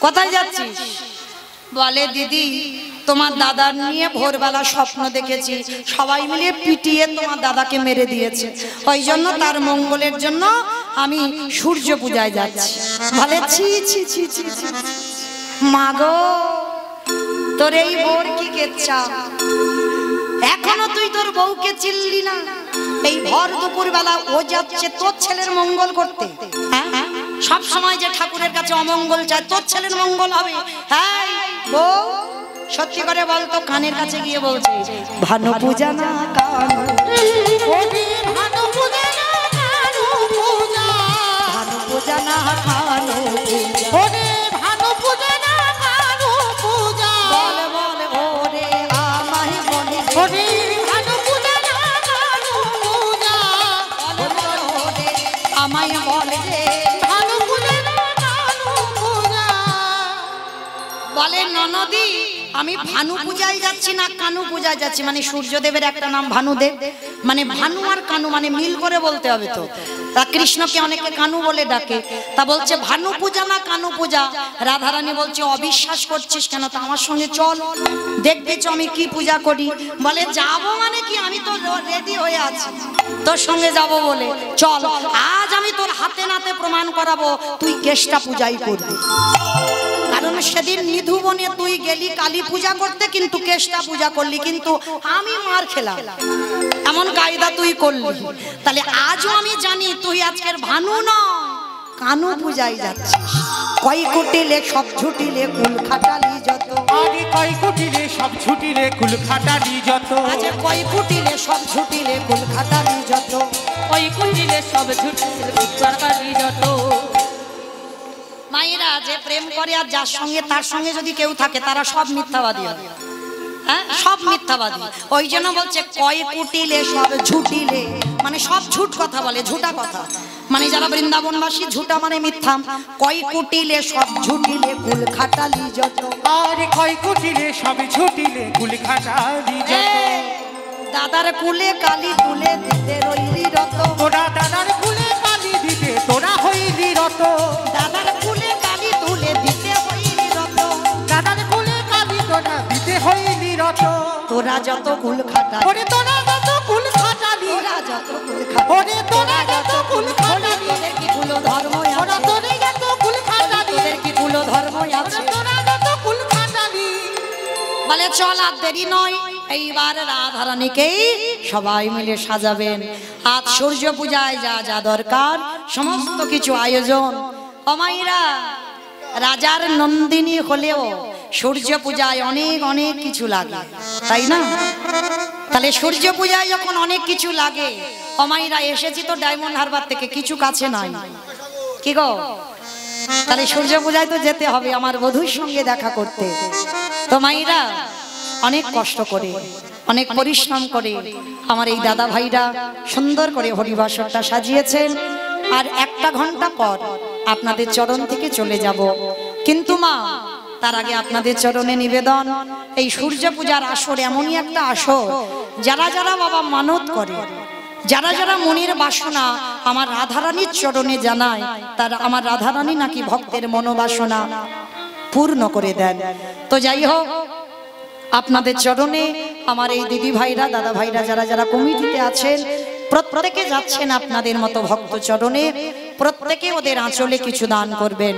কোথায় যাচ্ছিস? বলে দিদি তোমার দাদার নিয়ে ভোরবেলা স্বপ্ন দেখেছি, সবাই মিলে পিটিয়ে তোমার দাদাকে মেরে দিয়েছে, ওই জন্য তার মঙ্গলের জন্য আমি সূর্য পূজায় যাচ্ছি। বলে ছি ছি ছি ছি ছি, মাগো তোর এই বোর কি কেচ্ছা, এখনো তুই তোর বউকে চিনলি না? এই ভর দুপুর বেলা ও যাচ্ছে তোর ছেলের মঙ্গল করতে। হ্যাঁ, সব সময় যে ঠাকুরের কাছে অমঙ্গল চায়, তোর ছেলের মঙ্গল হবে। হ্যাঁ বউ, সত্যি করে বলতো, কানের কাছে গিয়ে বলছে ভানু পূজা না কানু, ভানু পূজা না কানু, ভানু পূজা না কানু, ভানু পূজা না কানু পূজা, বলে বলে ওরে আমায় মনে ওরে ভানু পূজা না কানু পূজা, বলে বলে ওরে আমায় বলে রে ভানু পূজা না কানু পূজা। বলে ননদি আমি ভানু পূজায় যাচ্ছি না কানু পূজায় যাচ্ছি। মানে সূর্যদেবের একটা নাম ভানুদেব, মানে ভানু আর কানু মানে মিল করে বলতে হবে। তো তা কৃষ্ণকে অনেকে কানু বলে ডাকে, তা বলছে ভানু পূজা না কানু পূজা। রাধারানী বলছে অবিশ্বাস করছিস কেন, তা আমার সঙ্গে চল, দেখবি তো আমি কি পূজা করি। বলে যাবো মানে কি, আমি তো রেডি হয়ে আছি তোর সঙ্গে যাব বলে, চল আজ আমি তোর হাতে নাতে প্রমাণ করাবো তুই কেষ্টা পূজাই করবি। কারণ সেদিন নিধু বনে তুই গেলি কালী পূজা করতে, কিন্তু কেষ্টা পূজা করলি, কিন্তু আমি মার খেলাম, এমন কায়দা তুই করলি। তাহলে আজও আমি জানি তুই আজকের ভানু ন কানু পূজায় যাচ্ছিস। কই কুটিলে সব ঝুটিলে কুল খাটালি যত, আরে কই কুটিলে সব ছুটিলে কুল খাটালি যত, আচ্ছা কই কুটিলে সব ঝুটিলে কুল খাটালি যত, ওই কুটিলে সব ঝুটিলে কুলখাটালি যত। মায়েরা যে প্রেম করে আর যার সঙ্গে তার সঙ্গে যদি কেউ থাকে তারা সব মিথ্যাবাদী হয়। হ্যাঁ, সব মিথ্যাবাদী। ওই জন্য বলছে কয় কুটিলে সব ঝুটিলে, মানে সব ঝুট কথা বলে, ঝুটা কথা। মানে যারা বৃন্দাবনবাসী, ঝুটা মানে মিথ্যা। কয় কুটিলে সব ঝুটিলে কুল খাটালি যত, আরে কই কুটিলে সব ছুটিলে কুল খাটালি যত। দাদার কুলে কালি তুলে দিতে রইলি রত, তোরা দাদার কুলে কালি দিতে তোরা হইলি রত, দাদার কুলে কালি তুলে দিতে হইলি রত, দাদার কুলে কালি তোরা দিতে হইলি রত। তোরা যত কুল খাটালি, ওরে তোরা যত কুল খাটালি, তোরা যত কুল খাটালি, ওরে তোরা যত কুল খাটালি, তোদের কি কুল ধর্ম ওরা আছে, তোরে যত কুল খাটালি, তোদের কি কুল ধর্ম আছে। তোরা যত কুল খাটালি। বলে চল আর দেরি নয়, এইবার রাধারানীকেই সবাই মিলে সাজাবেন। আজ সূর্য পূজায় যা যা দরকার সমস্ত কিছু আয়োজন। অমাইরা রাজার নন্দিনী হলেও সূর্য পূজায় অনেক অনেক কিছু লাগে, তাই না? তাহলে সূর্য পূজায় যখন অনেক কিছু লাগে, অমাইরা এসেছি তো ডায়মন্ড হারবার থেকে, কিছু কাছে নাই কি গো? তাহলে সূর্য পূজায় তো যেতে হবে আমার বধূর সঙ্গে দেখা করতে। তো মাইরা অনেক কষ্ট করে, অনেক পরিশ্রম করে আমার এই দাদা ভাইরা সুন্দর করে হরিবাসরটা সাজিয়েছেন। আর একটা ঘন্টা পর আপনাদের চরণ থেকে চলে যাব, কিন্তু মা তার আগে আপনাদের চরণে নিবেদন, এই সূর্য পূজার আসর এমনই একটা আসর, যারা যারা বাবা মানত করে, যারা যারা মনের বাসনা আমার রাধারানীর চরণে জানায়, তারা আমার রাধারানী নাকি ভক্তের মনোবাসনা পূর্ণ করে দেন। তো যাই হোক, আপনাদের চরণে আমার এই দিদি ভাইরা, দাদা ভাইরা, যারা যারা কমিটিতে আছেন, প্রত্যেকে যাচ্ছেন আপনাদের মতো ভক্ত চরণে, প্রত্যেকে ওদের আঁচলে কিছু দান করবেন।